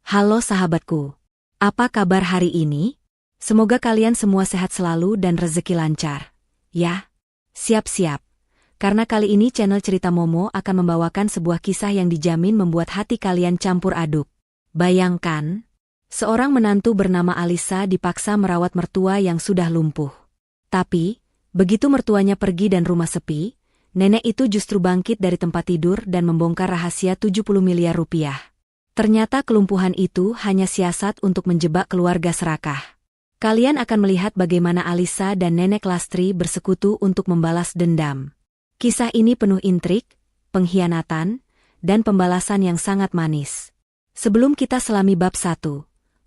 Halo sahabatku, apa kabar hari ini? Semoga kalian semua sehat selalu dan rezeki lancar. Ya, siap-siap. Karena kali ini channel Cerita Momo akan membawakan sebuah kisah yang dijamin membuat hati kalian campur aduk. Bayangkan, seorang menantu bernama Alisa dipaksa merawat mertua yang sudah lumpuh. Tapi, begitu mertuanya pergi dan rumah sepi, nenek itu justru bangkit dari tempat tidur dan membongkar rahasia 70 miliar rupiah. Ternyata kelumpuhan itu hanya siasat untuk menjebak keluarga serakah. Kalian akan melihat bagaimana Alisa dan Nenek Lastri bersekutu untuk membalas dendam. Kisah ini penuh intrik, pengkhianatan, dan pembalasan yang sangat manis. Sebelum kita selami bab 1,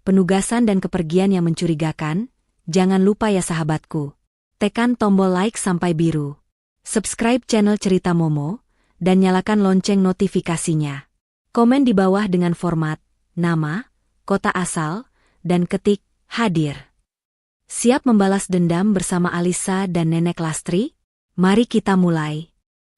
penugasan dan kepergian yang mencurigakan, jangan lupa ya sahabatku. Tekan tombol like sampai biru. Subscribe channel Cerita Momo, dan nyalakan lonceng notifikasinya. Komen di bawah dengan format, nama, kota asal, dan ketik, hadir. Siap membalas dendam bersama Alisa dan Nenek Lastri? Mari kita mulai.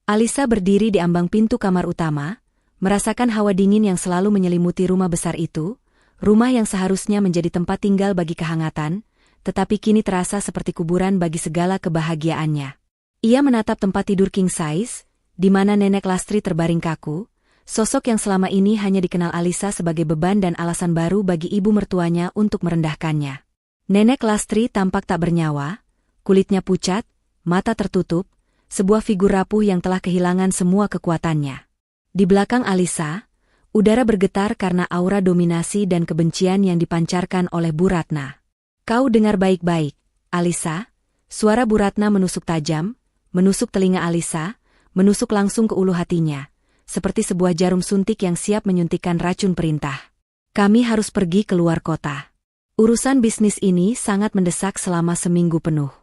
Alisa berdiri di ambang pintu kamar utama, merasakan hawa dingin yang selalu menyelimuti rumah besar itu, rumah yang seharusnya menjadi tempat tinggal bagi kehangatan, tetapi kini terasa seperti kuburan bagi segala kebahagiaannya. Ia menatap tempat tidur king size, di mana Nenek Lastri terbaring kaku. Sosok yang selama ini hanya dikenal Alisa sebagai beban dan alasan baru bagi ibu mertuanya untuk merendahkannya. Nenek Lastri tampak tak bernyawa, kulitnya pucat, mata tertutup, sebuah figur rapuh yang telah kehilangan semua kekuatannya. Di belakang Alisa, udara bergetar karena aura dominasi dan kebencian yang dipancarkan oleh Bu Ratna. Kau dengar baik-baik, Alisa, suara Bu Ratna menusuk tajam, menusuk telinga Alisa, menusuk langsung ke ulu hatinya. Seperti sebuah jarum suntik yang siap menyuntikkan racun perintah. Kami harus pergi keluar kota. Urusan bisnis ini sangat mendesak selama seminggu penuh.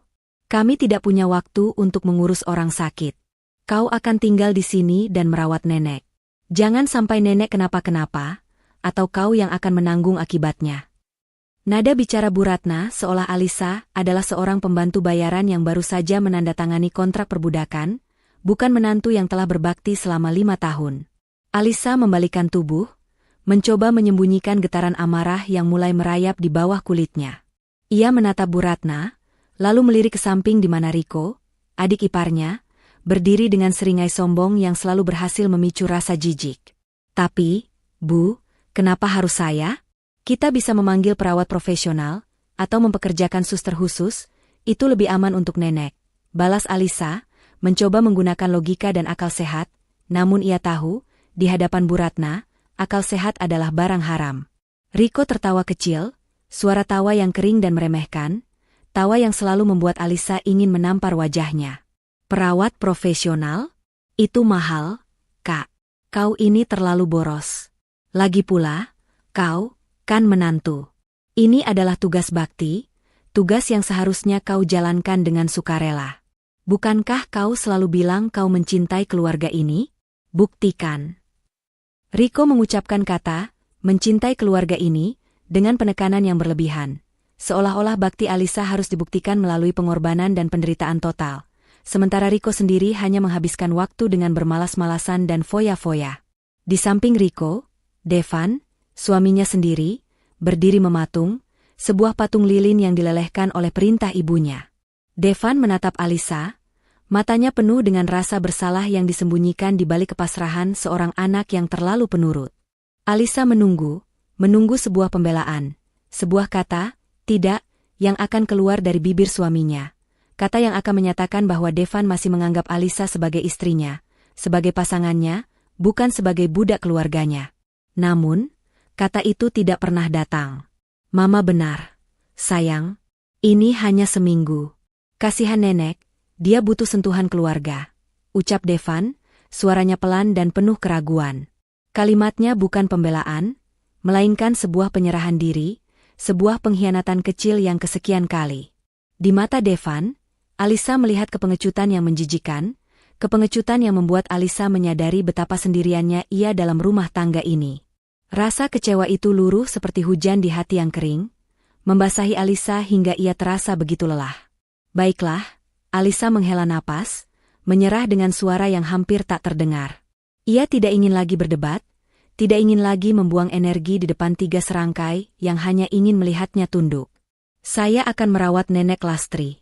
Kami tidak punya waktu untuk mengurus orang sakit. Kau akan tinggal di sini dan merawat nenek. Jangan sampai nenek kenapa-kenapa, atau kau yang akan menanggung akibatnya. Nada bicara Bu Ratna seolah Alisa adalah seorang pembantu bayaran yang baru saja menandatangani kontrak perbudakan, bukan menantu yang telah berbakti selama 5 tahun. Alisa membalikkan tubuh, mencoba menyembunyikan getaran amarah yang mulai merayap di bawah kulitnya. Ia menatap Bu Ratna, lalu melirik ke samping di mana Riko, adik iparnya, berdiri dengan seringai sombong yang selalu berhasil memicu rasa jijik. Tapi, Bu, kenapa harus saya? Kita bisa memanggil perawat profesional, atau mempekerjakan suster khusus, itu lebih aman untuk nenek, balas Alisa, mencoba menggunakan logika dan akal sehat, namun ia tahu, di hadapan Bu Ratna, akal sehat adalah barang haram. Riko tertawa kecil, suara tawa yang kering dan meremehkan, tawa yang selalu membuat Alisa ingin menampar wajahnya. Perawat profesional? Itu mahal, Kak. Kau ini terlalu boros. Lagi pula, kau, kan menantu. Ini adalah tugas bakti, tugas yang seharusnya kau jalankan dengan sukarela. Bukankah kau selalu bilang kau mencintai keluarga ini? Buktikan. Riko mengucapkan kata, mencintai keluarga ini, dengan penekanan yang berlebihan. Seolah-olah bakti Alisa harus dibuktikan melalui pengorbanan dan penderitaan total. Sementara Riko sendiri hanya menghabiskan waktu dengan bermalas-malasan dan foya-foya. Di samping Riko, Devan, suaminya sendiri, berdiri mematung, sebuah patung lilin yang dilelehkan oleh perintah ibunya. Devan menatap Alisa, matanya penuh dengan rasa bersalah yang disembunyikan di balik kepasrahan seorang anak yang terlalu penurut. Alisa menunggu sebuah pembelaan, sebuah kata, tidak, yang akan keluar dari bibir suaminya. Kata yang akan menyatakan bahwa Devan masih menganggap Alisa sebagai istrinya, sebagai pasangannya, bukan sebagai budak keluarganya. Namun, kata itu tidak pernah datang. Mama benar. Sayang, ini hanya seminggu. Kasihan nenek, dia butuh sentuhan keluarga, ucap Devan, suaranya pelan dan penuh keraguan. Kalimatnya bukan pembelaan, melainkan sebuah penyerahan diri, sebuah pengkhianatan kecil yang kesekian kali. Di mata Devan, Alisa melihat kepengecutan yang menjijikan, kepengecutan yang membuat Alisa menyadari betapa sendiriannya ia dalam rumah tangga ini. Rasa kecewa itu luruh seperti hujan di hati yang kering, membasahi Alisa hingga ia terasa begitu lelah. Baiklah, Alisa menghela napas, menyerah dengan suara yang hampir tak terdengar. Ia tidak ingin lagi berdebat, tidak ingin lagi membuang energi di depan 3 serangkai yang hanya ingin melihatnya tunduk. Saya akan merawat Nenek Lastri.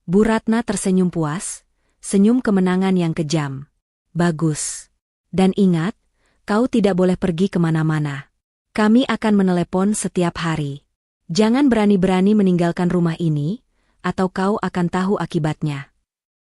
Bu Ratna tersenyum puas, senyum kemenangan yang kejam. Bagus. Dan ingat, kau tidak boleh pergi kemana-mana. Kami akan menelepon setiap hari. Jangan berani-berani meninggalkan rumah ini, atau kau akan tahu akibatnya.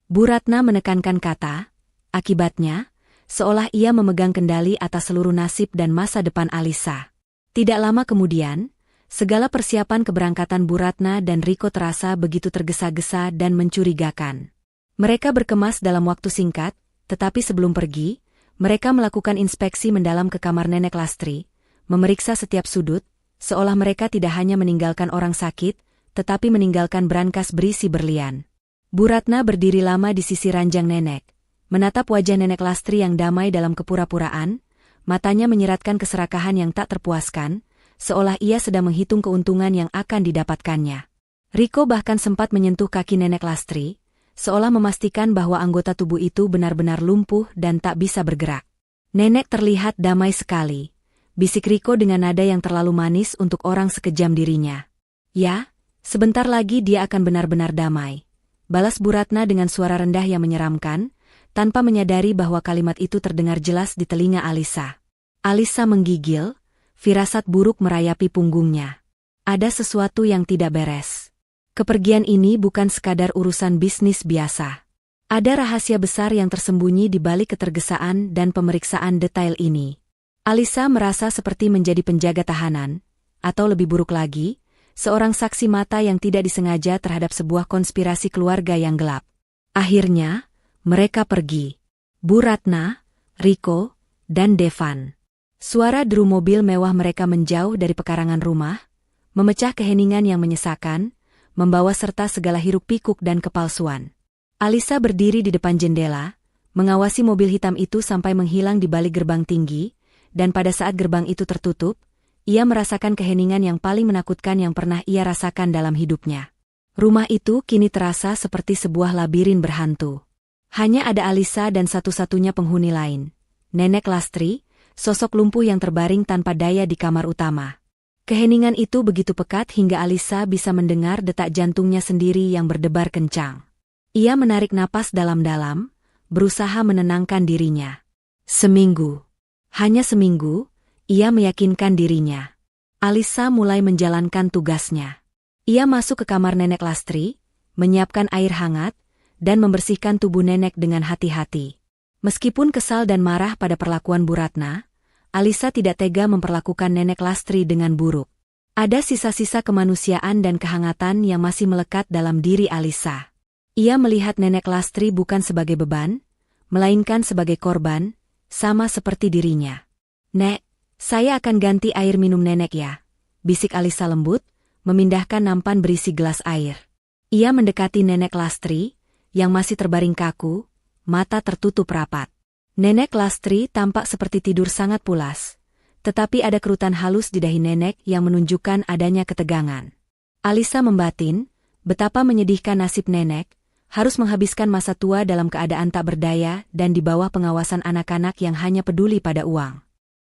Bu Ratna menekankan kata, akibatnya, seolah ia memegang kendali atas seluruh nasib dan masa depan Alisa. Tidak lama kemudian, segala persiapan keberangkatan Bu Ratna dan Riko terasa begitu tergesa-gesa dan mencurigakan. Mereka berkemas dalam waktu singkat, tetapi sebelum pergi, mereka melakukan inspeksi mendalam ke kamar Nenek Lastri, memeriksa setiap sudut, seolah mereka tidak hanya meninggalkan orang sakit, tetapi meninggalkan brankas berisi berlian. Bu Ratna berdiri lama di sisi ranjang nenek, menatap wajah Nenek Lastri yang damai dalam kepura-puraan, matanya menyeratkan keserakahan yang tak terpuaskan, seolah ia sedang menghitung keuntungan yang akan didapatkannya. Riko bahkan sempat menyentuh kaki Nenek Lastri, seolah memastikan bahwa anggota tubuh itu benar-benar lumpuh dan tak bisa bergerak. Nenek terlihat damai sekali, bisik Riko dengan nada yang terlalu manis untuk orang sekejam dirinya. Ya, sebentar lagi dia akan benar-benar damai, balas Bu Ratna dengan suara rendah yang menyeramkan, tanpa menyadari bahwa kalimat itu terdengar jelas di telinga Alisa. Alisa menggigil, firasat buruk merayapi punggungnya. Ada sesuatu yang tidak beres. Kepergian ini bukan sekadar urusan bisnis biasa. Ada rahasia besar yang tersembunyi di balik ketergesaan dan pemeriksaan detail ini. Alisa merasa seperti menjadi penjaga tahanan, atau lebih buruk lagi, seorang saksi mata yang tidak disengaja terhadap sebuah konspirasi keluarga yang gelap. Akhirnya, mereka pergi. Bu Ratna, Riko, dan Devan. Suara deru mobil mewah mereka menjauh dari pekarangan rumah, memecah keheningan yang menyesakan, membawa serta segala hiruk-pikuk dan kepalsuan. Alisa berdiri di depan jendela, mengawasi mobil hitam itu sampai menghilang di balik gerbang tinggi, dan pada saat gerbang itu tertutup, ia merasakan keheningan yang paling menakutkan yang pernah ia rasakan dalam hidupnya. Rumah itu kini terasa seperti sebuah labirin berhantu. Hanya ada Alisa dan satu-satunya penghuni lain, Nenek Lastri, sosok lumpuh yang terbaring tanpa daya di kamar utama. Keheningan itu begitu pekat hingga Alisa bisa mendengar detak jantungnya sendiri yang berdebar kencang. Ia menarik napas dalam-dalam, berusaha menenangkan dirinya. Seminggu. Hanya seminggu, ia meyakinkan dirinya. Alisa mulai menjalankan tugasnya. Ia masuk ke kamar Nenek Lastri, menyiapkan air hangat, dan membersihkan tubuh nenek dengan hati-hati. Meskipun kesal dan marah pada perlakuan Bu Ratna, Alisa tidak tega memperlakukan Nenek Lastri dengan buruk. Ada sisa-sisa kemanusiaan dan kehangatan yang masih melekat dalam diri Alisa. Ia melihat Nenek Lastri bukan sebagai beban, melainkan sebagai korban, sama seperti dirinya. Nek, saya akan ganti air minum nenek ya, bisik Alisa lembut, memindahkan nampan berisi gelas air. Ia mendekati Nenek Lastri, yang masih terbaring kaku, mata tertutup rapat. Nenek Lastri tampak seperti tidur sangat pulas, tetapi ada kerutan halus di dahi nenek yang menunjukkan adanya ketegangan. Alisa membatin, betapa menyedihkan nasib nenek, harus menghabiskan masa tua dalam keadaan tak berdaya dan di bawah pengawasan anak-anak yang hanya peduli pada uang.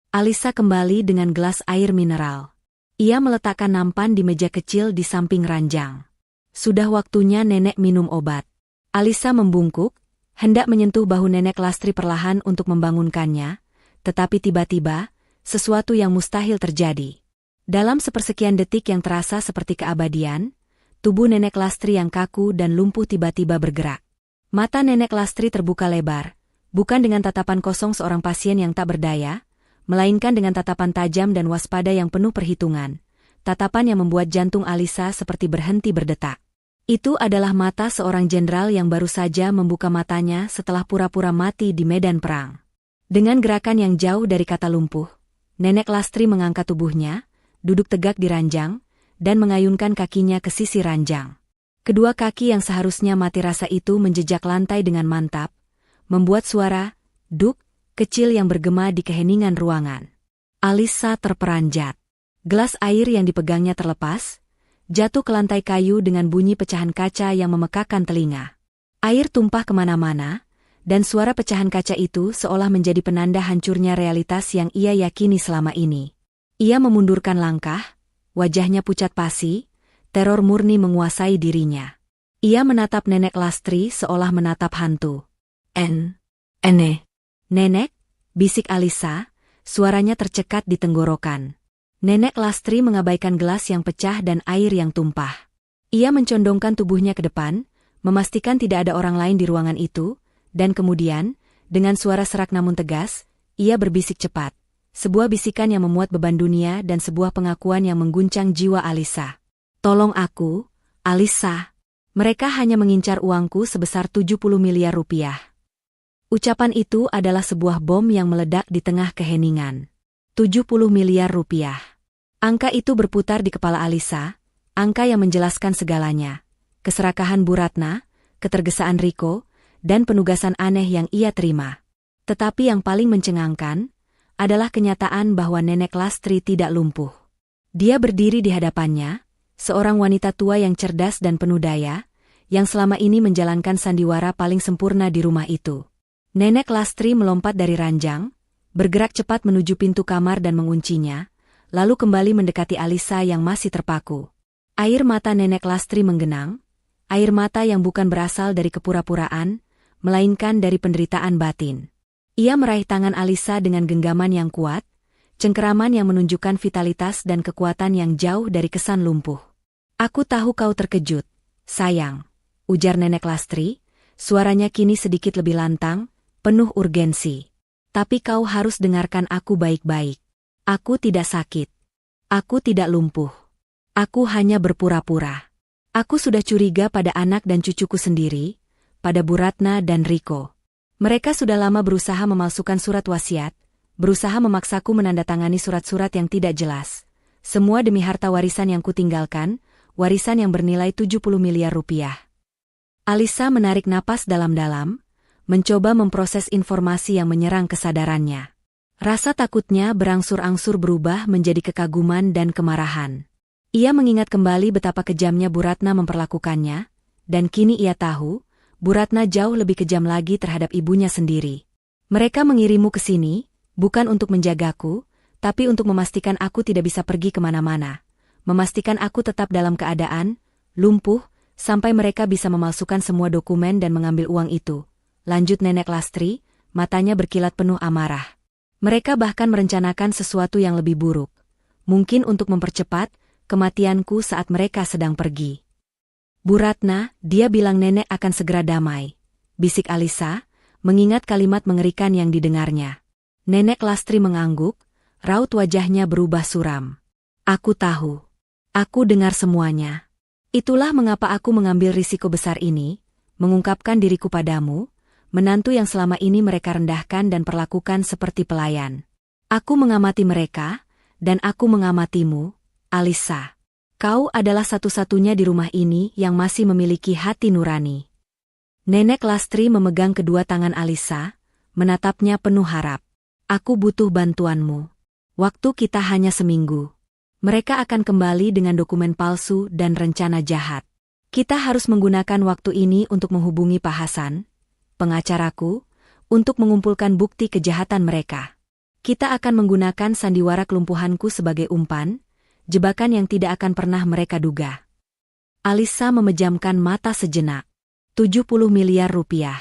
Alisa kembali dengan gelas air mineral. Ia meletakkan nampan di meja kecil di samping ranjang. Sudah waktunya nenek minum obat. Alisa membungkuk, hendak menyentuh bahu Nenek Lastri perlahan untuk membangunkannya, tetapi tiba-tiba, sesuatu yang mustahil terjadi. Dalam sepersekian detik yang terasa seperti keabadian, tubuh Nenek Lastri yang kaku dan lumpuh tiba-tiba bergerak. Mata Nenek Lastri terbuka lebar, bukan dengan tatapan kosong seorang pasien yang tak berdaya, melainkan dengan tatapan tajam dan waspada yang penuh perhitungan, tatapan yang membuat jantung Alisa seperti berhenti berdetak. Itu adalah mata seorang jenderal yang baru saja membuka matanya setelah pura-pura mati di medan perang. Dengan gerakan yang jauh dari kata lumpuh, Nenek Lastri mengangkat tubuhnya, duduk tegak di ranjang, dan mengayunkan kakinya ke sisi ranjang. Kedua kaki yang seharusnya mati rasa itu menjejak lantai dengan mantap, membuat suara duk kecil yang bergema di keheningan ruangan. Alisa terperanjat. Gelas air yang dipegangnya terlepas, jatuh ke lantai kayu dengan bunyi pecahan kaca yang memekakan telinga. Air tumpah kemana-mana, dan suara pecahan kaca itu seolah menjadi penanda hancurnya realitas yang ia yakini selama ini. Ia memundurkan langkah, wajahnya pucat pasi, teror murni menguasai dirinya. Ia menatap Nenek Lastri seolah menatap hantu. Nenek, bisik Alisa, suaranya tercekat di tenggorokan. Nenek Lastri mengabaikan gelas yang pecah dan air yang tumpah. Ia mencondongkan tubuhnya ke depan, memastikan tidak ada orang lain di ruangan itu, dan kemudian, dengan suara serak namun tegas, ia berbisik cepat. Sebuah bisikan yang memuat beban dunia dan sebuah pengakuan yang mengguncang jiwa Alisa. Tolong aku, Alisa. Mereka hanya mengincar uangku sebesar 70 miliar rupiah. Ucapan itu adalah sebuah bom yang meledak di tengah keheningan. 70 miliar rupiah. Angka itu berputar di kepala Alisa, angka yang menjelaskan segalanya. Keserakahan Bu Ratna, ketergesaan Riko, dan penugasan aneh yang ia terima. Tetapi yang paling mencengangkan adalah kenyataan bahwa Nenek Lastri tidak lumpuh. Dia berdiri di hadapannya, seorang wanita tua yang cerdas dan penuh daya, yang selama ini menjalankan sandiwara paling sempurna di rumah itu. Nenek Lastri melompat dari ranjang, bergerak cepat menuju pintu kamar dan menguncinya, lalu kembali mendekati Alisa yang masih terpaku. Air mata Nenek Lastri menggenang, air mata yang bukan berasal dari kepura-puraan, melainkan dari penderitaan batin. Ia meraih tangan Alisa dengan genggaman yang kuat, cengkeraman yang menunjukkan vitalitas dan kekuatan yang jauh dari kesan lumpuh. Aku tahu kau terkejut, sayang, ujar Nenek Lastri, suaranya kini sedikit lebih lantang, penuh urgensi. Tapi kau harus dengarkan aku baik-baik. Aku tidak sakit. Aku tidak lumpuh. Aku hanya berpura-pura. Aku sudah curiga pada anak dan cucuku sendiri, pada Bu Ratna dan Riko. Mereka sudah lama berusaha memalsukan surat wasiat, berusaha memaksaku menandatangani surat-surat yang tidak jelas. Semua demi harta warisan yang kutinggalkan, warisan yang bernilai 70 miliar rupiah. Alisa menarik napas dalam-dalam, mencoba memproses informasi yang menyerang kesadarannya. Rasa takutnya berangsur-angsur berubah menjadi kekaguman dan kemarahan. Ia mengingat kembali betapa kejamnya Bu Ratna memperlakukannya, dan kini ia tahu, Bu Ratna jauh lebih kejam lagi terhadap ibunya sendiri. Mereka mengirimu ke sini, bukan untuk menjagaku, tapi untuk memastikan aku tidak bisa pergi kemana-mana. Memastikan aku tetap dalam keadaan lumpuh, sampai mereka bisa memalsukan semua dokumen dan mengambil uang itu. Lanjut Nenek Lastri, matanya berkilat penuh amarah. Mereka bahkan merencanakan sesuatu yang lebih buruk. Mungkin untuk mempercepat kematianku saat mereka sedang pergi. Bu Ratna, dia bilang nenek akan segera damai. Bisik Alisa, mengingat kalimat mengerikan yang didengarnya. Nenek Lastri mengangguk, raut wajahnya berubah suram. Aku tahu. Aku dengar semuanya. Itulah mengapa aku mengambil risiko besar ini, mengungkapkan diriku padamu, menantu yang selama ini mereka rendahkan dan perlakukan seperti pelayan. Aku mengamati mereka, dan aku mengamatimu, Alisa. Kau adalah satu-satunya di rumah ini yang masih memiliki hati nurani. Nenek Lastri memegang kedua tangan Alisa, menatapnya penuh harap. Aku butuh bantuanmu. Waktu kita hanya seminggu. Mereka akan kembali dengan dokumen palsu dan rencana jahat. Kita harus menggunakan waktu ini untuk menghubungi Pak Hasan, pengacaraku, untuk mengumpulkan bukti kejahatan mereka. Kita akan menggunakan sandiwara kelumpuhanku sebagai umpan, jebakan yang tidak akan pernah mereka duga. Alisa memejamkan mata sejenak. 70 miliar rupiah.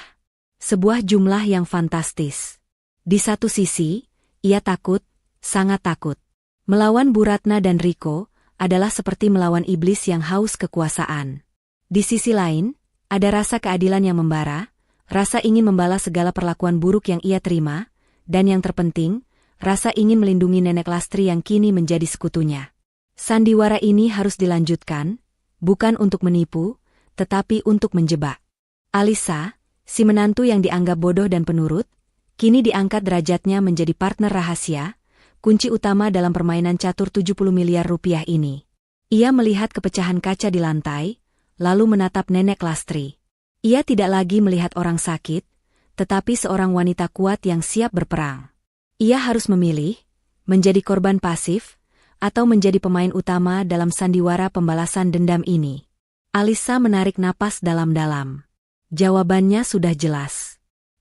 Sebuah jumlah yang fantastis. Di satu sisi, ia takut, sangat takut. Melawan Bu Ratna dan Riko adalah seperti melawan iblis yang haus kekuasaan. Di sisi lain, ada rasa keadilan yang membara, rasa ingin membalas segala perlakuan buruk yang ia terima, dan yang terpenting, rasa ingin melindungi Nenek Lastri yang kini menjadi sekutunya. Sandiwara ini harus dilanjutkan, bukan untuk menipu, tetapi untuk menjebak. Alisa, si menantu yang dianggap bodoh dan penurut, kini diangkat derajatnya menjadi partner rahasia, kunci utama dalam permainan catur 70 miliar rupiah ini. Ia melihat kepecahan kaca di lantai, lalu menatap Nenek Lastri. Ia tidak lagi melihat orang sakit, tetapi seorang wanita kuat yang siap berperang. Ia harus memilih, menjadi korban pasif, atau menjadi pemain utama dalam sandiwara pembalasan dendam ini. Alisa menarik napas dalam-dalam. Jawabannya sudah jelas.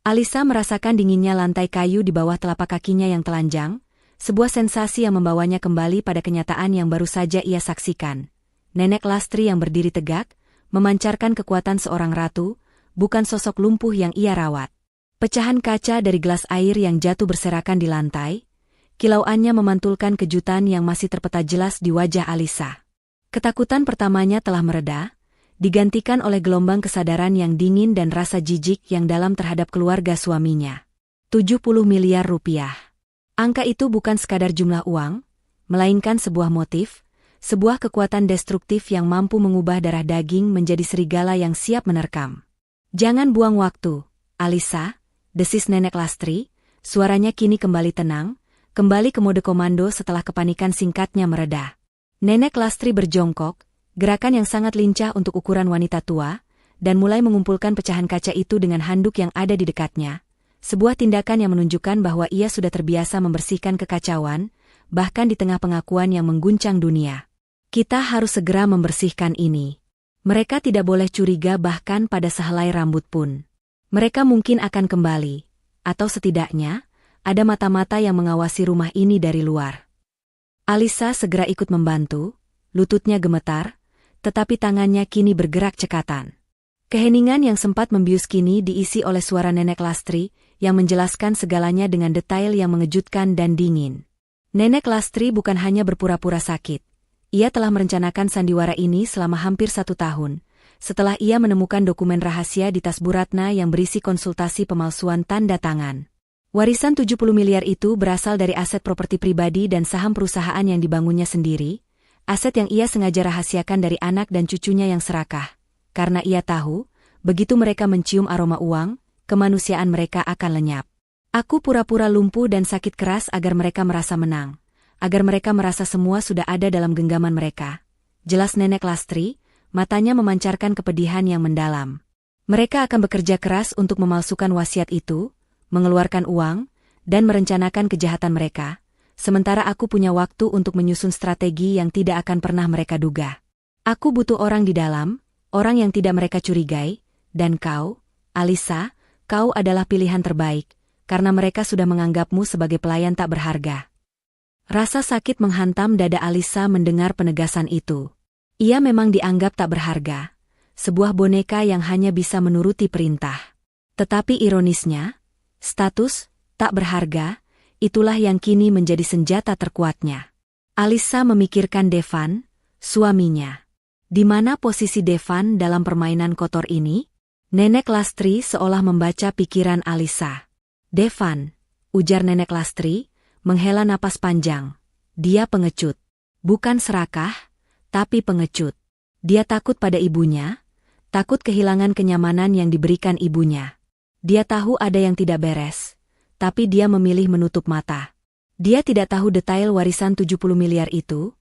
Alisa merasakan dinginnya lantai kayu di bawah telapak kakinya yang telanjang, sebuah sensasi yang membawanya kembali pada kenyataan yang baru saja ia saksikan. Nenek Lastri yang berdiri tegak, memancarkan kekuatan seorang ratu, bukan sosok lumpuh yang ia rawat. Pecahan kaca dari gelas air yang jatuh berserakan di lantai, kilauannya memantulkan kejutan yang masih terpeta jelas di wajah Alisa. Ketakutan pertamanya telah mereda, digantikan oleh gelombang kesadaran yang dingin dan rasa jijik yang dalam terhadap keluarga suaminya. 70 miliar rupiah. Angka itu bukan sekadar jumlah uang, melainkan sebuah motif, sebuah kekuatan destruktif yang mampu mengubah darah daging menjadi serigala yang siap menerkam. Jangan buang waktu, Alisa, desis Nenek Lastri, suaranya kini kembali tenang, kembali ke mode komando setelah kepanikan singkatnya mereda. Nenek Lastri berjongkok, gerakan yang sangat lincah untuk ukuran wanita tua, dan mulai mengumpulkan pecahan kaca itu dengan handuk yang ada di dekatnya. Sebuah tindakan yang menunjukkan bahwa ia sudah terbiasa membersihkan kekacauan, bahkan di tengah pengakuan yang mengguncang dunia. Kita harus segera membersihkan ini. Mereka tidak boleh curiga bahkan pada sehelai rambut pun. Mereka mungkin akan kembali, atau setidaknya, ada mata-mata yang mengawasi rumah ini dari luar. Alisa segera ikut membantu, lututnya gemetar, tetapi tangannya kini bergerak cekatan. Keheningan yang sempat membius kini diisi oleh suara Nenek Lastri, yang menjelaskan segalanya dengan detail yang mengejutkan dan dingin. Nenek Lastri bukan hanya berpura-pura sakit. Ia telah merencanakan sandiwara ini selama hampir 1 tahun, setelah ia menemukan dokumen rahasia di tas Bu Ratna yang berisi konsultasi pemalsuan tanda tangan. Warisan 70 miliar itu berasal dari aset properti pribadi dan saham perusahaan yang dibangunnya sendiri, aset yang ia sengaja rahasiakan dari anak dan cucunya yang serakah. Karena ia tahu, begitu mereka mencium aroma uang, kemanusiaan mereka akan lenyap. Aku pura-pura lumpuh dan sakit keras agar mereka merasa menang, agar mereka merasa semua sudah ada dalam genggaman mereka. Jelas Nenek Lastri, matanya memancarkan kepedihan yang mendalam. Mereka akan bekerja keras untuk memalsukan wasiat itu, mengeluarkan uang, dan merencanakan kejahatan mereka, sementara aku punya waktu untuk menyusun strategi yang tidak akan pernah mereka duga. Aku butuh orang di dalam, orang yang tidak mereka curigai, dan kau, Alisa, kau adalah pilihan terbaik, karena mereka sudah menganggapmu sebagai pelayan tak berharga. Rasa sakit menghantam dada Alisa mendengar penegasan itu. Ia memang dianggap tak berharga, sebuah boneka yang hanya bisa menuruti perintah. Tetapi ironisnya, status tak berharga, itulah yang kini menjadi senjata terkuatnya. Alisa memikirkan Devan, suaminya. Di mana posisi Devan dalam permainan kotor ini? Nenek Lastri seolah membaca pikiran Alisa. Devan, ujar Nenek Lastri, menghela napas panjang. Dia pengecut. Bukan serakah, tapi pengecut. Dia takut pada ibunya, takut kehilangan kenyamanan yang diberikan ibunya. Dia tahu ada yang tidak beres, tapi dia memilih menutup mata. Dia tidak tahu detail warisan 70 miliar itu,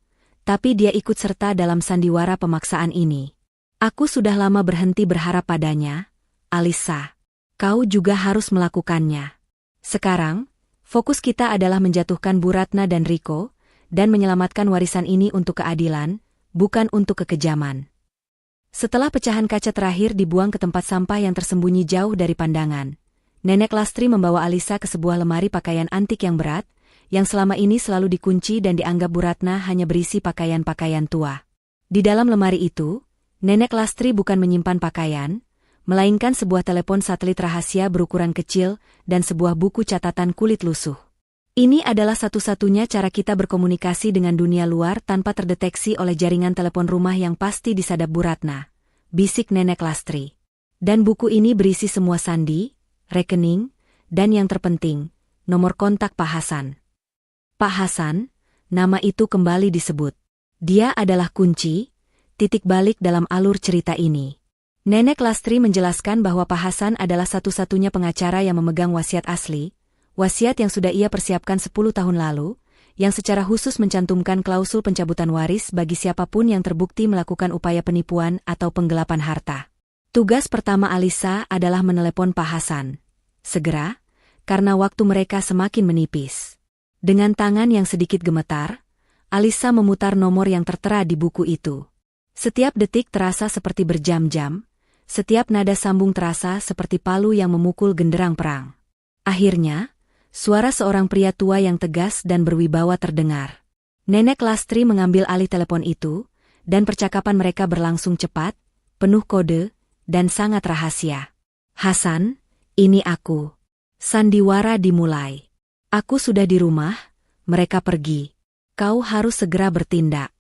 tapi dia ikut serta dalam sandiwara pemaksaan ini. Aku sudah lama berhenti berharap padanya, Alisa. Kau juga harus melakukannya. Sekarang, fokus kita adalah menjatuhkan Bu Ratna dan Riko, dan menyelamatkan warisan ini untuk keadilan, bukan untuk kekejaman. Setelah pecahan kaca terakhir dibuang ke tempat sampah yang tersembunyi jauh dari pandangan, Nenek Lastri membawa Alisa ke sebuah lemari pakaian antik yang berat, yang selama ini selalu dikunci dan dianggap Bu Ratna hanya berisi pakaian-pakaian tua. Di dalam lemari itu, Nenek Lastri bukan menyimpan pakaian, melainkan sebuah telepon satelit rahasia berukuran kecil dan sebuah buku catatan kulit lusuh. Ini adalah satu-satunya cara kita berkomunikasi dengan dunia luar tanpa terdeteksi oleh jaringan telepon rumah yang pasti disadap Bu Ratna, bisik Nenek Lastri. Dan buku ini berisi semua sandi, rekening, dan yang terpenting, nomor kontak Pak Hasan. Pak Hasan, nama itu kembali disebut. Dia adalah kunci, titik balik dalam alur cerita ini. Nenek Lastri menjelaskan bahwa Pak Hasan adalah satu-satunya pengacara yang memegang wasiat asli, wasiat yang sudah ia persiapkan 10 tahun lalu, yang secara khusus mencantumkan klausul pencabutan waris bagi siapapun yang terbukti melakukan upaya penipuan atau penggelapan harta. Tugas pertama Alisa adalah menelepon Pak Hasan. Segera, karena waktu mereka semakin menipis. Dengan tangan yang sedikit gemetar, Alisa memutar nomor yang tertera di buku itu. Setiap detik terasa seperti berjam-jam, setiap nada sambung terasa seperti palu yang memukul genderang perang. Akhirnya, suara seorang pria tua yang tegas dan berwibawa terdengar. Nenek Lastri mengambil alih telepon itu, dan percakapan mereka berlangsung cepat, penuh kode, dan sangat rahasia. "Hasan, ini aku." Sandiwara dimulai. "Aku sudah di rumah, mereka pergi. Kau harus segera bertindak.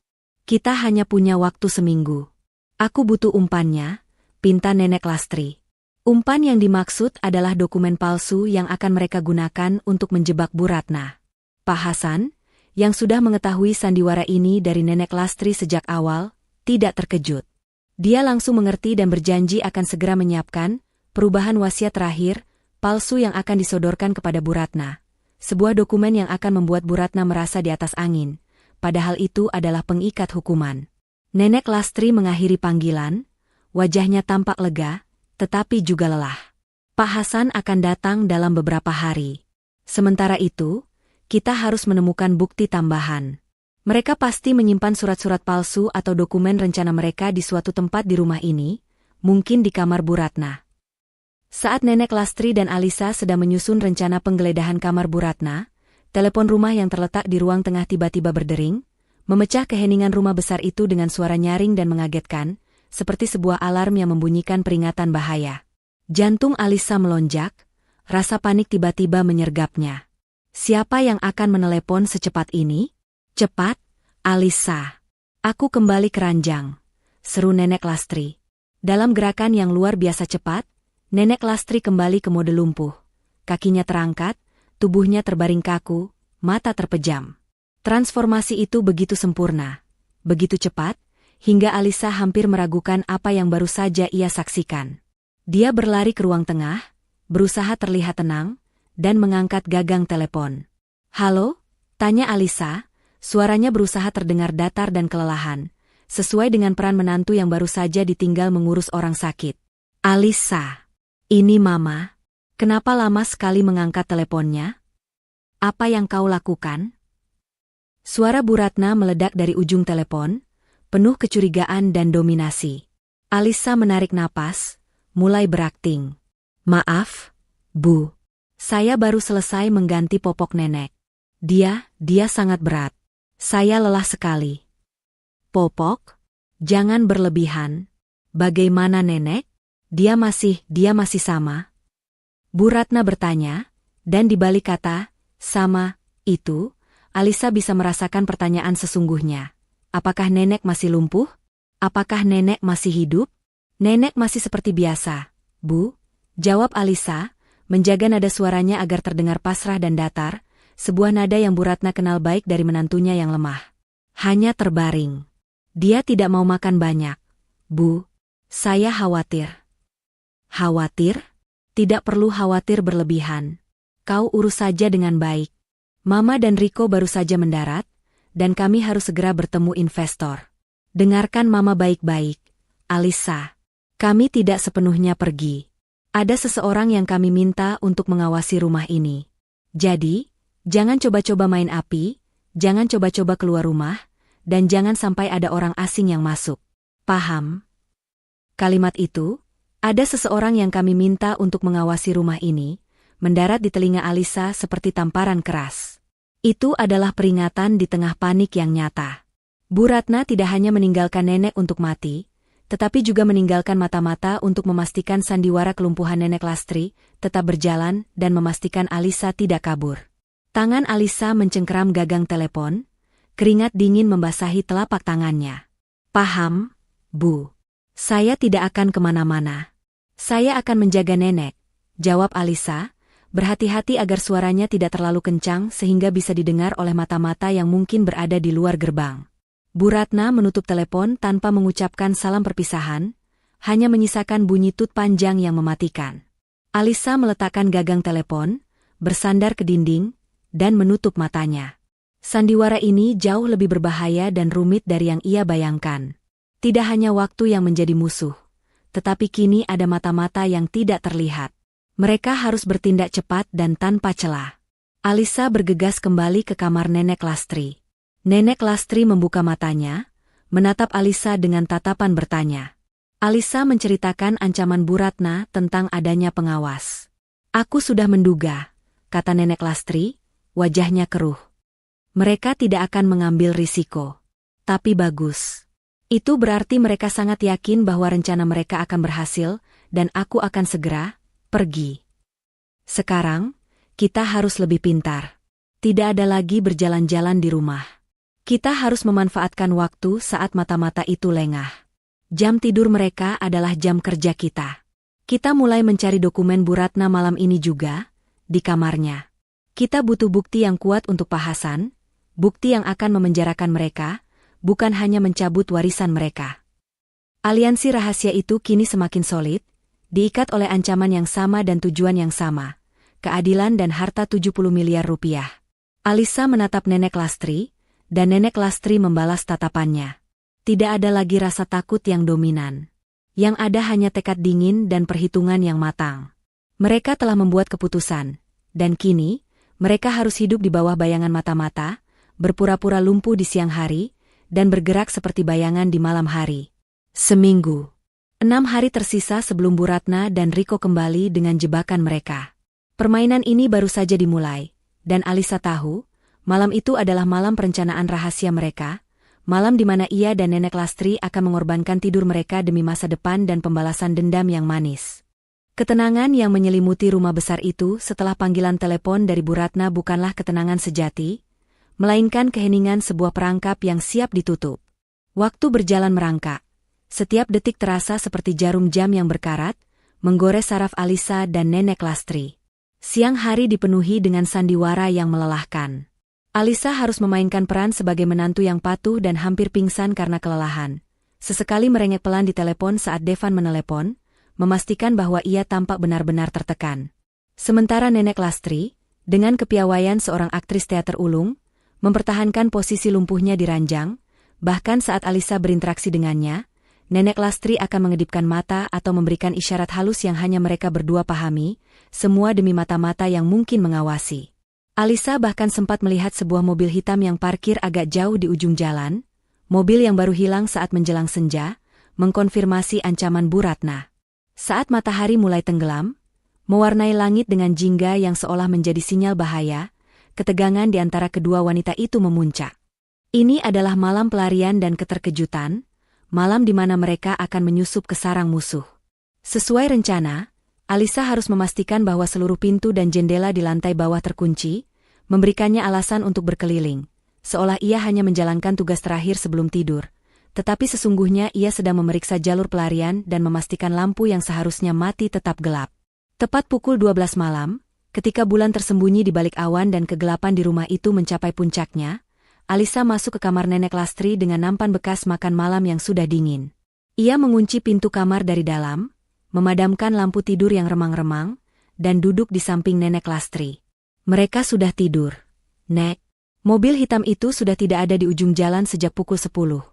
Kita hanya punya waktu seminggu. Aku butuh umpannya," pinta Nenek Lastri. Umpan yang dimaksud adalah dokumen palsu yang akan mereka gunakan untuk menjebak Bu Ratna. Pak Hasan, yang sudah mengetahui sandiwara ini dari Nenek Lastri sejak awal, tidak terkejut. Dia langsung mengerti dan berjanji akan segera menyiapkan perubahan wasiat terakhir palsu yang akan disodorkan kepada Bu Ratna. Sebuah dokumen yang akan membuat Bu Ratna merasa di atas angin, padahal itu adalah pengikat hukuman. Nenek Lastri mengakhiri panggilan, wajahnya tampak lega, tetapi juga lelah. Pak Hasan akan datang dalam beberapa hari. Sementara itu, kita harus menemukan bukti tambahan. Mereka pasti menyimpan surat-surat palsu atau dokumen rencana mereka di suatu tempat di rumah ini, mungkin di kamar Bu Ratna. Saat Nenek Lastri dan Alisa sedang menyusun rencana penggeledahan kamar Bu Ratna, telepon rumah yang terletak di ruang tengah tiba-tiba berdering, memecah keheningan rumah besar itu dengan suara nyaring dan mengagetkan, seperti sebuah alarm yang membunyikan peringatan bahaya. Jantung Alisa melonjak, rasa panik tiba-tiba menyergapnya. Siapa yang akan menelepon secepat ini? "Cepat, Alisa. Aku kembali ke ranjang," seru Nenek Lastri. Dalam gerakan yang luar biasa cepat, Nenek Lastri kembali ke mode lumpuh. Kakinya terangkat, tubuhnya terbaring kaku, mata terpejam. Transformasi itu begitu sempurna, begitu cepat, hingga Alisa hampir meragukan apa yang baru saja ia saksikan. Dia berlari ke ruang tengah, berusaha terlihat tenang, dan mengangkat gagang telepon. "Halo?" tanya Alisa, suaranya berusaha terdengar datar dan kelelahan, sesuai dengan peran menantu yang baru saja ditinggal mengurus orang sakit. "Alisa, ini Mama. Kenapa lama sekali mengangkat teleponnya? Apa yang kau lakukan?" Suara Bu Ratna meledak dari ujung telepon, penuh kecurigaan dan dominasi. Alisa menarik napas, mulai berakting. "Maaf, Bu. Saya baru selesai mengganti popok nenek. Dia sangat berat. Saya lelah sekali." "Popok? Jangan berlebihan. Bagaimana nenek? Dia masih sama?" Bu Ratna bertanya, dan di balik kata, "sama," itu, Alisa bisa merasakan pertanyaan sesungguhnya. Apakah nenek masih lumpuh? Apakah nenek masih hidup? "Nenek masih seperti biasa, Bu," jawab Alisa, menjaga nada suaranya agar terdengar pasrah dan datar, sebuah nada yang Bu Ratna kenal baik dari menantunya yang lemah. "Hanya terbaring. Dia tidak mau makan banyak, Bu. Saya khawatir." "Khawatir? Tidak perlu khawatir berlebihan. Kau urus saja dengan baik. Mama dan Riko baru saja mendarat, dan kami harus segera bertemu investor. Dengarkan Mama baik-baik, Alisa. Kami tidak sepenuhnya pergi. Ada seseorang yang kami minta untuk mengawasi rumah ini. Jadi, jangan coba-coba main api, jangan coba-coba keluar rumah, dan jangan sampai ada orang asing yang masuk. Paham?" Kalimat itu, "ada seseorang yang kami minta untuk mengawasi rumah ini," mendarat di telinga Alisa seperti tamparan keras. Itu adalah peringatan di tengah panik yang nyata. Bu Ratna tidak hanya meninggalkan nenek untuk mati, tetapi juga meninggalkan mata-mata untuk memastikan sandiwara kelumpuhan Nenek Lastri tetap berjalan dan memastikan Alisa tidak kabur. Tangan Alisa mencengkeram gagang telepon, keringat dingin membasahi telapak tangannya. "Paham, Bu. Saya tidak akan kemana-mana. Saya akan menjaga nenek," jawab Alisa, berhati-hati agar suaranya tidak terlalu kencang sehingga bisa didengar oleh mata-mata yang mungkin berada di luar gerbang. Bu Ratna menutup telepon tanpa mengucapkan salam perpisahan, hanya menyisakan bunyi tut panjang yang mematikan. Alisa meletakkan gagang telepon, bersandar ke dinding, dan menutup matanya. Sandiwara ini jauh lebih berbahaya dan rumit dari yang ia bayangkan. Tidak hanya waktu yang menjadi musuh, tetapi kini ada mata-mata yang tidak terlihat. Mereka harus bertindak cepat dan tanpa celah. Alisa bergegas kembali ke kamar Nenek Lastri. Nenek Lastri membuka matanya, menatap Alisa dengan tatapan bertanya. Alisa menceritakan ancaman Bu Ratna tentang adanya pengawas. Aku sudah menduga, kata Nenek Lastri, wajahnya keruh. Mereka tidak akan mengambil risiko. Tapi bagus. Itu berarti mereka sangat yakin bahwa rencana mereka akan berhasil, dan aku akan segera pergi. Sekarang, kita harus lebih pintar. Tidak ada lagi berjalan-jalan di rumah. Kita harus memanfaatkan waktu saat mata-mata itu lengah. Jam tidur mereka adalah jam kerja kita. Kita mulai mencari dokumen Bu Ratna malam ini juga, di kamarnya. Kita butuh bukti yang kuat untuk Pak Hasan, bukti yang akan memenjarakan mereka, bukan hanya mencabut warisan mereka. Aliansi rahasia itu kini semakin solid, diikat oleh ancaman yang sama dan tujuan yang sama, keadilan dan harta 70 miliar rupiah. Alisa menatap Nenek Lastri, dan Nenek Lastri membalas tatapannya. Tidak ada lagi rasa takut yang dominan. Yang ada hanya tekad dingin dan perhitungan yang matang. Mereka telah membuat keputusan, dan kini, mereka harus hidup di bawah bayangan mata-mata, berpura-pura lumpuh di siang hari, dan bergerak seperti bayangan di malam hari. Seminggu. 6 hari tersisa sebelum Bu Ratna dan Riko kembali dengan jebakan mereka. Permainan ini baru saja dimulai, dan Alisa tahu, malam itu adalah malam perencanaan rahasia mereka, malam di mana ia dan Nenek Lastri akan mengorbankan tidur mereka demi masa depan dan pembalasan dendam yang manis. Ketenangan yang menyelimuti rumah besar itu setelah panggilan telepon dari Bu Ratna bukanlah ketenangan sejati, melainkan keheningan sebuah perangkap yang siap ditutup. Waktu berjalan merangkak. Setiap detik terasa seperti jarum jam yang berkarat, menggores saraf Alisa dan Nenek Lastri. Siang hari dipenuhi dengan sandiwara yang melelahkan. Alisa harus memainkan peran sebagai menantu yang patuh dan hampir pingsan karena kelelahan. Sesekali merengek pelan di telepon saat Devan menelepon, memastikan bahwa ia tampak benar-benar tertekan. Sementara Nenek Lastri, dengan kepiawaian seorang aktris teater ulung, mempertahankan posisi lumpuhnya di ranjang, bahkan saat Alisa berinteraksi dengannya, Nenek Lastri akan mengedipkan mata atau memberikan isyarat halus yang hanya mereka berdua pahami, semua demi mata-mata yang mungkin mengawasi. Alisa bahkan sempat melihat sebuah mobil hitam yang parkir agak jauh di ujung jalan, mobil yang baru hilang saat menjelang senja, mengkonfirmasi ancaman Bu Ratna. Saat matahari mulai tenggelam, mewarnai langit dengan jingga yang seolah menjadi sinyal bahaya, ketegangan di antara kedua wanita itu memuncak. Ini adalah malam pelarian dan keterkejutan, malam di mana mereka akan menyusup ke sarang musuh. Sesuai rencana, Alisa harus memastikan bahwa seluruh pintu dan jendela di lantai bawah terkunci, memberikannya alasan untuk berkeliling, seolah ia hanya menjalankan tugas terakhir sebelum tidur, tetapi sesungguhnya ia sedang memeriksa jalur pelarian dan memastikan lampu yang seharusnya mati tetap gelap. Tepat pukul 12 malam, ketika bulan tersembunyi di balik awan dan kegelapan di rumah itu mencapai puncaknya, Alisa masuk ke kamar Nenek Lastri dengan nampan bekas makan malam yang sudah dingin. Ia mengunci pintu kamar dari dalam, memadamkan lampu tidur yang remang-remang, dan duduk di samping Nenek Lastri. Mereka sudah tidur. Nek, mobil hitam itu sudah tidak ada di ujung jalan sejak pukul 10.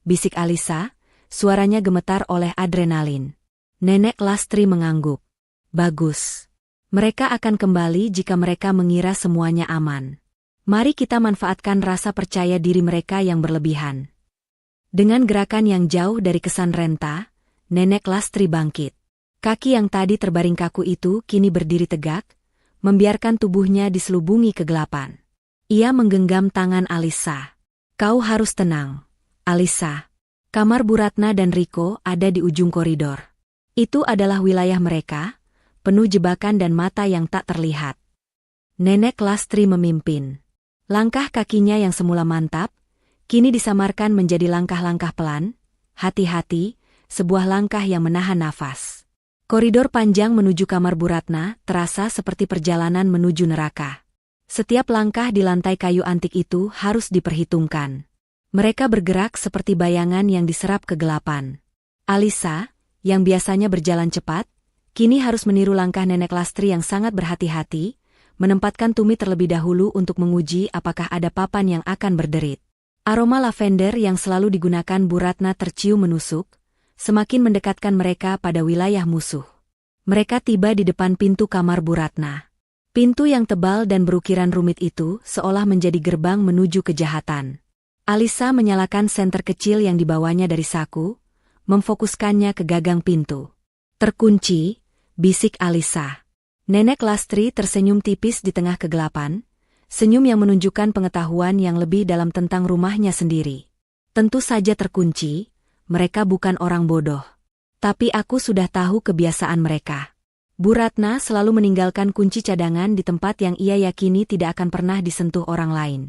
Bisik Alisa, suaranya gemetar oleh adrenalin. Nenek Lastri mengangguk. Bagus. Mereka akan kembali jika mereka mengira semuanya aman. Mari kita manfaatkan rasa percaya diri mereka yang berlebihan. Dengan gerakan yang jauh dari kesan renta, Nenek Lastri bangkit. Kaki yang tadi terbaring kaku itu kini berdiri tegak, membiarkan tubuhnya diselubungi kegelapan. Ia menggenggam tangan Alisa. Kau harus tenang, Alisa. Kamar Bu Ratna dan Riko ada di ujung koridor. Itu adalah wilayah mereka, penuh jebakan dan mata yang tak terlihat. Nenek Lastri memimpin. Langkah kakinya yang semula mantap, kini disamarkan menjadi langkah-langkah pelan, hati-hati, sebuah langkah yang menahan nafas. Koridor panjang menuju kamar Bu Ratna terasa seperti perjalanan menuju neraka. Setiap langkah di lantai kayu antik itu harus diperhitungkan. Mereka bergerak seperti bayangan yang diserap kegelapan. Alisa, yang biasanya berjalan cepat, kini harus meniru langkah Nenek Lastri yang sangat berhati-hati, menempatkan tumit terlebih dahulu untuk menguji apakah ada papan yang akan berderit. Aroma lavender yang selalu digunakan Bu Ratna tercium menusuk, semakin mendekatkan mereka pada wilayah musuh. Mereka tiba di depan pintu kamar Bu Ratna. Pintu yang tebal dan berukiran rumit itu seolah menjadi gerbang menuju kejahatan. Alisa menyalakan senter kecil yang dibawanya dari saku, memfokuskannya ke gagang pintu. Terkunci, bisik Alisa. Nenek Lastri tersenyum tipis di tengah kegelapan, senyum yang menunjukkan pengetahuan yang lebih dalam tentang rumahnya sendiri. Tentu saja terkunci, mereka bukan orang bodoh. Tapi aku sudah tahu kebiasaan mereka. Bu Ratna selalu meninggalkan kunci cadangan di tempat yang ia yakini tidak akan pernah disentuh orang lain.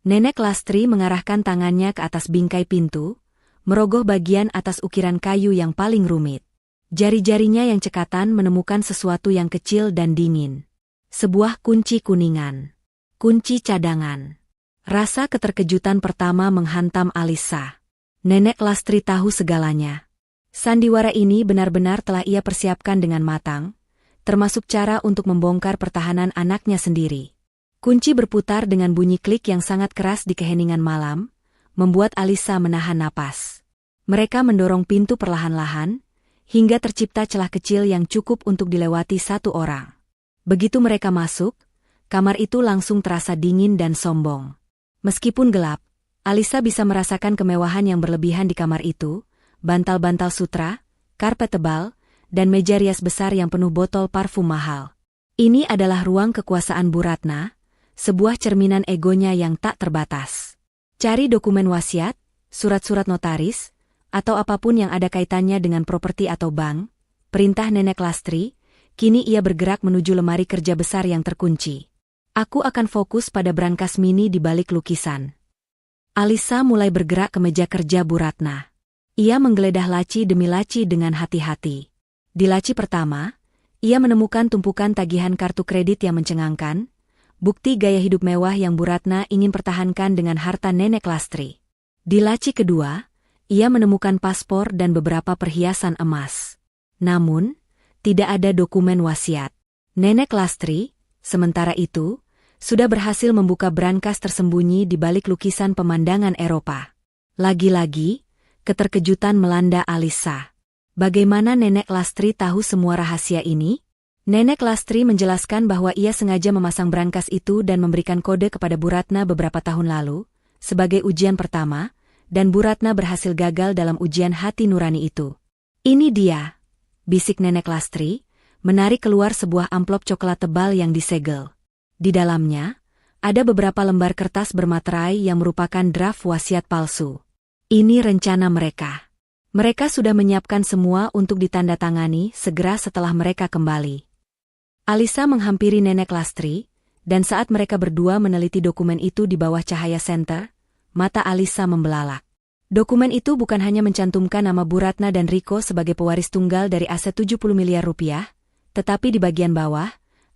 Nenek Lastri mengarahkan tangannya ke atas bingkai pintu, merogoh bagian atas ukiran kayu yang paling rumit. Jari-jarinya yang cekatan menemukan sesuatu yang kecil dan dingin. Sebuah kunci kuningan. Kunci cadangan. Rasa keterkejutan pertama menghantam Alisa. Nenek Lastri tahu segalanya. Sandiwara ini benar-benar telah ia persiapkan dengan matang, termasuk cara untuk membongkar pertahanan anaknya sendiri. Kunci berputar dengan bunyi klik yang sangat keras di keheningan malam, membuat Alisa menahan napas. Mereka mendorong pintu perlahan-lahan, hingga tercipta celah kecil yang cukup untuk dilewati satu orang. Begitu mereka masuk, kamar itu langsung terasa dingin dan sombong. Meskipun gelap, Alisa bisa merasakan kemewahan yang berlebihan di kamar itu, bantal-bantal sutra, karpet tebal, dan meja rias besar yang penuh botol parfum mahal. Ini adalah ruang kekuasaan Bu Ratna, sebuah cerminan egonya yang tak terbatas. Cari dokumen wasiat, surat-surat notaris, atau apapun yang ada kaitannya dengan properti atau bank, perintah Nenek Lastri, kini ia bergerak menuju lemari kerja besar yang terkunci. Aku akan fokus pada brankas mini di balik lukisan. Alisa mulai bergerak ke meja kerja Bu Ratna. Ia menggeledah laci demi laci dengan hati-hati. Di laci pertama, ia menemukan tumpukan tagihan kartu kredit yang mencengangkan, bukti gaya hidup mewah yang Bu Ratna ingin pertahankan dengan harta Nenek Lastri. Di laci kedua, ia menemukan paspor dan beberapa perhiasan emas. Namun, tidak ada dokumen wasiat. Nenek Lastri, sementara itu, sudah berhasil membuka brankas tersembunyi di balik lukisan pemandangan Eropa. Lagi-lagi, keterkejutan melanda Alisa. Bagaimana Nenek Lastri tahu semua rahasia ini? Nenek Lastri menjelaskan bahwa ia sengaja memasang brankas itu dan memberikan kode kepada Bu Ratna beberapa tahun lalu, sebagai ujian pertama, dan Bu Ratna berhasil gagal dalam ujian hati nurani itu. Ini dia, bisik Nenek Lastri, menarik keluar sebuah amplop coklat tebal yang disegel. Di dalamnya, ada beberapa lembar kertas bermaterai yang merupakan draft wasiat palsu. Ini rencana mereka. Mereka sudah menyiapkan semua untuk ditandatangani segera setelah mereka kembali. Alisa menghampiri Nenek Lastri, dan saat mereka berdua meneliti dokumen itu di bawah cahaya senter, mata Alisa membelalak. Dokumen itu bukan hanya mencantumkan nama Bu Ratna dan Riko sebagai pewaris tunggal dari aset 70 miliar rupiah, tetapi di bagian bawah,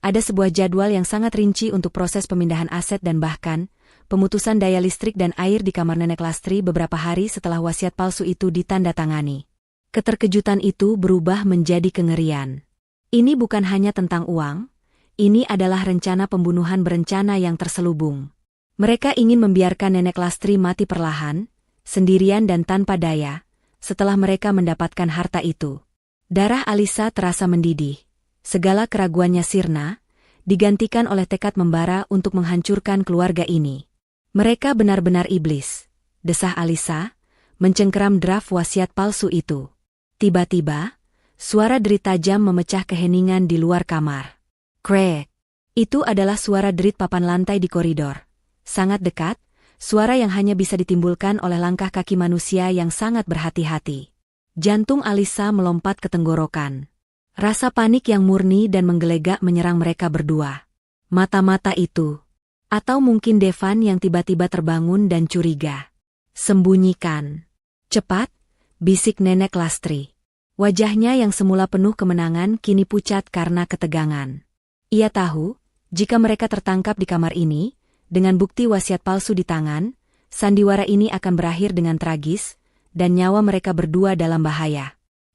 ada sebuah jadwal yang sangat rinci untuk proses pemindahan aset dan bahkan, pemutusan daya listrik dan air di kamar Nenek Lastri beberapa hari setelah wasiat palsu itu ditandatangani. Keterkejutan itu berubah menjadi kengerian. Ini bukan hanya tentang uang, ini adalah rencana pembunuhan berencana yang terselubung. Mereka ingin membiarkan Nenek Lastri mati perlahan, sendirian dan tanpa daya, setelah mereka mendapatkan harta itu. Darah Alisa terasa mendidih. Segala keraguannya sirna, digantikan oleh tekad membara untuk menghancurkan keluarga ini. Mereka benar-benar iblis, desah Alisa, mencengkeram draft wasiat palsu itu. Tiba-tiba, suara derit tajam memecah keheningan di luar kamar. Krek! Itu adalah suara derit papan lantai di koridor. Sangat dekat, suara yang hanya bisa ditimbulkan oleh langkah kaki manusia yang sangat berhati-hati. Jantung Alisa melompat ke tenggorokan. Rasa panik yang murni dan menggelegak menyerang mereka berdua. Mata-mata itu. Atau mungkin Devan yang tiba-tiba terbangun dan curiga. Sembunyikan. Cepat, bisik Nenek Lastri. Wajahnya yang semula penuh kemenangan kini pucat karena ketegangan. Ia tahu, jika mereka tertangkap di kamar ini, dengan bukti wasiat palsu di tangan, sandiwara ini akan berakhir dengan tragis, dan nyawa mereka berdua dalam bahaya.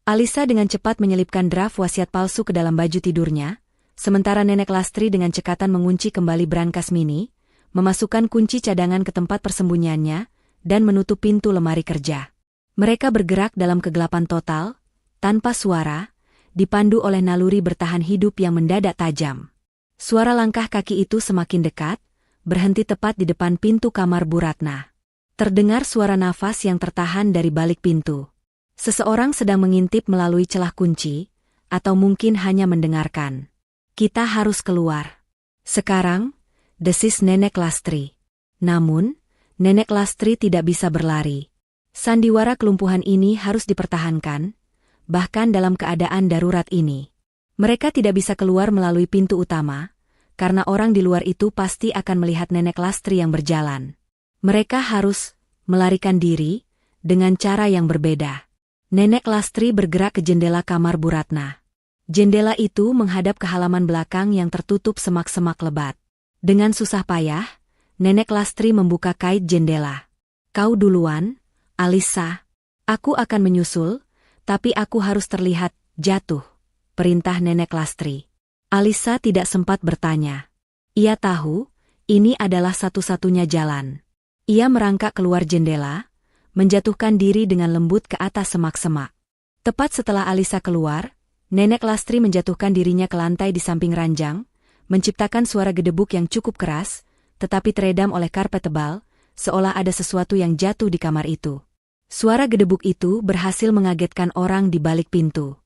Alisa dengan cepat menyelipkan draft wasiat palsu ke dalam baju tidurnya, sementara Nenek Lastri dengan cekatan mengunci kembali brankas mini, memasukkan kunci cadangan ke tempat persembunyiannya, dan menutup pintu lemari kerja. Mereka bergerak dalam kegelapan total, tanpa suara, dipandu oleh naluri bertahan hidup yang mendadak tajam. Suara langkah kaki itu semakin dekat, berhenti tepat di depan pintu kamar Bu Ratna. Terdengar suara nafas yang tertahan dari balik pintu. Seseorang sedang mengintip melalui celah kunci, atau mungkin hanya mendengarkan. Kita harus keluar. Sekarang, desis Nenek Lastri. Namun, Nenek Lastri tidak bisa berlari. Sandiwara kelumpuhan ini harus dipertahankan, bahkan dalam keadaan darurat ini. Mereka tidak bisa keluar melalui pintu utama, karena orang di luar itu pasti akan melihat Nenek Lastri yang berjalan. Mereka harus melarikan diri dengan cara yang berbeda. Nenek Lastri bergerak ke jendela kamar Bu Ratna. Jendela itu menghadap ke halaman belakang yang tertutup semak-semak lebat. Dengan susah payah, Nenek Lastri membuka kait jendela. Kau duluan, Alisa. Aku akan menyusul, tapi aku harus terlihat jatuh, perintah Nenek Lastri. Alisa tidak sempat bertanya. Ia tahu, ini adalah satu-satunya jalan. Ia merangkak keluar jendela, menjatuhkan diri dengan lembut ke atas semak-semak. Tepat setelah Alisa keluar, Nenek Lastri menjatuhkan dirinya ke lantai di samping ranjang, menciptakan suara gedebuk yang cukup keras, tetapi teredam oleh karpet tebal, seolah ada sesuatu yang jatuh di kamar itu. Suara gedebuk itu berhasil mengagetkan orang di balik pintu.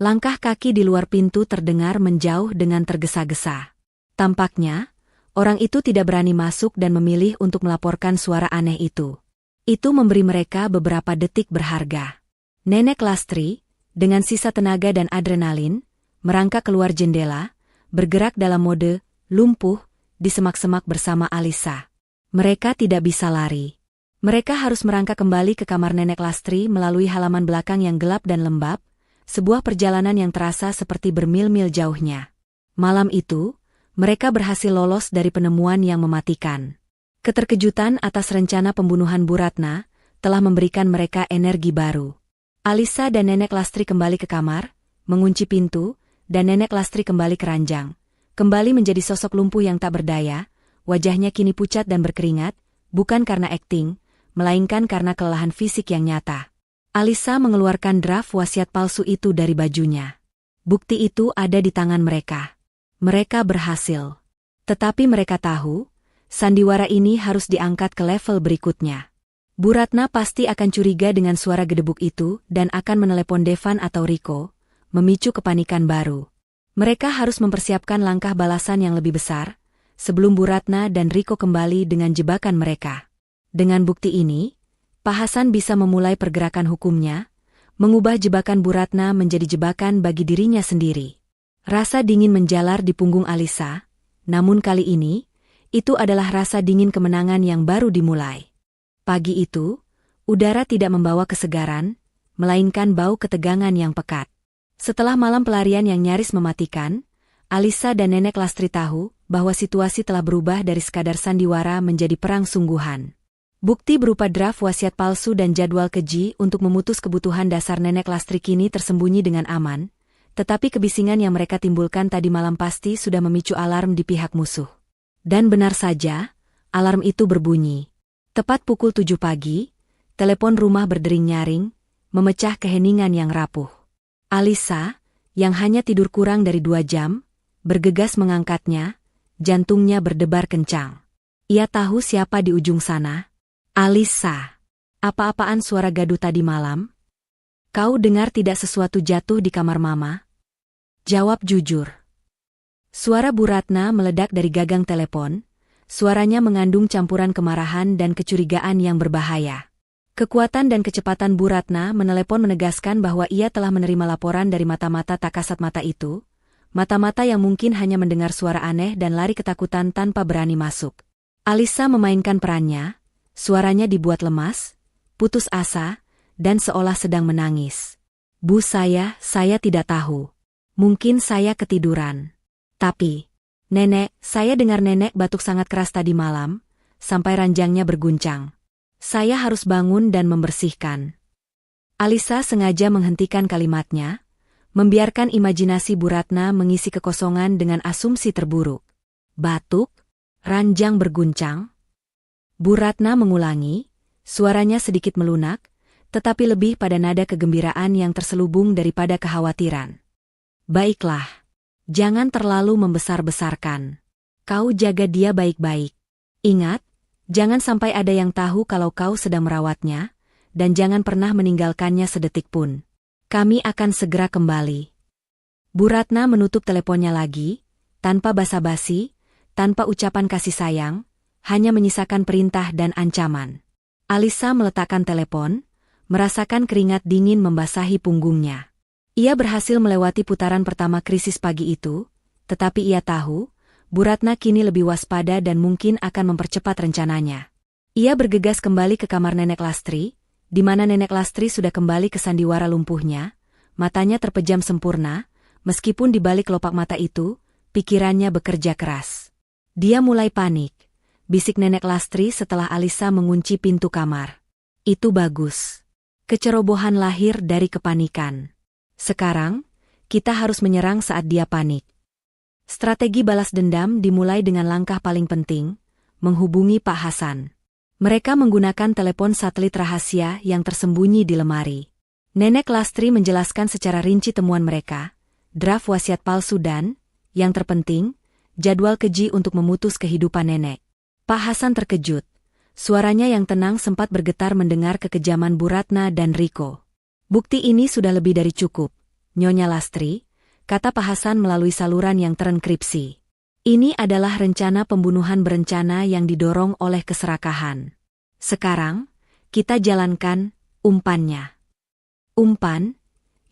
Langkah kaki di luar pintu terdengar menjauh dengan tergesa-gesa. Tampaknya, orang itu tidak berani masuk dan memilih untuk melaporkan suara aneh itu. Itu memberi mereka beberapa detik berharga. Nenek Lastri, dengan sisa tenaga dan adrenalin, merangkak keluar jendela, bergerak dalam mode lumpuh di semak-semak bersama Alisa. Mereka tidak bisa lari. Mereka harus merangkak kembali ke kamar Nenek Lastri melalui halaman belakang yang gelap dan lembab, sebuah perjalanan yang terasa seperti bermil-mil jauhnya. Malam itu, mereka berhasil lolos dari penemuan yang mematikan. Keterkejutan atas rencana pembunuhan Bu Ratna telah memberikan mereka energi baru. Alisa dan Nenek Lastri kembali ke kamar, mengunci pintu, dan Nenek Lastri kembali ke ranjang. Kembali menjadi sosok lumpuh yang tak berdaya, wajahnya kini pucat dan berkeringat, bukan karena akting, melainkan karena kelelahan fisik yang nyata. Alisa mengeluarkan draft wasiat palsu itu dari bajunya. Bukti itu ada di tangan mereka. Mereka berhasil. Tetapi mereka tahu, sandiwara ini harus diangkat ke level berikutnya. Bu Ratna pasti akan curiga dengan suara gedebuk itu dan akan menelepon Devan atau Riko, memicu kepanikan baru. Mereka harus mempersiapkan langkah balasan yang lebih besar, sebelum Bu Ratna dan Riko kembali dengan jebakan mereka. Dengan bukti ini, Pak Hasan bisa memulai pergerakan hukumnya, mengubah jebakan Bu Ratna menjadi jebakan bagi dirinya sendiri. Rasa dingin menjalar di punggung Alisa, namun kali ini, itu adalah rasa dingin kemenangan yang baru dimulai. Pagi itu, udara tidak membawa kesegaran, melainkan bau ketegangan yang pekat. Setelah malam pelarian yang nyaris mematikan, Alisa dan Nenek Lastri tahu bahwa situasi telah berubah dari sekadar sandiwara menjadi perang sungguhan. Bukti berupa draft wasiat palsu dan jadwal keji untuk memutus kebutuhan dasar Nenek Lastri kini tersembunyi dengan aman, tetapi kebisingan yang mereka timbulkan tadi malam pasti sudah memicu alarm di pihak musuh. Dan benar saja, alarm itu berbunyi. Tepat pukul 7 pagi, telepon rumah berdering nyaring, memecah keheningan yang rapuh. Alisa, yang hanya tidur kurang dari 2 jam, bergegas mengangkatnya, jantungnya berdebar kencang. Ia tahu siapa di ujung sana. Alisa, apa-apaan suara gaduh tadi malam? Kau dengar tidak sesuatu jatuh di kamar Mama? Jawab jujur. Suara Bu Ratna meledak dari gagang telepon, suaranya mengandung campuran kemarahan dan kecurigaan yang berbahaya. Kekuatan dan kecepatan Bu Ratna menelepon menegaskan bahwa ia telah menerima laporan dari mata-mata tak kasat mata itu, mata-mata yang mungkin hanya mendengar suara aneh dan lari ketakutan tanpa berani masuk. Alisa memainkan perannya, suaranya dibuat lemas, putus asa, dan seolah sedang menangis. Bu, saya tidak tahu. Mungkin saya ketiduran. Tapi, Nenek, saya dengar Nenek batuk sangat keras tadi malam, sampai ranjangnya berguncang. Saya harus bangun dan membersihkan. Alisa sengaja menghentikan kalimatnya, membiarkan imajinasi Bu Ratna mengisi kekosongan dengan asumsi terburuk. Batuk? Ranjang berguncang? Bu Ratna mengulangi, suaranya sedikit melunak, tetapi lebih pada nada kegembiraan yang terselubung daripada kekhawatiran. Baiklah. Jangan terlalu membesar-besarkan. Kau jaga dia baik-baik. Ingat, jangan sampai ada yang tahu kalau kau sedang merawatnya, dan jangan pernah meninggalkannya sedetik pun. Kami akan segera kembali. Bu Ratna menutup teleponnya lagi, tanpa basa-basi, tanpa ucapan kasih sayang, hanya menyisakan perintah dan ancaman. Alisa meletakkan telepon, merasakan keringat dingin membasahi punggungnya. Ia berhasil melewati putaran pertama krisis pagi itu, tetapi ia tahu, Bu Ratna kini lebih waspada dan mungkin akan mempercepat rencananya. Ia bergegas kembali ke kamar Nenek Lastri, di mana Nenek Lastri sudah kembali ke sandiwara lumpuhnya, matanya terpejam sempurna, meskipun di balik kelopak mata itu, pikirannya bekerja keras. Dia mulai panik, bisik Nenek Lastri setelah Alisa mengunci pintu kamar. Itu bagus. Kecerobohan lahir dari kepanikan. Sekarang, kita harus menyerang saat dia panik. Strategi balas dendam dimulai dengan langkah paling penting, menghubungi Pak Hasan. Mereka menggunakan telepon satelit rahasia yang tersembunyi di lemari. Nenek Lastri menjelaskan secara rinci temuan mereka, draft wasiat palsu dan, yang terpenting, jadwal keji untuk memutus kehidupan nenek. Pak Hasan terkejut. Suaranya yang tenang sempat bergetar mendengar kekejaman Bu Ratna dan Riko. Bukti ini sudah lebih dari cukup, Nyonya Lastri, kata Pak Hasan melalui saluran yang terenkripsi. Ini adalah rencana pembunuhan berencana yang didorong oleh keserakahan. Sekarang, kita jalankan umpannya. Umpan,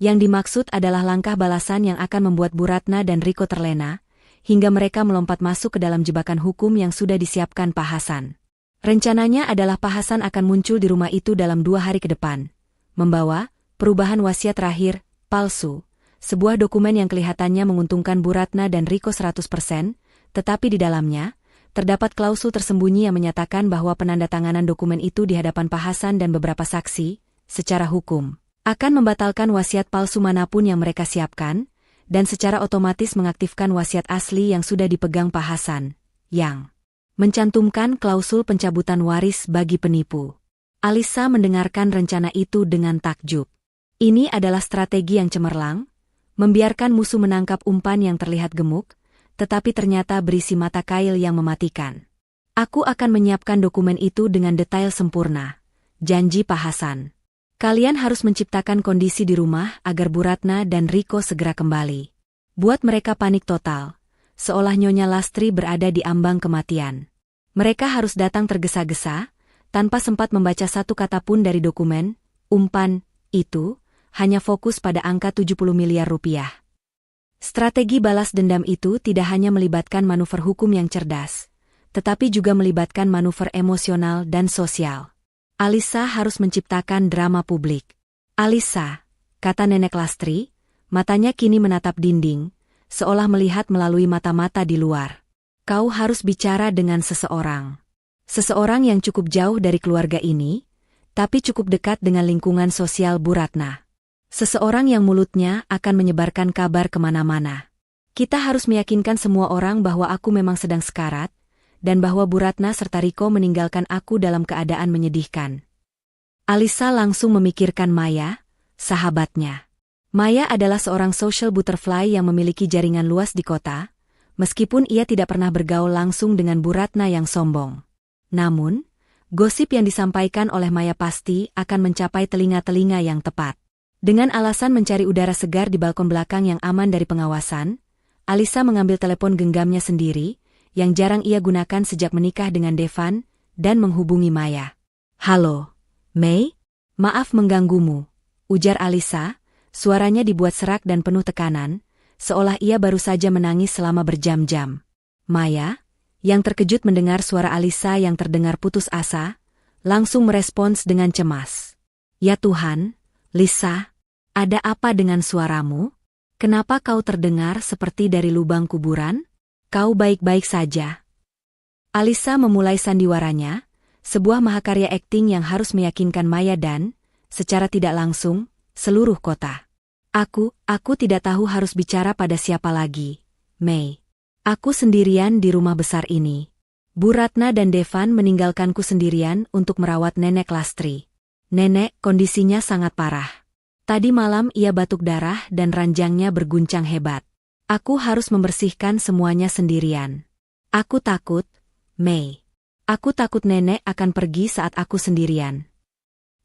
yang dimaksud adalah langkah balasan yang akan membuat Bu Ratna dan Riko terlena, hingga mereka melompat masuk ke dalam jebakan hukum yang sudah disiapkan Pak Hasan. Rencananya adalah Pak Hasan akan muncul di rumah itu dalam 2 hari ke depan, membawa perubahan wasiat terakhir, palsu. Sebuah dokumen yang kelihatannya menguntungkan Bu Ratna dan Riko 100%, tetapi di dalamnya, terdapat klausul tersembunyi yang menyatakan bahwa penandatanganan dokumen itu di hadapan Pak Hasan dan beberapa saksi, secara hukum, akan membatalkan wasiat palsu manapun yang mereka siapkan, dan secara otomatis mengaktifkan wasiat asli yang sudah dipegang Pak Hasan, yang mencantumkan klausul pencabutan waris bagi penipu. Alisa mendengarkan rencana itu dengan takjub. Ini adalah strategi yang cemerlang, membiarkan musuh menangkap umpan yang terlihat gemuk, tetapi ternyata berisi mata kail yang mematikan. Aku akan menyiapkan dokumen itu dengan detail sempurna, janji Pak Hasan. Kalian harus menciptakan kondisi di rumah agar Bu Ratna dan Riko segera kembali. Buat mereka panik total, seolah Nyonya Lastri berada di ambang kematian. Mereka harus datang tergesa-gesa, tanpa sempat membaca satu kata pun dari dokumen, umpan, itu, hanya fokus pada angka 70 miliar rupiah. Strategi balas dendam itu tidak hanya melibatkan manuver hukum yang cerdas, tetapi juga melibatkan manuver emosional dan sosial. Alisa harus menciptakan drama publik. Alisa, kata Nenek Lastri, matanya kini menatap dinding, seolah melihat melalui mata-mata di luar. Kau harus bicara dengan seseorang. Seseorang yang cukup jauh dari keluarga ini, tapi cukup dekat dengan lingkungan sosial Bu Ratna. Seseorang yang mulutnya akan menyebarkan kabar kemana-mana. Kita harus meyakinkan semua orang bahwa aku memang sedang sekarat, dan bahwa Bu Ratna serta Riko meninggalkan aku dalam keadaan menyedihkan. Alisa langsung memikirkan Maya, sahabatnya. Maya adalah seorang social butterfly yang memiliki jaringan luas di kota, meskipun ia tidak pernah bergaul langsung dengan Bu Ratna yang sombong. Namun, gosip yang disampaikan oleh Maya pasti akan mencapai telinga-telinga yang tepat. Dengan alasan mencari udara segar di balkon belakang yang aman dari pengawasan, Alisa mengambil telepon genggamnya sendiri, yang jarang ia gunakan sejak menikah dengan Devan, dan menghubungi Maya. Halo, Mei? Maaf mengganggumu, ujar Alisa, suaranya dibuat serak dan penuh tekanan, seolah ia baru saja menangis selama berjam-jam. Maya, yang terkejut mendengar suara Alisa yang terdengar putus asa, langsung merespons dengan cemas. Ya Tuhan, Lisa, ada apa dengan suaramu? Kenapa kau terdengar seperti dari lubang kuburan? Kau baik-baik saja. Alisa memulai sandiwaranya, sebuah mahakarya akting yang harus meyakinkan Maya dan, secara tidak langsung, seluruh kota. Aku tidak tahu harus bicara pada siapa lagi, Mei. Aku sendirian di rumah besar ini. Bu Ratna dan Devan meninggalkanku sendirian untuk merawat Nenek Lastri. Nenek kondisinya sangat parah. Tadi malam ia batuk darah dan ranjangnya berguncang hebat. Aku harus membersihkan semuanya sendirian. Aku takut, Mei. Aku takut nenek akan pergi saat aku sendirian.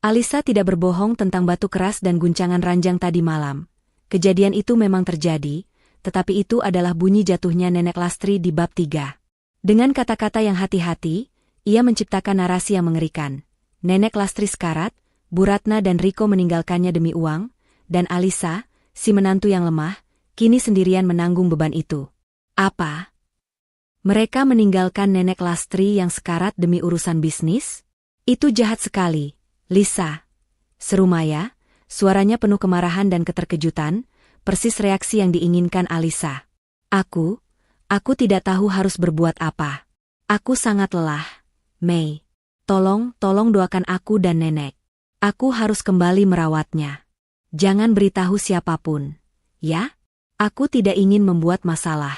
Alisa tidak berbohong tentang batu keras dan guncangan ranjang tadi malam. Kejadian itu memang terjadi, tetapi itu adalah bunyi jatuhnya Nenek Lastri di bab 3. Dengan kata-kata yang hati-hati, ia menciptakan narasi yang mengerikan. Nenek Lastri sekarat, Bu Ratna dan Riko meninggalkannya demi uang, dan Alisa, si menantu yang lemah, kini sendirian menanggung beban itu. Apa? Mereka meninggalkan Nenek Lastri yang sekarat demi urusan bisnis? Itu jahat sekali, Lisa. Seru Maya, suaranya penuh kemarahan dan keterkejutan, persis reaksi yang diinginkan Alisa. Aku tidak tahu harus berbuat apa. Aku sangat lelah, Mei. Tolong doakan aku dan nenek. Aku harus kembali merawatnya. Jangan beritahu siapapun, ya? Aku tidak ingin membuat masalah.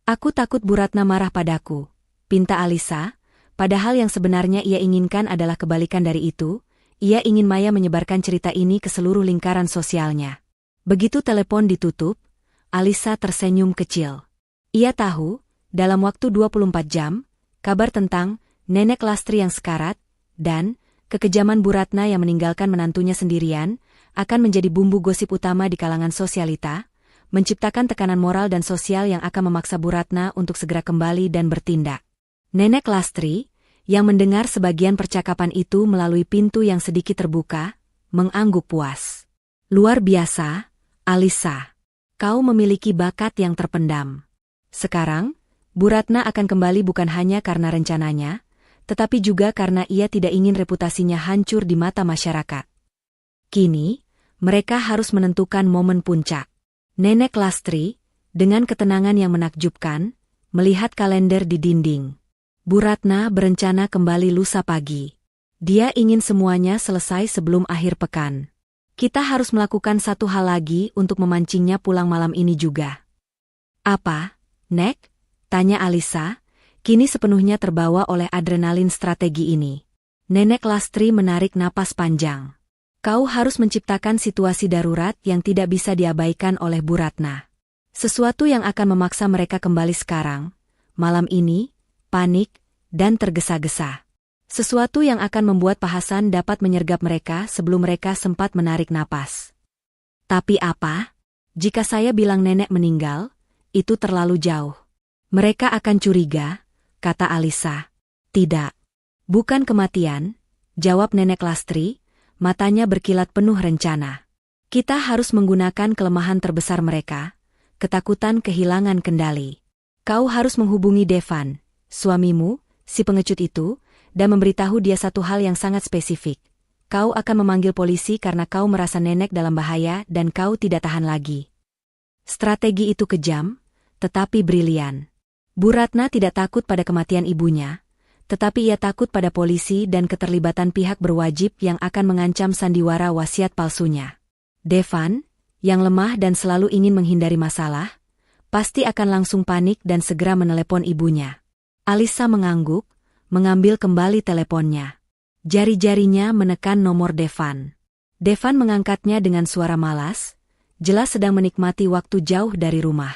Aku takut Bu Ratna marah padaku, pinta Alisa, padahal yang sebenarnya ia inginkan adalah kebalikan dari itu. Ia ingin Maya menyebarkan cerita ini ke seluruh lingkaran sosialnya. Begitu telepon ditutup, Alisa tersenyum kecil. Ia tahu, dalam waktu 24 jam, kabar tentang Nenek Lastri yang sekarat, dan kekejaman Bu Ratna yang meninggalkan menantunya sendirian, akan menjadi bumbu gosip utama di kalangan sosialita, menciptakan tekanan moral dan sosial yang akan memaksa Bu Ratna untuk segera kembali dan bertindak. Nenek Lastri, yang mendengar sebagian percakapan itu melalui pintu yang sedikit terbuka, mengangguk puas. Luar biasa, Alisa. Kau memiliki bakat yang terpendam. Sekarang, Bu Ratna akan kembali bukan hanya karena rencananya, tetapi juga karena ia tidak ingin reputasinya hancur di mata masyarakat. Kini, mereka harus menentukan momen puncak. Nenek Lastri, dengan ketenangan yang menakjubkan, melihat kalender di dinding. Bu Ratna berencana kembali lusa pagi. Dia ingin semuanya selesai sebelum akhir pekan. Kita harus melakukan satu hal lagi untuk memancingnya pulang malam ini juga. Apa, Nek? Tanya Alisa, kini sepenuhnya terbawa oleh adrenalin strategi ini. Nenek Lastri menarik napas panjang. Kau harus menciptakan situasi darurat yang tidak bisa diabaikan oleh Bu Ratna. Sesuatu yang akan memaksa mereka kembali sekarang, malam ini, panik, dan tergesa-gesa. Sesuatu yang akan membuat Pak Hasan dapat menyergap mereka sebelum mereka sempat menarik napas. Tapi apa? Jika saya bilang nenek meninggal, itu terlalu jauh. Mereka akan curiga, kata Alisa. Tidak. Bukan kematian, jawab Nenek Lastri, matanya berkilat penuh rencana. Kita harus menggunakan kelemahan terbesar mereka, ketakutan kehilangan kendali. Kau harus menghubungi Devan, suamimu, si pengecut itu, dan memberitahu dia satu hal yang sangat spesifik. Kau akan memanggil polisi karena kau merasa nenek dalam bahaya dan kau tidak tahan lagi. Strategi itu kejam, tetapi brilian. Bu Ratna tidak takut pada kematian ibunya, tetapi ia takut pada polisi dan keterlibatan pihak berwajib yang akan mengancam sandiwara wasiat palsunya. Devan, yang lemah dan selalu ingin menghindari masalah, pasti akan langsung panik dan segera menelepon ibunya. Alisa mengangguk, mengambil kembali teleponnya. Jari-jarinya menekan nomor Devan. Devan mengangkatnya dengan suara malas, jelas sedang menikmati waktu jauh dari rumah.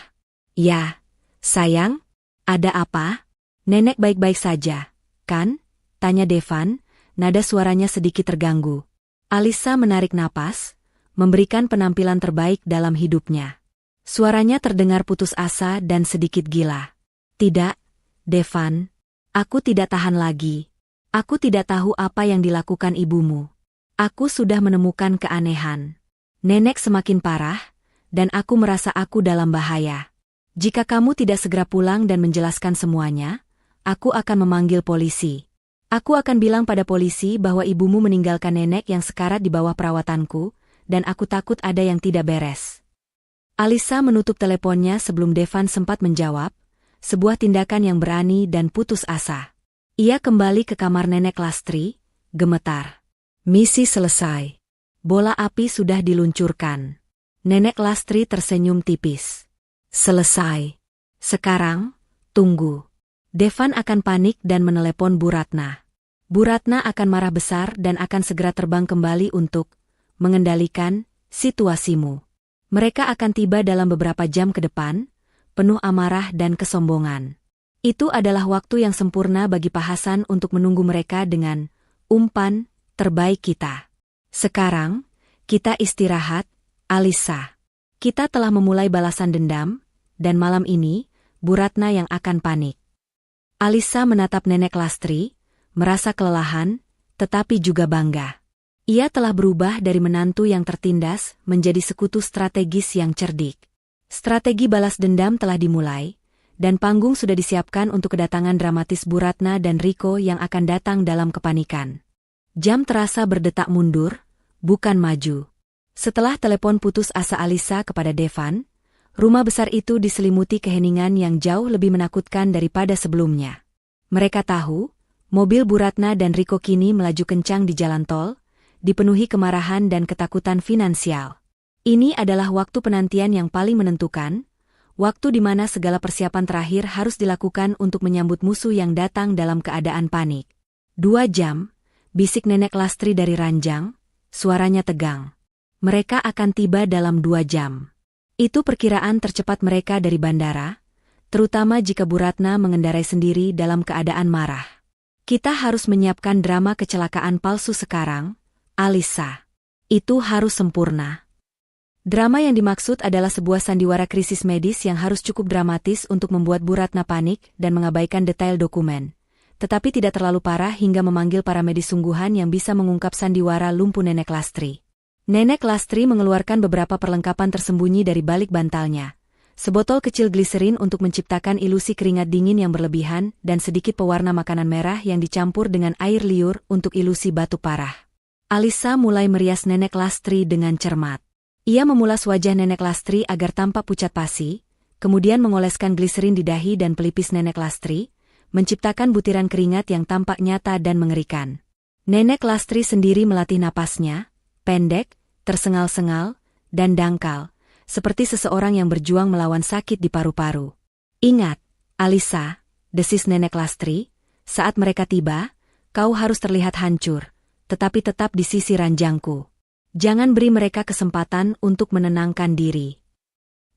Ya, sayang, ada apa? Nenek baik-baik saja, kan? Tanya Devan, nada suaranya sedikit terganggu. Alisa menarik napas, memberikan penampilan terbaik dalam hidupnya. Suaranya terdengar putus asa dan sedikit gila. Tidak, Devan, aku tidak tahan lagi. Aku tidak tahu apa yang dilakukan ibumu. Aku sudah menemukan keanehan. Nenek semakin parah, dan aku merasa aku dalam bahaya. Jika kamu tidak segera pulang dan menjelaskan semuanya, aku akan memanggil polisi. Aku akan bilang pada polisi bahwa ibumu meninggalkan nenek yang sekarat di bawah perawatanku, dan aku takut ada yang tidak beres. Alisa menutup teleponnya sebelum Devan sempat menjawab, sebuah tindakan yang berani dan putus asa. Ia kembali ke kamar Nenek Lastri, gemetar. Misi selesai. Bola api sudah diluncurkan. Nenek Lastri tersenyum tipis. Selesai. Sekarang, tunggu. Devan akan panik dan menelepon Bu Ratna. Bu Ratna akan marah besar dan akan segera terbang kembali untuk mengendalikan situasimu. Mereka akan tiba dalam beberapa jam ke depan, penuh amarah dan kesombongan. Itu adalah waktu yang sempurna bagi Pak Hasan untuk menunggu mereka dengan umpan terbaik kita. Sekarang, kita istirahat, Alisa. Kita telah memulai balasan dendam, dan malam ini, Bu Ratna yang akan panik. Alisa menatap Nenek Lastri, merasa kelelahan, tetapi juga bangga. Ia telah berubah dari menantu yang tertindas menjadi sekutu strategis yang cerdik. Strategi balas dendam telah dimulai, dan panggung sudah disiapkan untuk kedatangan dramatis Bu Ratna dan Riko yang akan datang dalam kepanikan. Jam terasa berdetak mundur, bukan maju. Setelah telepon putus asa Alisa kepada Devan, rumah besar itu diselimuti keheningan yang jauh lebih menakutkan daripada sebelumnya. Mereka tahu, mobil Bu Ratna dan Riko kini melaju kencang di jalan tol, dipenuhi kemarahan dan ketakutan finansial. Ini adalah waktu penantian yang paling menentukan, waktu di mana segala persiapan terakhir harus dilakukan untuk menyambut musuh yang datang dalam keadaan panik. 2 jam, bisik Nenek Lastri dari ranjang, suaranya tegang. Mereka akan tiba dalam 2 jam. Itu perkiraan tercepat mereka dari bandara, terutama jika Bu Ratna mengendarai sendiri dalam keadaan marah. Kita harus menyiapkan drama kecelakaan palsu sekarang, Alisa. Itu harus sempurna. Drama yang dimaksud adalah sebuah sandiwara krisis medis yang harus cukup dramatis untuk membuat Bu Ratna panik dan mengabaikan detail dokumen, tetapi tidak terlalu parah hingga memanggil para medis sungguhan yang bisa mengungkap sandiwara lumpuh Nenek Lastri. Nenek Lastri mengeluarkan beberapa perlengkapan tersembunyi dari balik bantalnya. Sebotol kecil gliserin untuk menciptakan ilusi keringat dingin yang berlebihan dan sedikit pewarna makanan merah yang dicampur dengan air liur untuk ilusi batuk parah. Alisa mulai merias Nenek Lastri dengan cermat. Ia memulas wajah Nenek Lastri agar tampak pucat pasi, kemudian mengoleskan gliserin di dahi dan pelipis Nenek Lastri, menciptakan butiran keringat yang tampak nyata dan mengerikan. Nenek Lastri sendiri melatih napasnya, pendek, tersengal-sengal, dan dangkal, seperti seseorang yang berjuang melawan sakit di paru-paru. Ingat, Alisa, desis Nenek Lastri, saat mereka tiba, kau harus terlihat hancur, tetapi tetap di sisi ranjangku. Jangan beri mereka kesempatan untuk menenangkan diri.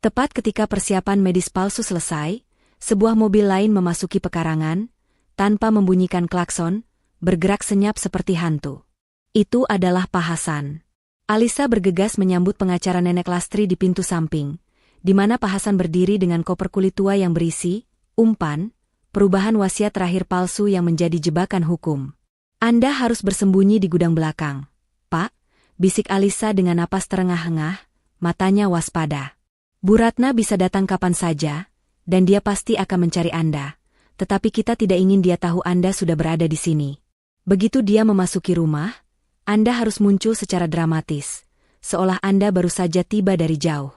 Tepat ketika persiapan medis palsu selesai, sebuah mobil lain memasuki pekarangan, tanpa membunyikan klakson, bergerak senyap seperti hantu. Itu adalah Pak Hasan. Alisa bergegas menyambut pengacara Nenek Lastri di pintu samping, di mana Pak Hasan berdiri dengan koper kulit tua yang berisi umpan, perubahan wasiat terakhir palsu yang menjadi jebakan hukum. Anda harus bersembunyi di gudang belakang, Pak, bisik Alisa dengan napas terengah-engah, matanya waspada. Bu Ratna bisa datang kapan saja, dan dia pasti akan mencari Anda, tetapi kita tidak ingin dia tahu Anda sudah berada di sini. Begitu dia memasuki rumah, Anda harus muncul secara dramatis, seolah Anda baru saja tiba dari jauh.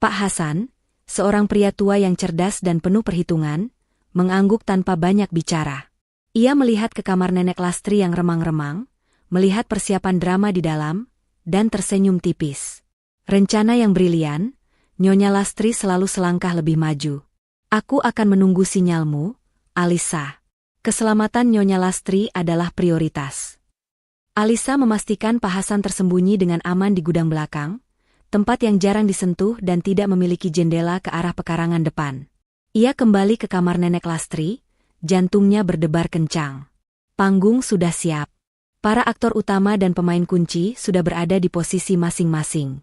Pak Hasan, seorang pria tua yang cerdas dan penuh perhitungan, mengangguk tanpa banyak bicara. Ia melihat ke kamar Nenek Lastri yang remang-remang, melihat persiapan drama di dalam, dan tersenyum tipis. Rencana yang brilian, Nyonya Lastri selalu selangkah lebih maju. Aku akan menunggu sinyalmu, Alisa. Keselamatan Nyonya Lastri adalah prioritas. Alisa memastikan Pak Hasan tersembunyi dengan aman di gudang belakang, tempat yang jarang disentuh dan tidak memiliki jendela ke arah pekarangan depan. Ia kembali ke kamar Nenek Lastri, jantungnya berdebar kencang. Panggung sudah siap. Para aktor utama dan pemain kunci sudah berada di posisi masing-masing.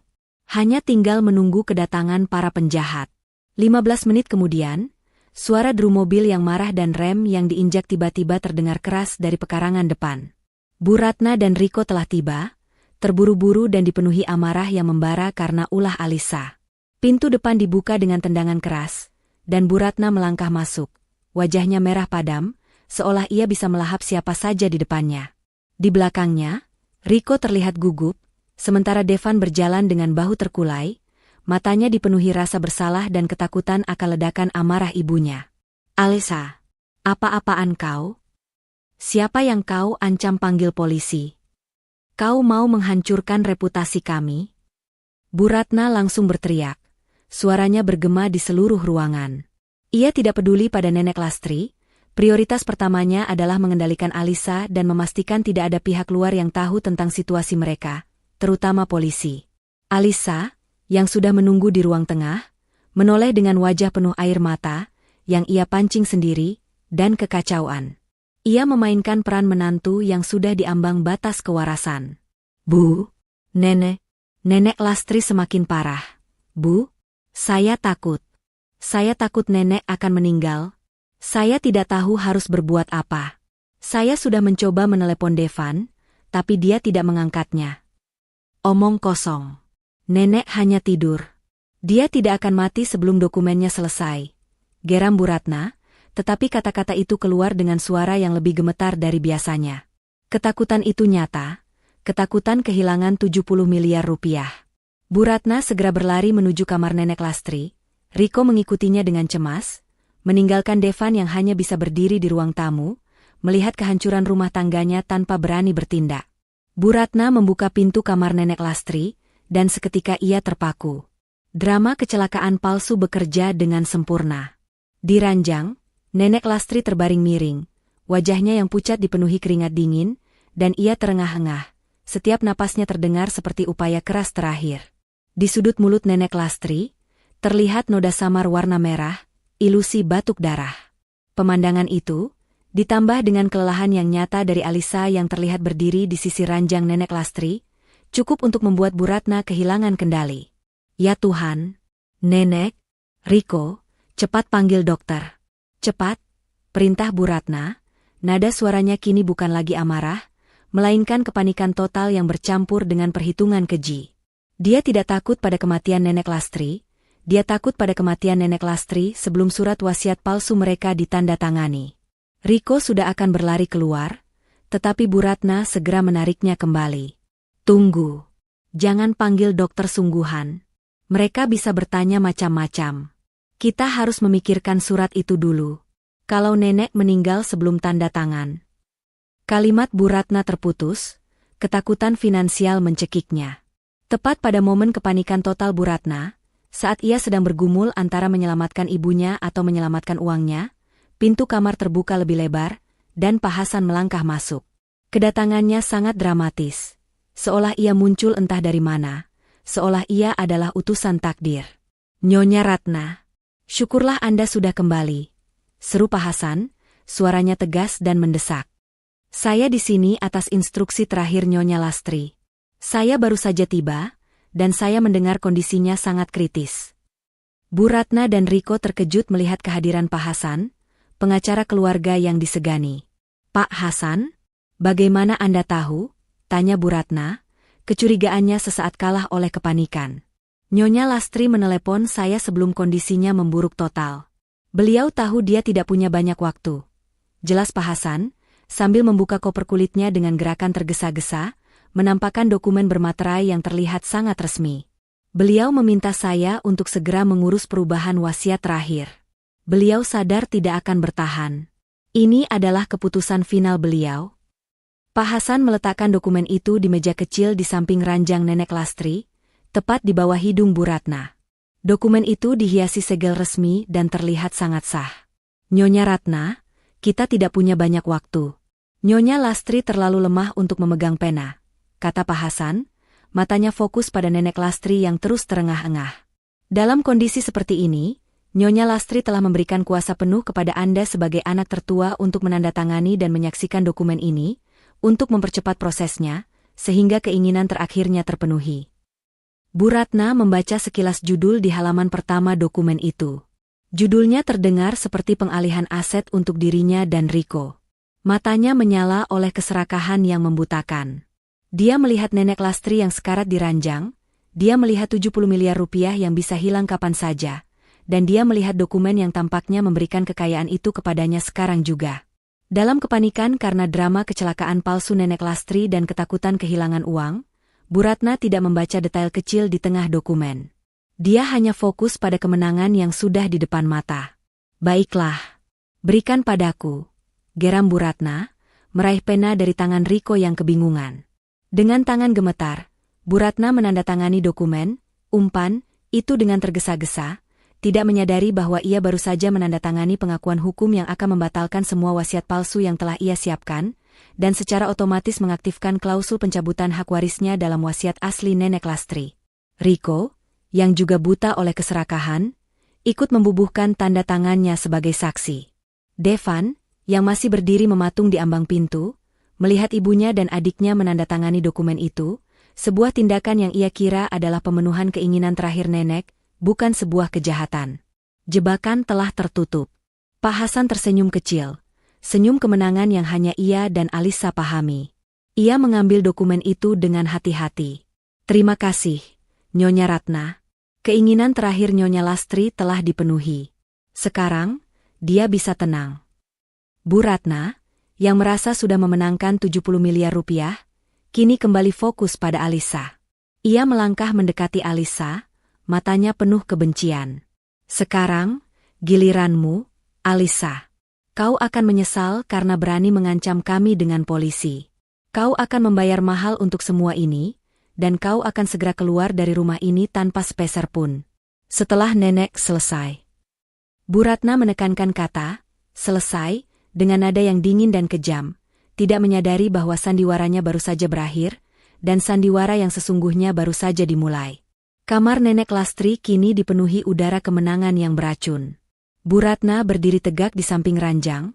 Hanya tinggal menunggu kedatangan para penjahat. 15 menit kemudian, suara drum mobil yang marah dan rem yang diinjak tiba-tiba terdengar keras dari pekarangan depan. Bu Ratna dan Riko telah tiba, terburu-buru dan dipenuhi amarah yang membara karena ulah Alisa. Pintu depan dibuka dengan tendangan keras, dan Bu Ratna melangkah masuk. Wajahnya merah padam, seolah ia bisa melahap siapa saja di depannya. Di belakangnya, Riko terlihat gugup, sementara Devan berjalan dengan bahu terkulai, matanya dipenuhi rasa bersalah dan ketakutan akan ledakan amarah ibunya. Alisa, apa-apaan kau? Siapa yang kau ancam panggil polisi? Kau mau menghancurkan reputasi kami? Bu Ratna langsung berteriak. Suaranya bergema di seluruh ruangan. Ia tidak peduli pada Nenek Lastri, prioritas pertamanya adalah mengendalikan Alisa dan memastikan tidak ada pihak luar yang tahu tentang situasi mereka, terutama polisi. Alisa, yang sudah menunggu di ruang tengah, menoleh dengan wajah penuh air mata, yang ia pancing sendiri, dan kekacauan. Ia memainkan peran menantu yang sudah diambang batas kewarasan. Bu, Nenek. Nenek Lastri semakin parah. Bu, saya takut. Saya takut nenek akan meninggal. Saya tidak tahu harus berbuat apa. Saya sudah mencoba menelepon Devan, tapi dia tidak mengangkatnya. Omong kosong. Nenek hanya tidur. Dia tidak akan mati sebelum dokumennya selesai. Geram Bu Ratna, tetapi kata-kata itu keluar dengan suara yang lebih gemetar dari biasanya. Ketakutan itu nyata, ketakutan kehilangan 70 miliar rupiah. Bu Ratna segera berlari menuju kamar Nenek Lastri. Riko mengikutinya dengan cemas, meninggalkan Devan yang hanya bisa berdiri di ruang tamu, melihat kehancuran rumah tangganya tanpa berani bertindak. Bu Ratna membuka pintu kamar Nenek Lastri, dan seketika ia terpaku. Drama kecelakaan palsu bekerja dengan sempurna. Di ranjang, Nenek Lastri terbaring miring, wajahnya yang pucat dipenuhi keringat dingin, dan ia terengah-engah. Setiap napasnya terdengar seperti upaya keras terakhir. Di sudut mulut Nenek Lastri, terlihat noda samar warna merah, ilusi batuk darah. Pemandangan itu, ditambah dengan kelelahan yang nyata dari Alisa yang terlihat berdiri di sisi ranjang Nenek Lastri, cukup untuk membuat Bu Ratna kehilangan kendali. Ya Tuhan! Nenek! Riko, cepat panggil dokter. Cepat! Perintah Bu Ratna, nada suaranya kini bukan lagi amarah, melainkan kepanikan total yang bercampur dengan perhitungan keji. Dia tidak takut pada kematian Nenek Lastri, dia takut pada kematian Nenek Lastri sebelum surat wasiat palsu mereka ditandatangani. Riko sudah akan berlari keluar, tetapi Bu Ratna segera menariknya kembali. Tunggu. Jangan panggil dokter sungguhan. Mereka bisa bertanya macam-macam. Kita harus memikirkan surat itu dulu. Kalau nenek meninggal sebelum tanda tangan. Kalimat Bu Ratna terputus, ketakutan finansial mencekiknya. Tepat pada momen kepanikan total Bu Ratna, saat ia sedang bergumul antara menyelamatkan ibunya atau menyelamatkan uangnya, pintu kamar terbuka lebih lebar, dan Pak Hasan melangkah masuk. Kedatangannya sangat dramatis. Seolah ia muncul entah dari mana, seolah ia adalah utusan takdir. Nyonya Ratna, syukurlah Anda sudah kembali. Seru Pak Hasan, suaranya tegas dan mendesak. Saya di sini atas instruksi terakhir Nyonya Lastri. Saya baru saja tiba, dan saya mendengar kondisinya sangat kritis. Bu Ratna dan Riko terkejut melihat kehadiran Pak Hasan, pengacara keluarga yang disegani. Pak Hasan, bagaimana Anda tahu? Tanya Bu Ratna, kecurigaannya sesaat kalah oleh kepanikan. Nyonya Lastri menelepon saya sebelum kondisinya memburuk total. Beliau tahu dia tidak punya banyak waktu. Jelas Pak Hasan, sambil membuka koper kulitnya dengan gerakan tergesa-gesa, menampakkan dokumen bermaterai yang terlihat sangat resmi. Beliau meminta saya untuk segera mengurus perubahan wasiat terakhir. Beliau sadar tidak akan bertahan. Ini adalah keputusan final beliau. Pak Hasan meletakkan dokumen itu di meja kecil di samping ranjang Nenek Lastri, tepat di bawah hidung Bu Ratna. Dokumen itu dihiasi segel resmi dan terlihat sangat sah. Nyonya Ratna, kita tidak punya banyak waktu. Nyonya Lastri terlalu lemah untuk memegang pena, kata Pak Hasan, matanya fokus pada Nenek Lastri yang terus terengah-engah. Dalam kondisi seperti ini, Nyonya Lastri telah memberikan kuasa penuh kepada Anda sebagai anak tertua untuk menandatangani dan menyaksikan dokumen ini, untuk mempercepat prosesnya, sehingga keinginan terakhirnya terpenuhi. Bu Ratna membaca sekilas judul di halaman pertama dokumen itu. Judulnya terdengar seperti pengalihan aset untuk dirinya dan Riko. Matanya menyala oleh keserakahan yang membutakan. Dia melihat Nenek Lastri yang sekarat di ranjang, dia melihat 70 miliar rupiah yang bisa hilang kapan saja, dan dia melihat dokumen yang tampaknya memberikan kekayaan itu kepadanya sekarang juga. Dalam kepanikan karena drama kecelakaan palsu Nenek Lastri dan ketakutan kehilangan uang, Bu Ratna tidak membaca detail kecil di tengah dokumen. Dia hanya fokus pada kemenangan yang sudah di depan mata. Baiklah, berikan padaku, geram Bu Ratna, meraih pena dari tangan Riko yang kebingungan. Dengan tangan gemetar, Bu Ratna menandatangani dokumen, umpan, itu dengan tergesa-gesa, tidak menyadari bahwa ia baru saja menandatangani pengakuan hukum yang akan membatalkan semua wasiat palsu yang telah ia siapkan, dan secara otomatis mengaktifkan klausul pencabutan hak warisnya dalam wasiat asli Nenek Lastri. Riko, yang juga buta oleh keserakahan, ikut membubuhkan tanda tangannya sebagai saksi. Devan, yang masih berdiri mematung di ambang pintu, melihat ibunya dan adiknya menandatangani dokumen itu, Sebuah tindakan yang ia kira adalah pemenuhan keinginan terakhir nenek, bukan sebuah kejahatan. Jebakan telah tertutup. Pak Hasan tersenyum kecil. Senyum kemenangan yang hanya ia dan Alisa pahami. Ia mengambil dokumen itu dengan hati-hati. Terima kasih, Nyonya Ratna. Keinginan terakhir Nyonya Lastri telah dipenuhi. Sekarang, dia bisa tenang. Bu Ratna, yang merasa sudah memenangkan 70 miliar rupiah, kini kembali fokus pada Alisa. Ia melangkah mendekati Alisa, matanya penuh kebencian. Sekarang, giliranmu, Alisa. Kau akan menyesal karena berani mengancam kami dengan polisi. Kau akan membayar mahal untuk semua ini, dan kau akan segera keluar dari rumah ini tanpa sepeser pun. Setelah nenek selesai. Bu Ratna menekankan kata, selesai, dengan nada yang dingin dan kejam, tidak menyadari bahwa sandiwaranya baru saja berakhir, dan sandiwara yang sesungguhnya baru saja dimulai. Kamar nenek Lastri kini dipenuhi udara kemenangan yang beracun. Bu Ratna berdiri tegak di samping ranjang,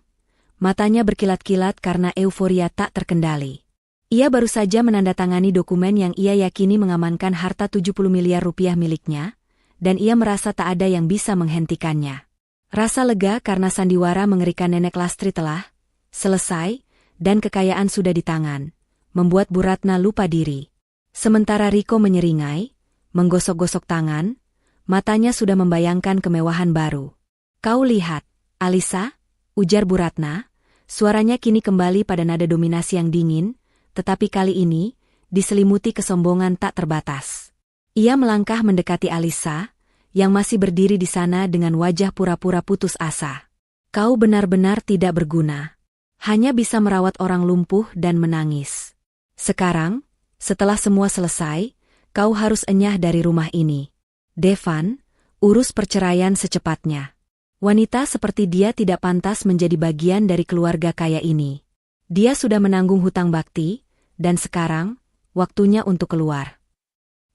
matanya berkilat-kilat karena euforia tak terkendali. Ia baru saja menandatangani dokumen yang ia yakini mengamankan harta 70 miliar rupiah miliknya, dan ia merasa tak ada yang bisa menghentikannya. Rasa lega karena sandiwara mengerikan nenek Lastri telah selesai, dan kekayaan sudah di tangan, membuat Bu Ratna lupa diri. Sementara Riko menyeringai, menggosok-gosok tangan, matanya sudah membayangkan kemewahan baru. Kau lihat, Alisa, ujar Bu Ratna, suaranya kini kembali pada nada dominasi yang dingin, tetapi kali ini, diselimuti kesombongan tak terbatas. Ia melangkah mendekati Alisa, yang masih berdiri di sana dengan wajah pura-pura putus asa. Kau benar-benar tidak berguna. Hanya bisa merawat orang lumpuh dan menangis. Sekarang, setelah semua selesai, kau harus enyah dari rumah ini. Devan, urus perceraian secepatnya. Wanita seperti dia tidak pantas menjadi bagian dari keluarga kaya ini. Dia sudah menanggung hutang bakti, dan sekarang, waktunya untuk keluar.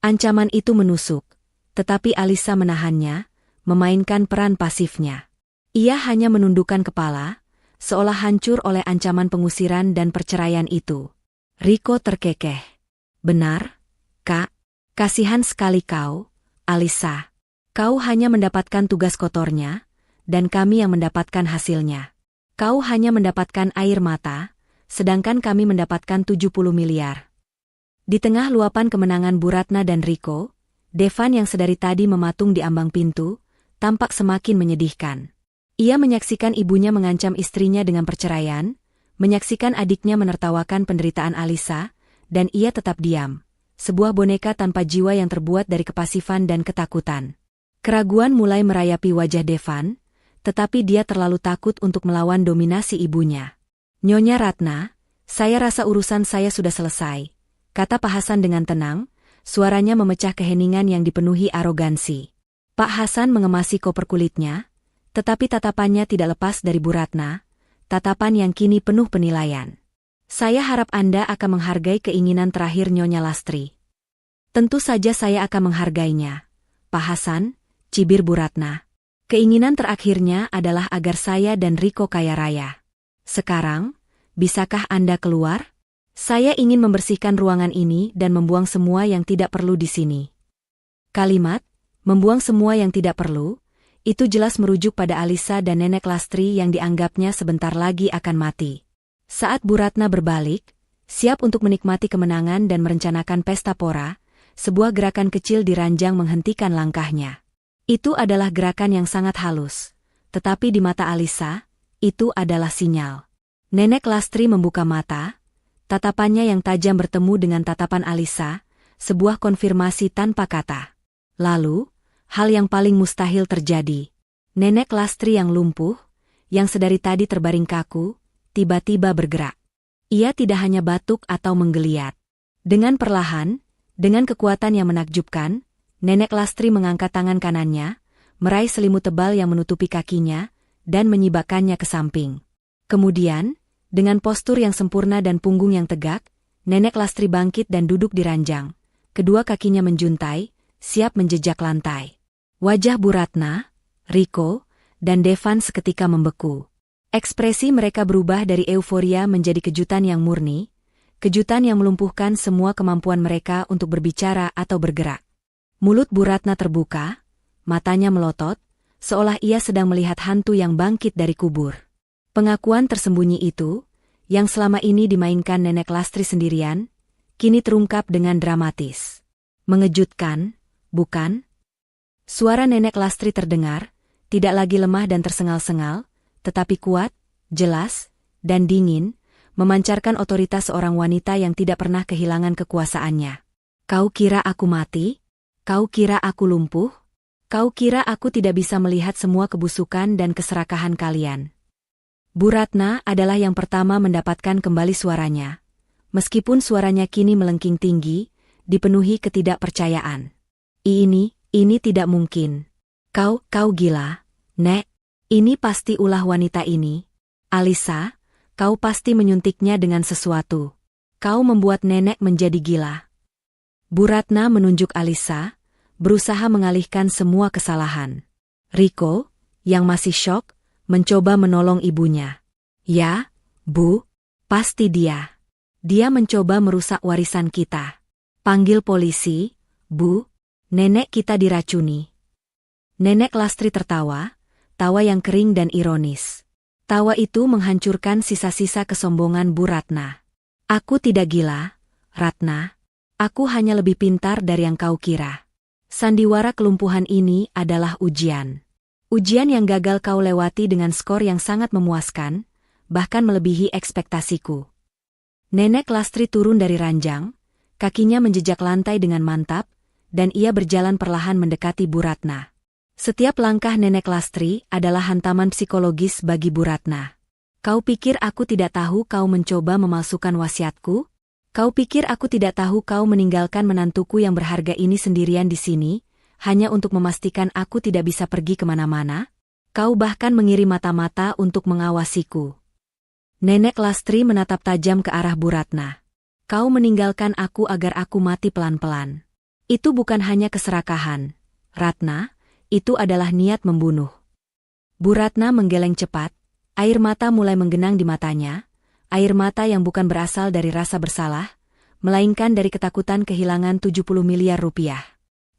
Ancaman itu menusuk. Tetapi Alisa menahannya, memainkan peran pasifnya. Ia hanya menundukkan kepala, seolah hancur oleh ancaman pengusiran dan perceraian itu. Riko terkekeh. Benar, Kak. Kasihan sekali kau, Alisa. Kau hanya mendapatkan tugas kotornya, dan kami yang mendapatkan hasilnya. Kau hanya mendapatkan air mata, sedangkan kami mendapatkan 70 miliar. Di tengah luapan kemenangan Bu Ratna dan Riko, Devan yang sedari tadi mematung di ambang pintu, tampak semakin menyedihkan. Ia menyaksikan ibunya mengancam istrinya dengan perceraian, menyaksikan adiknya menertawakan penderitaan Alisa, dan ia tetap diam. Sebuah boneka tanpa jiwa yang terbuat dari kepasifan dan ketakutan. Keraguan mulai merayapi wajah Devan, tetapi dia terlalu takut untuk melawan dominasi ibunya. Nyonya Ratna, saya rasa urusan saya sudah selesai, kata Pak Hasan dengan tenang. Suaranya memecah keheningan yang dipenuhi arogansi. Pak Hasan mengemasi koper kulitnya, tetapi tatapannya tidak lepas dari Bu Ratna, tatapan yang kini penuh penilaian. Saya harap Anda akan menghargai keinginan terakhir Nyonya Lastri. Tentu saja saya akan menghargainya, Pak Hasan, cibir Bu Ratna. Keinginan terakhirnya adalah agar saya dan Riko kaya raya. Sekarang, bisakah Anda keluar? Saya ingin membersihkan ruangan ini dan membuang semua yang tidak perlu di sini. Kalimat, membuang semua yang tidak perlu, itu jelas merujuk pada Alisa dan nenek Lastri yang dianggapnya sebentar lagi akan mati. Saat Bu Ratna berbalik, siap untuk menikmati kemenangan dan merencanakan pesta pora, sebuah gerakan kecil di ranjang menghentikan langkahnya. Itu adalah gerakan yang sangat halus, tetapi di mata Alisa, itu adalah sinyal. Nenek Lastri membuka mata, tatapannya yang tajam bertemu dengan tatapan Alisa, sebuah konfirmasi tanpa kata. Lalu, hal yang paling mustahil terjadi. Nenek Lastri yang lumpuh, yang sedari tadi terbaring kaku, tiba-tiba bergerak. Ia tidak hanya batuk atau menggeliat. Dengan perlahan, dengan kekuatan yang menakjubkan, Nenek Lastri mengangkat tangan kanannya, meraih selimut tebal yang menutupi kakinya, dan menyibakkannya ke samping. Kemudian, dengan postur yang sempurna dan punggung yang tegak, Nenek Lastri bangkit dan duduk di ranjang. Kedua kakinya menjuntai, siap menjejak lantai. Wajah Bu Ratna, Riko, dan Devan seketika membeku. Ekspresi mereka berubah dari euforia menjadi kejutan yang murni, kejutan yang melumpuhkan semua kemampuan mereka untuk berbicara atau bergerak. Mulut Bu Ratna terbuka, matanya melotot, seolah ia sedang melihat hantu yang bangkit dari kubur. Pengakuan tersembunyi itu, yang selama ini dimainkan Nenek Lastri sendirian, kini terungkap dengan dramatis. Mengejutkan, bukan? Suara Nenek Lastri terdengar, tidak lagi lemah dan tersengal-sengal, tetapi kuat, jelas, dan dingin, memancarkan otoritas seorang wanita yang tidak pernah kehilangan kekuasaannya. Kau kira aku mati? Kau kira aku lumpuh? Kau kira aku tidak bisa melihat semua kebusukan dan keserakahan kalian? Bu Ratna adalah yang pertama mendapatkan kembali suaranya. Meskipun suaranya kini melengking tinggi, dipenuhi ketidakpercayaan. Ini tidak mungkin. Kau gila, Nek. Ini pasti ulah wanita ini. Alisa, kau pasti menyuntiknya dengan sesuatu. Kau membuat nenek menjadi gila. Bu Ratna menunjuk Alisa, berusaha mengalihkan semua kesalahan. Riko, yang masih syok, mencoba menolong ibunya. Ya, Bu, pasti dia. Dia mencoba merusak warisan kita. Panggil polisi, Bu, nenek kita diracuni. Nenek Lastri tertawa, tawa yang kering dan ironis. Tawa itu menghancurkan sisa-sisa kesombongan Bu Ratna. Aku tidak gila, Ratna. Aku hanya lebih pintar dari yang kau kira. Sandiwara kelumpuhan ini adalah ujian. Ujian yang gagal kau lewati dengan skor yang sangat memuaskan, bahkan melebihi ekspektasiku. Nenek Lastri turun dari ranjang, kakinya menjejak lantai dengan mantap, dan ia berjalan perlahan mendekati Bu Ratna. Setiap langkah Nenek Lastri adalah hantaman psikologis bagi Bu Ratna. Kau pikir aku tidak tahu kau mencoba memalsukan wasiatku? Kau pikir aku tidak tahu kau meninggalkan menantuku yang berharga ini sendirian di sini, hanya untuk memastikan aku tidak bisa pergi kemana-mana? Kau bahkan mengirim mata-mata untuk mengawasiku. Nenek Lastri menatap tajam ke arah Bu Ratna. Kau meninggalkan aku agar aku mati pelan-pelan. Itu bukan hanya keserakahan, Ratna, itu adalah niat membunuh. Bu Ratna menggeleng cepat, air mata mulai menggenang di matanya, air mata yang bukan berasal dari rasa bersalah, melainkan dari ketakutan kehilangan 70 miliar rupiah.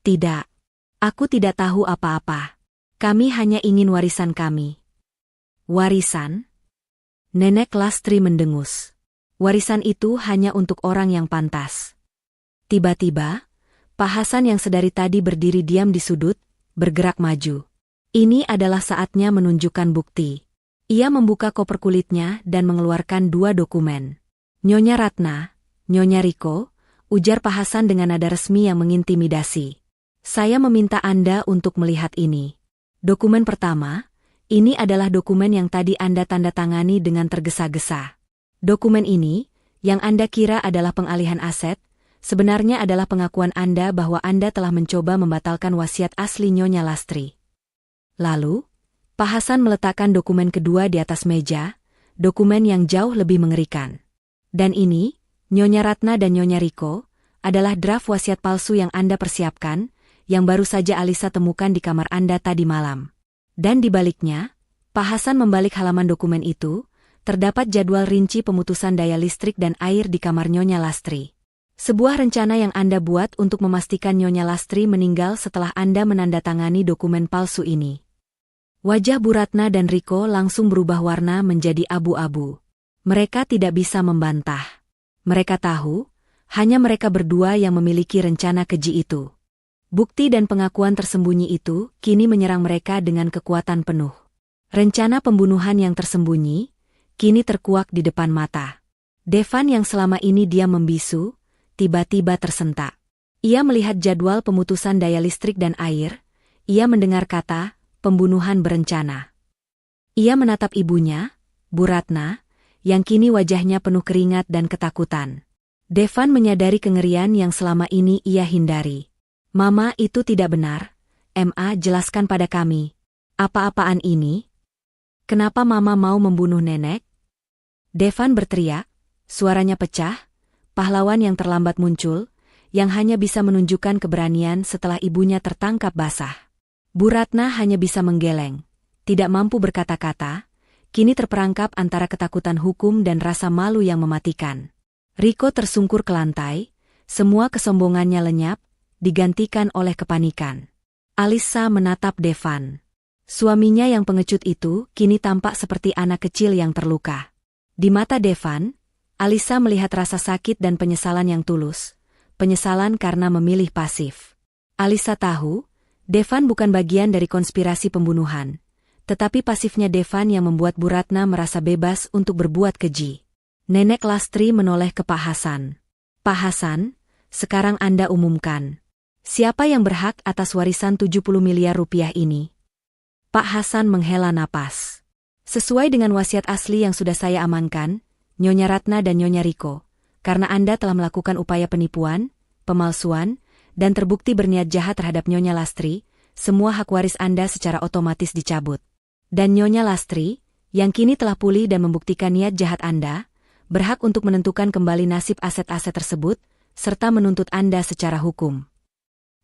Tidak. Aku tidak tahu apa-apa. Kami hanya ingin warisan kami. Warisan? Nenek Lastri mendengus. Warisan itu hanya untuk orang yang pantas. Tiba-tiba, Pak Hasan yang sedari tadi berdiri diam di sudut, bergerak maju. Ini adalah saatnya menunjukkan bukti. Ia membuka koper kulitnya dan mengeluarkan 2 dokumen. Nyonya Ratna, Nyonya Riko, ujar Pak Hasan dengan nada resmi yang mengintimidasi. Saya meminta Anda untuk melihat ini. Dokumen pertama, ini adalah dokumen yang tadi Anda tanda tangani dengan tergesa-gesa. Dokumen ini, yang Anda kira adalah pengalihan aset, sebenarnya adalah pengakuan Anda bahwa Anda telah mencoba membatalkan wasiat asli Nyonya Lastri. Lalu, Pak Hasan meletakkan dokumen kedua di atas meja, dokumen yang jauh lebih mengerikan. Dan ini, Nyonya Ratna dan Nyonya Riko, adalah draft wasiat palsu yang Anda persiapkan, yang baru saja Alisa temukan di kamar Anda tadi malam. Dan di baliknya, Pak Hasan membalik halaman dokumen itu, terdapat jadwal rinci pemutusan daya listrik dan air di kamar Nyonya Lastri. Sebuah rencana yang Anda buat untuk memastikan Nyonya Lastri meninggal setelah Anda menandatangani dokumen palsu ini. Wajah Bu Ratna dan Riko langsung berubah warna menjadi abu-abu. Mereka tidak bisa membantah. Mereka tahu, hanya mereka berdua yang memiliki rencana keji itu. Bukti dan pengakuan tersembunyi itu kini menyerang mereka dengan kekuatan penuh. Rencana pembunuhan yang tersembunyi, kini terkuak di depan mata. Devan yang selama ini diam membisu, tiba-tiba tersentak. Ia melihat jadwal pemutusan daya listrik dan air, ia mendengar kata, pembunuhan berencana. Ia menatap ibunya, Bu Ratna, yang kini wajahnya penuh keringat dan ketakutan. Devan menyadari kengerian yang selama ini ia hindari. Mama, itu tidak benar. Ma, jelaskan pada kami. Apa-apaan ini? Kenapa Mama mau membunuh nenek? Devan berteriak, suaranya pecah, pahlawan yang terlambat muncul, yang hanya bisa menunjukkan keberanian setelah ibunya tertangkap basah. Bu Ratna hanya bisa menggeleng, tidak mampu berkata-kata, kini terperangkap antara ketakutan hukum dan rasa malu yang mematikan. Riko tersungkur ke lantai, semua kesombongannya lenyap, digantikan oleh kepanikan. Alisa menatap Devan. Suaminya yang pengecut itu kini tampak seperti anak kecil yang terluka. Di mata Devan, Alisa melihat rasa sakit dan penyesalan yang tulus. Penyesalan karena memilih pasif. Alisa tahu, Devan bukan bagian dari konspirasi pembunuhan. Tetapi pasifnya Devan yang membuat Bu Ratna merasa bebas untuk berbuat keji. Nenek Lastri menoleh ke Pak Hasan. Pak Hasan, sekarang Anda umumkan. Siapa yang berhak atas warisan 70 miliar rupiah ini? Pak Hasan menghela napas. Sesuai dengan wasiat asli yang sudah saya amankan, Nyonya Ratna dan Nyonya Riko, karena Anda telah melakukan upaya penipuan, pemalsuan, dan terbukti berniat jahat terhadap Nyonya Lastri, semua hak waris Anda secara otomatis dicabut. Dan Nyonya Lastri, yang kini telah pulih dan membuktikan niat jahat Anda, berhak untuk menentukan kembali nasib aset-aset tersebut, serta menuntut Anda secara hukum.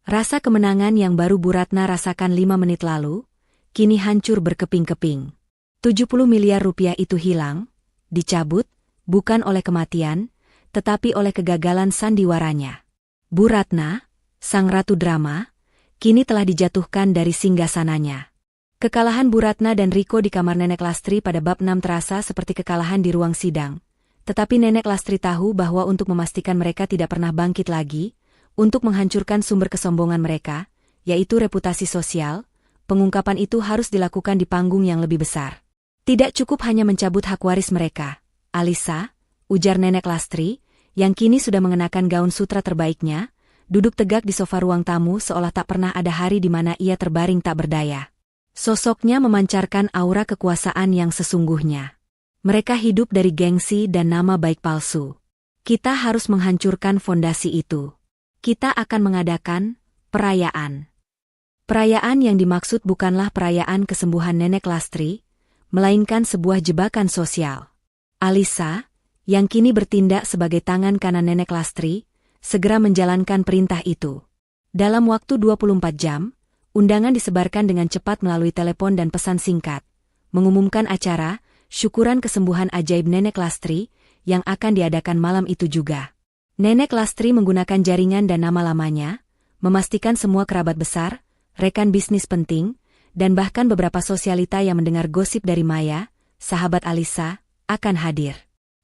Rasa kemenangan yang baru Bu Ratna rasakan 5 menit lalu, kini hancur berkeping-keping. 70 miliar rupiah itu hilang, dicabut, bukan oleh kematian, tetapi oleh kegagalan sandiwaranya. Bu Ratna, sang ratu drama, kini telah dijatuhkan dari singgasananya. Kekalahan Bu Ratna dan Riko di kamar Nenek Lastri pada bab 6 terasa seperti kekalahan di ruang sidang. Tetapi Nenek Lastri tahu bahwa untuk memastikan mereka tidak pernah bangkit lagi, untuk menghancurkan sumber kesombongan mereka, yaitu reputasi sosial, pengungkapan itu harus dilakukan di panggung yang lebih besar. Tidak cukup hanya mencabut hak waris mereka. Alisa, ujar Nenek Lastri, yang kini sudah mengenakan gaun sutra terbaiknya, duduk tegak di sofa ruang tamu seolah tak pernah ada hari di mana ia terbaring tak berdaya. Sosoknya memancarkan aura kekuasaan yang sesungguhnya. Mereka hidup dari gengsi dan nama baik palsu. Kita harus menghancurkan fondasi itu. Kita akan mengadakan perayaan. Perayaan yang dimaksud bukanlah perayaan kesembuhan Nenek Lastri, melainkan sebuah jebakan sosial. Alisa, yang kini bertindak sebagai tangan kanan Nenek Lastri, segera menjalankan perintah itu. Dalam waktu 24 jam, undangan disebarkan dengan cepat melalui telepon dan pesan singkat, mengumumkan acara, syukuran kesembuhan ajaib Nenek Lastri, yang akan diadakan malam itu juga. Nenek Lastri menggunakan jaringan dan nama lamanya, memastikan semua kerabat besar, rekan bisnis penting, dan bahkan beberapa sosialita yang mendengar gosip dari Maya, sahabat Alisa, akan hadir.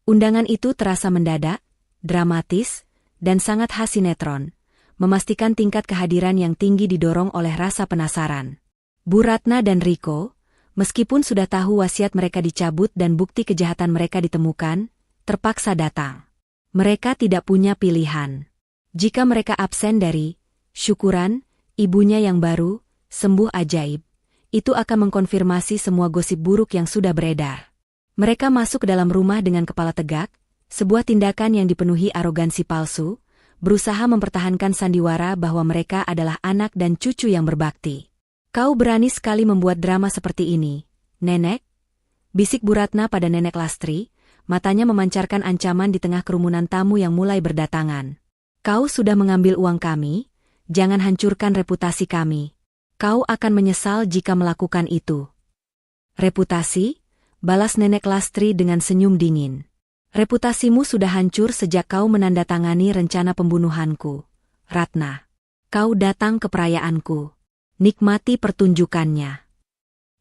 Undangan itu terasa mendadak, dramatis, dan sangat khas sinetron, memastikan tingkat kehadiran yang tinggi didorong oleh rasa penasaran. Bu Ratna dan Riko, meskipun sudah tahu wasiat mereka dicabut dan bukti kejahatan mereka ditemukan, terpaksa datang. Mereka tidak punya pilihan. Jika mereka absen dari syukuran, ibunya yang baru, sembuh ajaib, itu akan mengkonfirmasi semua gosip buruk yang sudah beredar. Mereka masuk ke dalam rumah dengan kepala tegak, sebuah tindakan yang dipenuhi arogansi palsu, berusaha mempertahankan sandiwara bahwa mereka adalah anak dan cucu yang berbakti. Kau berani sekali membuat drama seperti ini, Nenek? Bisik Bu Ratna pada Nenek Lastri, matanya memancarkan ancaman di tengah kerumunan tamu yang mulai berdatangan. Kau sudah mengambil uang kami, jangan hancurkan reputasi kami. Kau akan menyesal jika melakukan itu. Reputasi? Balas Nenek Lastri dengan senyum dingin. Reputasimu sudah hancur sejak kau menandatangani rencana pembunuhanku, Ratna. Kau datang ke perayaanku. Nikmati pertunjukannya.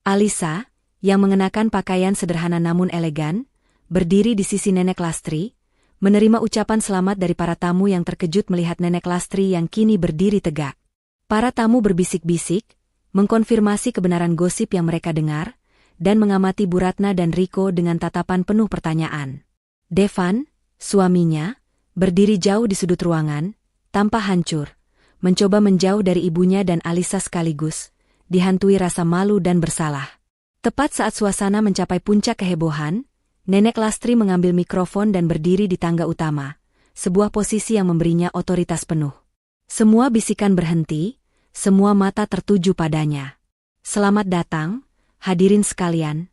Alisa, yang mengenakan pakaian sederhana namun elegan, berdiri di sisi Nenek Lastri, menerima ucapan selamat dari para tamu yang terkejut melihat Nenek Lastri yang kini berdiri tegak. Para tamu berbisik-bisik, mengkonfirmasi kebenaran gosip yang mereka dengar, dan mengamati Bu Ratna dan Riko dengan tatapan penuh pertanyaan. Devan, suaminya, berdiri jauh di sudut ruangan, tampak hancur, mencoba menjauh dari ibunya dan Alisa sekaligus, dihantui rasa malu dan bersalah. Tepat saat suasana mencapai puncak kehebohan, Nenek Lastri mengambil mikrofon dan berdiri di tangga utama, sebuah posisi yang memberinya otoritas penuh. Semua bisikan berhenti, semua mata tertuju padanya. Selamat datang, hadirin sekalian.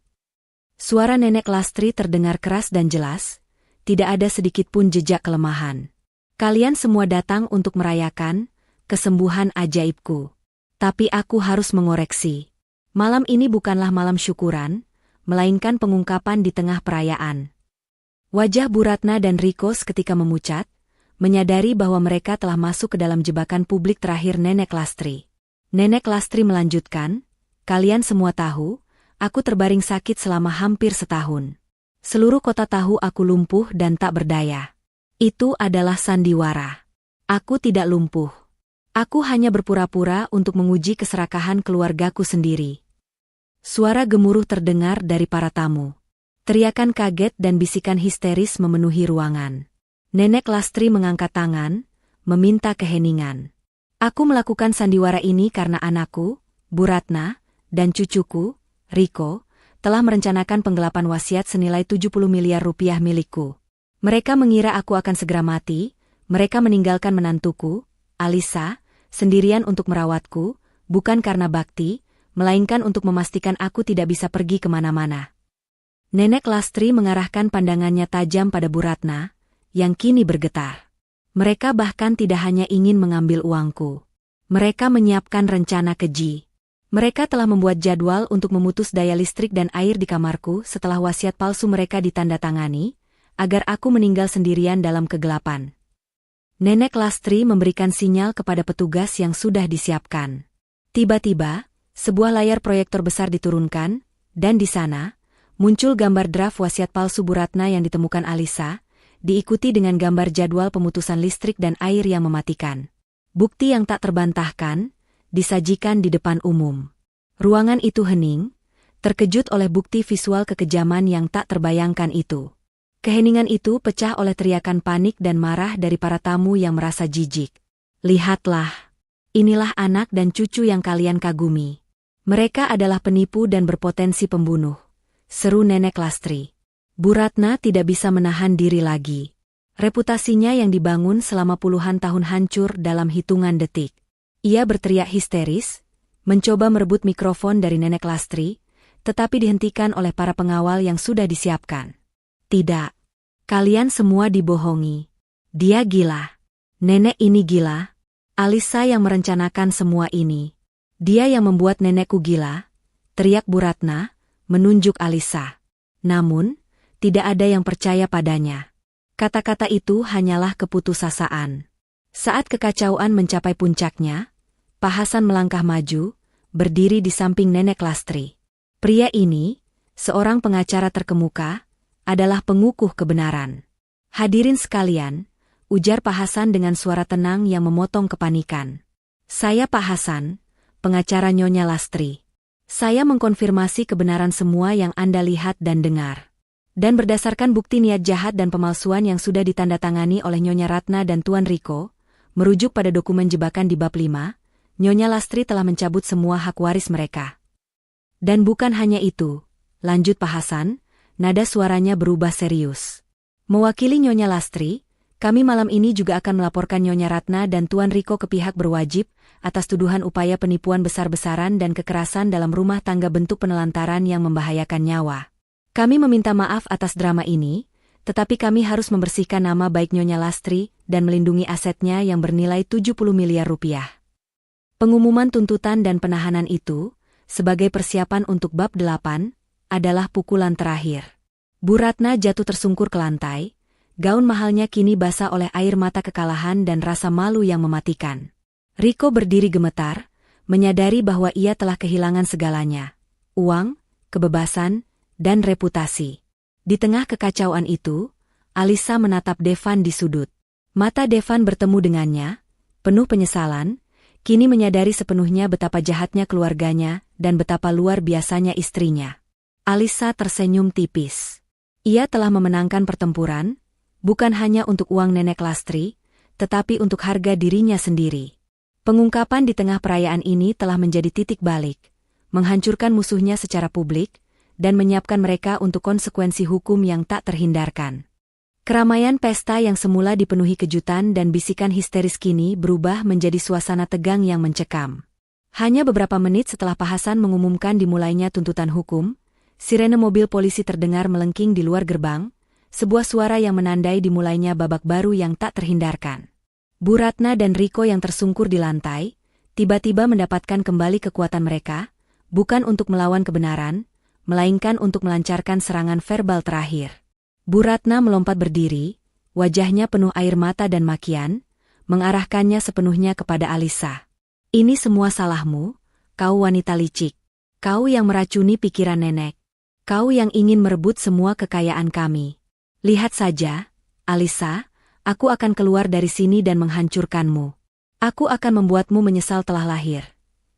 Suara Nenek Lastri terdengar keras dan jelas, tidak ada sedikit pun jejak kelemahan. Kalian semua datang untuk merayakan kesembuhan ajaibku. Tapi aku harus mengoreksi. Malam ini bukanlah malam syukuran, melainkan pengungkapan di tengah perayaan. Wajah Bu Ratna dan Riko seketika memucat, menyadari bahwa mereka telah masuk ke dalam jebakan publik terakhir Nenek Lastri. Nenek Lastri melanjutkan, "Kalian semua tahu, aku terbaring sakit selama hampir setahun. Seluruh kota tahu aku lumpuh dan tak berdaya. Itu adalah sandiwara. Aku tidak lumpuh. Aku hanya berpura-pura untuk menguji keserakahan keluargaku sendiri." Suara gemuruh terdengar dari para tamu. Teriakan kaget dan bisikan histeris memenuhi ruangan. Nenek Lastri mengangkat tangan, meminta keheningan. "Aku melakukan sandiwara ini karena anakku, Bu Ratna, dan cucuku, Riko, telah merencanakan penggelapan wasiat senilai 70 miliar rupiah milikku. Mereka mengira aku akan segera mati, mereka meninggalkan menantuku, Alisa, sendirian untuk merawatku, bukan karena bakti, melainkan untuk memastikan aku tidak bisa pergi kemana-mana." Nenek Lastri mengarahkan pandangannya tajam pada Bu Ratna, yang kini bergetar. "Mereka bahkan tidak hanya ingin mengambil uangku. Mereka menyiapkan rencana keji. Mereka telah membuat jadwal untuk memutus daya listrik dan air di kamarku setelah wasiat palsu mereka ditandatangani, agar aku meninggal sendirian dalam kegelapan." Nenek Lastri memberikan sinyal kepada petugas yang sudah disiapkan. Tiba-tiba, sebuah layar proyektor besar diturunkan, dan di sana, muncul gambar draft wasiat palsu Bu Ratna yang ditemukan Alisa, diikuti dengan gambar jadwal pemutusan listrik dan air yang mematikan. Bukti yang tak terbantahkan, disajikan di depan umum. Ruangan itu hening, terkejut oleh bukti visual kekejaman yang tak terbayangkan itu. Keheningan itu pecah oleh teriakan panik dan marah dari para tamu yang merasa jijik. "Lihatlah, inilah anak dan cucu yang kalian kagumi. Mereka adalah penipu dan berpotensi pembunuh," seru Nenek Lastri. Bu Ratna tidak bisa menahan diri lagi. Reputasinya yang dibangun selama puluhan tahun hancur dalam hitungan detik. Ia berteriak histeris, mencoba merebut mikrofon dari Nenek Lastri, tetapi dihentikan oleh para pengawal yang sudah disiapkan. "Tidak. Kalian semua dibohongi. Dia gila. Nenek ini gila. Alisa yang merencanakan semua ini. Dia yang membuat nenekku gila," teriak Bu Ratna, menunjuk Alisa. Namun, tidak ada yang percaya padanya. Kata-kata itu hanyalah keputusasaan. Saat kekacauan mencapai puncaknya, Pak Hasan melangkah maju, berdiri di samping Nenek Lastri. Pria ini, seorang pengacara terkemuka, adalah pengukuh kebenaran. "Hadirin sekalian," ujar Pak Hasan dengan suara tenang yang memotong kepanikan. "Saya Pak Hasan, pengacara Nyonya Lastri. Saya mengkonfirmasi kebenaran semua yang Anda lihat dan dengar. Dan berdasarkan bukti niat jahat dan pemalsuan yang sudah ditandatangani oleh Nyonya Ratna dan Tuan Riko, merujuk pada dokumen jebakan di bab 5, Nyonya Lastri telah mencabut semua hak waris mereka. Dan bukan hanya itu," lanjut Pak Hasan, nada suaranya berubah serius. "Mewakili Nyonya Lastri, kami malam ini juga akan melaporkan Nyonya Ratna dan Tuan Riko ke pihak berwajib atas tuduhan upaya penipuan besar-besaran dan kekerasan dalam rumah tangga bentuk penelantaran yang membahayakan nyawa. Kami meminta maaf atas drama ini, tetapi kami harus membersihkan nama baik Nyonya Lastri dan melindungi asetnya yang bernilai 70 miliar rupiah." Pengumuman tuntutan dan penahanan itu, sebagai persiapan untuk bab 8, adalah pukulan terakhir. Bu Ratna jatuh tersungkur ke lantai, gaun mahalnya kini basah oleh air mata kekalahan dan rasa malu yang mematikan. Riko berdiri gemetar, menyadari bahwa ia telah kehilangan segalanya. Uang, kebebasan, dan reputasi. Di tengah kekacauan itu, Alisa menatap Devan di sudut. Mata Devan bertemu dengannya, penuh penyesalan, kini menyadari sepenuhnya betapa jahatnya keluarganya dan betapa luar biasanya istrinya. Alisa tersenyum tipis. Ia telah memenangkan pertempuran, bukan hanya untuk uang Nenek Lastri, tetapi untuk harga dirinya sendiri. Pengungkapan di tengah perayaan ini telah menjadi titik balik, menghancurkan musuhnya secara publik, dan menyiapkan mereka untuk konsekuensi hukum yang tak terhindarkan. Keramaian pesta yang semula dipenuhi kejutan dan bisikan histeris kini berubah menjadi suasana tegang yang mencekam. Hanya beberapa menit setelah Pak Hasan mengumumkan dimulainya tuntutan hukum, sirene mobil polisi terdengar melengking di luar gerbang, sebuah suara yang menandai dimulainya babak baru yang tak terhindarkan. Bu Ratna dan Riko yang tersungkur di lantai, tiba-tiba mendapatkan kembali kekuatan mereka, bukan untuk melawan kebenaran, melainkan untuk melancarkan serangan verbal terakhir. Bu Ratna melompat berdiri, wajahnya penuh air mata dan makian, mengarahkannya sepenuhnya kepada Alisa. Ini semua salahmu, kau wanita licik. Kau yang meracuni pikiran nenek. Kau yang ingin merebut semua kekayaan kami. Lihat saja, Alisa, aku akan keluar dari sini dan menghancurkanmu. Aku akan membuatmu menyesal telah lahir.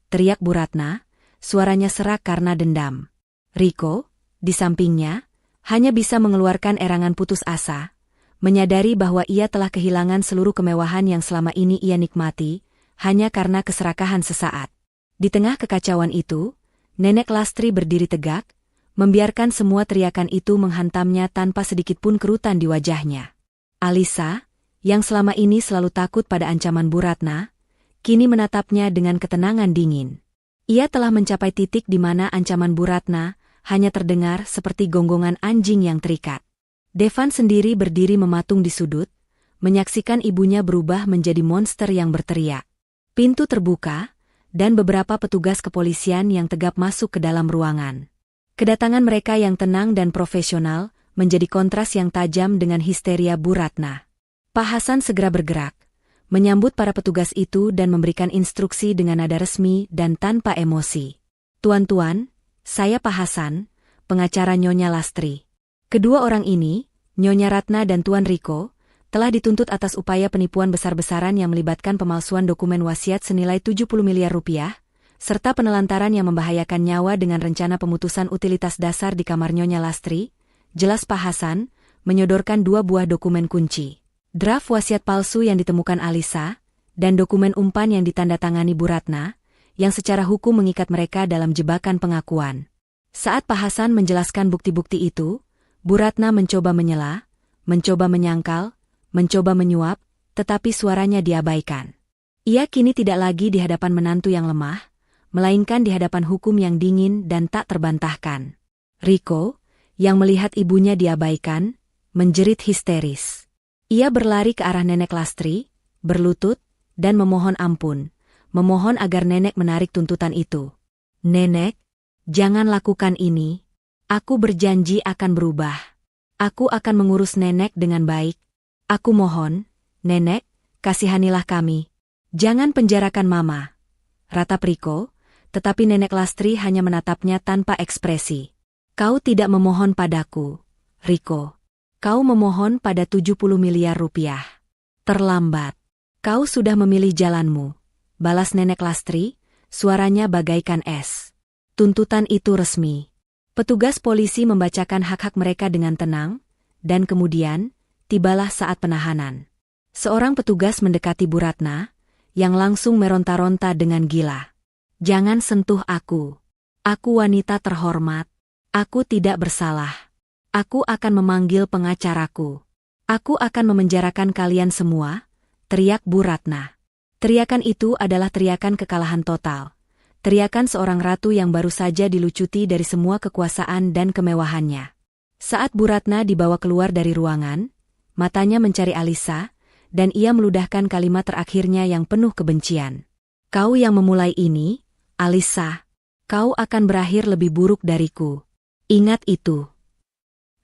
Teriak Bu Ratna, suaranya serak karena dendam. Riko, di sampingnya, hanya bisa mengeluarkan erangan putus asa, menyadari bahwa ia telah kehilangan seluruh kemewahan yang selama ini ia nikmati, hanya karena keserakahan sesaat. Di tengah kekacauan itu, Nenek Lastri berdiri tegak, membiarkan semua teriakan itu menghantamnya tanpa sedikit pun kerutan di wajahnya. Alisa, yang selama ini selalu takut pada ancaman Bu Ratna, kini menatapnya dengan ketenangan dingin. Ia telah mencapai titik di mana ancaman Bu Ratna hanya terdengar seperti gonggongan anjing yang terikat. Devan sendiri berdiri mematung di sudut, menyaksikan ibunya berubah menjadi monster yang berteriak. Pintu terbuka, dan beberapa petugas kepolisian yang tegap masuk ke dalam ruangan. Kedatangan mereka yang tenang dan profesional menjadi kontras yang tajam dengan histeria Bu Ratna. Pak Hasan segera bergerak, menyambut para petugas itu dan memberikan instruksi dengan nada resmi dan tanpa emosi. Tuan-tuan, saya Pak Hasan, pengacara Nyonya Lastri. Kedua orang ini, Nyonya Ratna dan Tuan Riko, telah dituntut atas upaya penipuan besar-besaran yang melibatkan pemalsuan dokumen wasiat senilai 70 miliar rupiah, serta penelantaran yang membahayakan nyawa dengan rencana pemutusan utilitas dasar di kamar Nyonya Lastri. Jelas Pak Hasan, menyodorkan 2 buah dokumen kunci. Draft wasiat palsu yang ditemukan Alisa, dan dokumen umpan yang ditandatangani Bu Ratna, yang secara hukum mengikat mereka dalam jebakan pengakuan. Saat Pak Hasan menjelaskan bukti-bukti itu, Bu Ratna mencoba menyela, mencoba menyangkal, mencoba menyuap, tetapi suaranya diabaikan. Ia kini tidak lagi di hadapan menantu yang lemah, melainkan di hadapan hukum yang dingin dan tak terbantahkan. Riko, yang melihat ibunya diabaikan, menjerit histeris. Ia berlari ke arah Nenek Lastri, berlutut, dan memohon ampun, memohon agar nenek menarik tuntutan itu. Nenek, jangan lakukan ini. Aku berjanji akan berubah. Aku akan mengurus nenek dengan baik. Aku mohon, nenek, kasihanilah kami. Jangan penjarakan mama. Ratap Riko, tetapi Nenek Lastri hanya menatapnya tanpa ekspresi. Kau tidak memohon padaku, Riko. Kau memohon pada 70 miliar rupiah. Terlambat. Kau sudah memilih jalanmu. Balas Nenek Lastri, suaranya bagaikan es. Tuntutan itu resmi. Petugas polisi membacakan hak-hak mereka dengan tenang, dan kemudian, tibalah saat penahanan. Seorang petugas mendekati Bu Ratna, yang langsung meronta-ronta dengan gila. Jangan sentuh aku. Aku wanita terhormat. Aku tidak bersalah. Aku akan memanggil pengacaraku. Aku akan memenjarakan kalian semua, teriak Bu Ratna. Teriakan itu adalah teriakan kekalahan total. Teriakan seorang ratu yang baru saja dilucuti dari semua kekuasaan dan kemewahannya. Saat Bu Ratna dibawa keluar dari ruangan, matanya mencari Alisa, dan ia meludahkan kalimat terakhirnya yang penuh kebencian. Kau yang memulai ini, Alisa. Kau akan berakhir lebih buruk dariku. Ingat itu.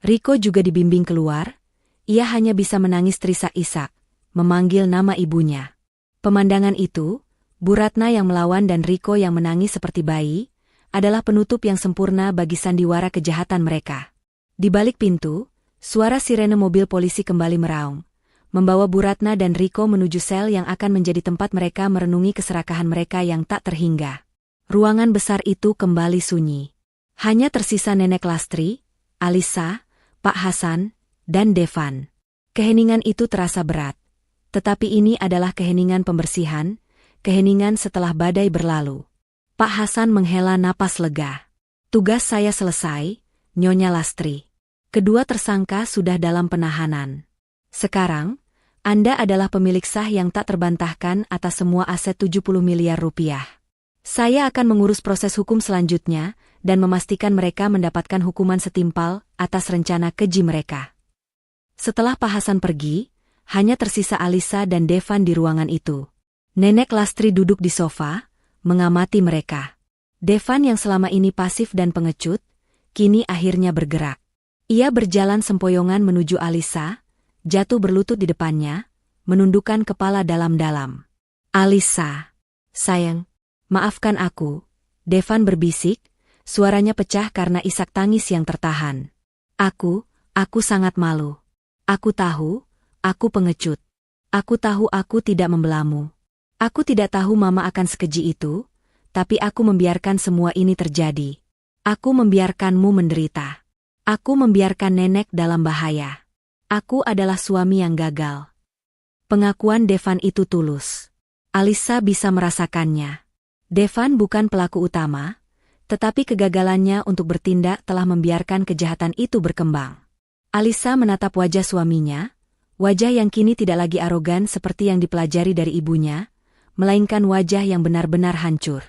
Riko juga dibimbing keluar, ia hanya bisa menangis terisak-isak, memanggil nama ibunya. Pemandangan itu, Bu Ratna yang melawan dan Riko yang menangis seperti bayi, adalah penutup yang sempurna bagi sandiwara kejahatan mereka. Di balik pintu, suara sirene mobil polisi kembali meraung, membawa Bu Ratna dan Riko menuju sel yang akan menjadi tempat mereka merenungi keserakahan mereka yang tak terhingga. Ruangan besar itu kembali sunyi. Hanya tersisa Nenek Lastri, Alisa, Pak Hasan, dan Devan. Keheningan itu terasa berat. Tetapi ini adalah keheningan pembersihan, keheningan setelah badai berlalu. Pak Hasan menghela napas lega. Tugas saya selesai, Nyonya Lastri. Kedua tersangka sudah dalam penahanan. Sekarang, Anda adalah pemilik sah yang tak terbantahkan atas semua aset 70 miliar rupiah. Saya akan mengurus proses hukum selanjutnya dan memastikan mereka mendapatkan hukuman setimpal atas rencana keji mereka. Setelah Pak Hasan pergi, hanya tersisa Alisa dan Devan di ruangan itu. Nenek Lastri duduk di sofa, mengamati mereka. Devan yang selama ini pasif dan pengecut, kini akhirnya bergerak. Ia berjalan sempoyongan menuju Alisa, jatuh berlutut di depannya, menundukkan kepala dalam-dalam. Alisa, sayang, maafkan aku, Devan berbisik, suaranya pecah karena isak tangis yang tertahan. Aku sangat malu. Aku tahu, aku pengecut. Aku tahu aku tidak membelamu. Aku tidak tahu Mama akan sekeji itu, tapi aku membiarkan semua ini terjadi. Aku membiarkanmu menderita. Aku membiarkan nenek dalam bahaya. Aku adalah suami yang gagal. Pengakuan Devan itu tulus. Alisa bisa merasakannya. Devan bukan pelaku utama, tetapi kegagalannya untuk bertindak telah membiarkan kejahatan itu berkembang. Alisa menatap wajah suaminya, wajah yang kini tidak lagi arogan seperti yang dipelajari dari ibunya, melainkan wajah yang benar-benar hancur.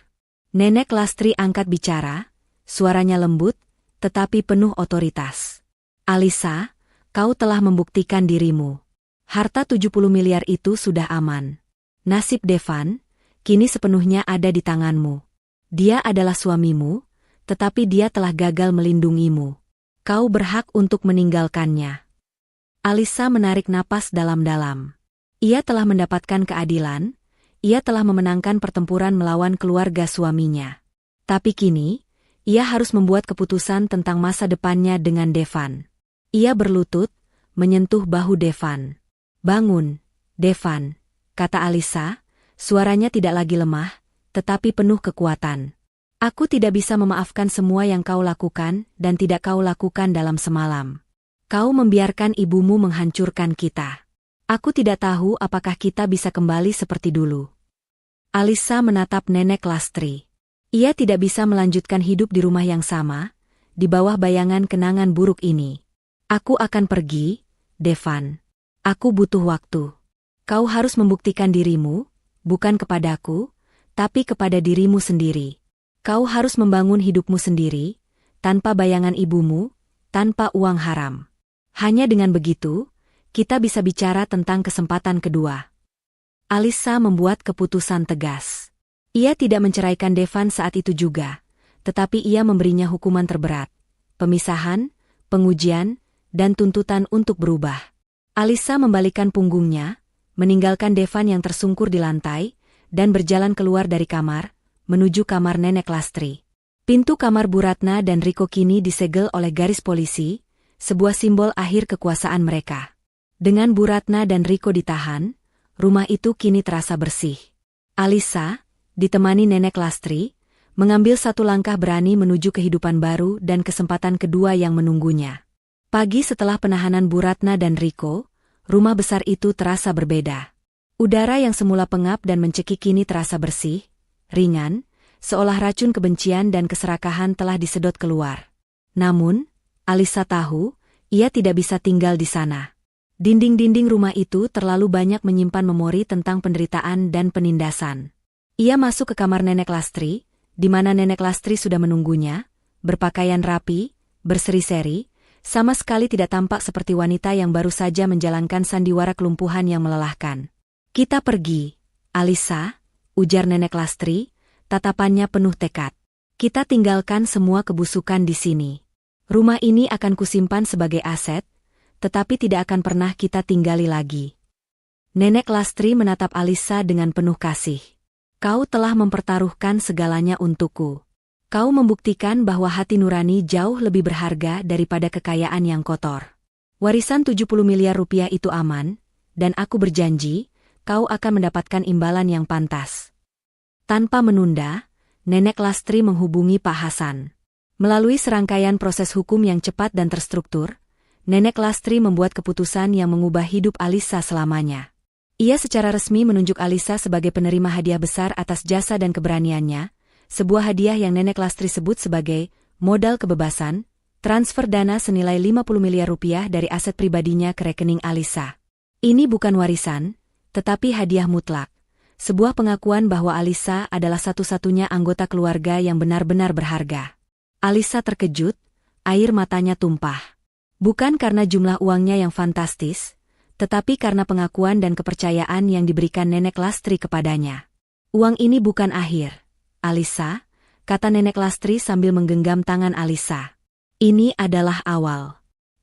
Nenek Lastri angkat bicara, suaranya lembut, tetapi penuh otoritas. Alisa, kau telah membuktikan dirimu. Harta 70 miliar itu sudah aman. Nasib Devan, kini sepenuhnya ada di tanganmu. Dia adalah suamimu, tetapi dia telah gagal melindungimu. Kau berhak untuk meninggalkannya. Alisa menarik napas dalam-dalam. Ia telah mendapatkan keadilan, ia telah memenangkan pertempuran melawan keluarga suaminya. Tapi kini, ia harus membuat keputusan tentang masa depannya dengan Devan. Ia berlutut, menyentuh bahu Devan. Bangun, Devan, kata Alisa, suaranya tidak lagi lemah, tetapi penuh kekuatan. Aku tidak bisa memaafkan semua yang kau lakukan dan tidak kau lakukan dalam semalam. Kau membiarkan ibumu menghancurkan kita. Aku tidak tahu apakah kita bisa kembali seperti dulu. Alisa menatap nenek Lastri. Ia tidak bisa melanjutkan hidup di rumah yang sama, di bawah bayangan kenangan buruk ini. Aku akan pergi, Devan. Aku butuh waktu. Kau harus membuktikan dirimu, bukan kepadaku, tapi kepada dirimu sendiri. Kau harus membangun hidupmu sendiri, tanpa bayangan ibumu, tanpa uang haram. Hanya dengan begitu, kita bisa bicara tentang kesempatan kedua. Alisa membuat keputusan tegas. Ia tidak menceraikan Devan saat itu juga, tetapi ia memberinya hukuman terberat, pemisahan, pengujian, dan tuntutan untuk berubah. Alisa membalikkan punggungnya, meninggalkan Devan yang tersungkur di lantai, dan berjalan keluar dari kamar, menuju kamar nenek Lastri. Pintu kamar Bu Ratna dan Riko kini disegel oleh garis polisi, sebuah simbol akhir kekuasaan mereka. Dengan Bu Ratna dan Riko ditahan, rumah itu kini terasa bersih. Alisa, ditemani nenek Lastri, mengambil satu langkah berani menuju kehidupan baru dan kesempatan kedua yang menunggunya. Pagi setelah penahanan Bu Ratna dan Riko, rumah besar itu terasa berbeda. Udara yang semula pengap dan mencekik kini terasa bersih, ringan, seolah racun kebencian dan keserakahan telah disedot keluar. Namun, Alisa tahu, ia tidak bisa tinggal di sana. Dinding-dinding rumah itu terlalu banyak menyimpan memori tentang penderitaan dan penindasan. Ia masuk ke kamar nenek Lastri, di mana nenek Lastri sudah menunggunya, berpakaian rapi, berseri-seri, sama sekali tidak tampak seperti wanita yang baru saja menjalankan sandiwara kelumpuhan yang melelahkan. Kita pergi, Alisa, ujar nenek Lastri, tatapannya penuh tekad. Kita tinggalkan semua kebusukan di sini. Rumah ini akan kusimpan sebagai aset, tetapi tidak akan pernah kita tinggali lagi. Nenek Lastri menatap Alisa dengan penuh kasih. Kau telah mempertaruhkan segalanya untukku. Kau membuktikan bahwa hati nurani jauh lebih berharga daripada kekayaan yang kotor. Warisan 70 miliar rupiah itu aman, dan aku berjanji, kau akan mendapatkan imbalan yang pantas. Tanpa menunda, nenek Lastri menghubungi Pak Hasan. Melalui serangkaian proses hukum yang cepat dan terstruktur, nenek Lastri membuat keputusan yang mengubah hidup Alisa selamanya. Ia secara resmi menunjuk Alisa sebagai penerima hadiah besar atas jasa dan keberaniannya, sebuah hadiah yang nenek Lastri sebut sebagai modal kebebasan, transfer dana senilai 50 miliar rupiah dari aset pribadinya ke rekening Alisa. Ini bukan warisan, tetapi hadiah mutlak, sebuah pengakuan bahwa Alisa adalah satu-satunya anggota keluarga yang benar-benar berharga. Alisa terkejut, air matanya tumpah. Bukan karena jumlah uangnya yang fantastis, tetapi karena pengakuan dan kepercayaan yang diberikan nenek Lastri kepadanya. Uang ini bukan akhir, Alisa, kata nenek Lastri sambil menggenggam tangan Alisa. Ini adalah awal.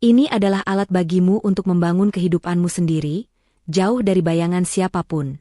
Ini adalah alat bagimu untuk membangun kehidupanmu sendiri, jauh dari bayangan siapapun.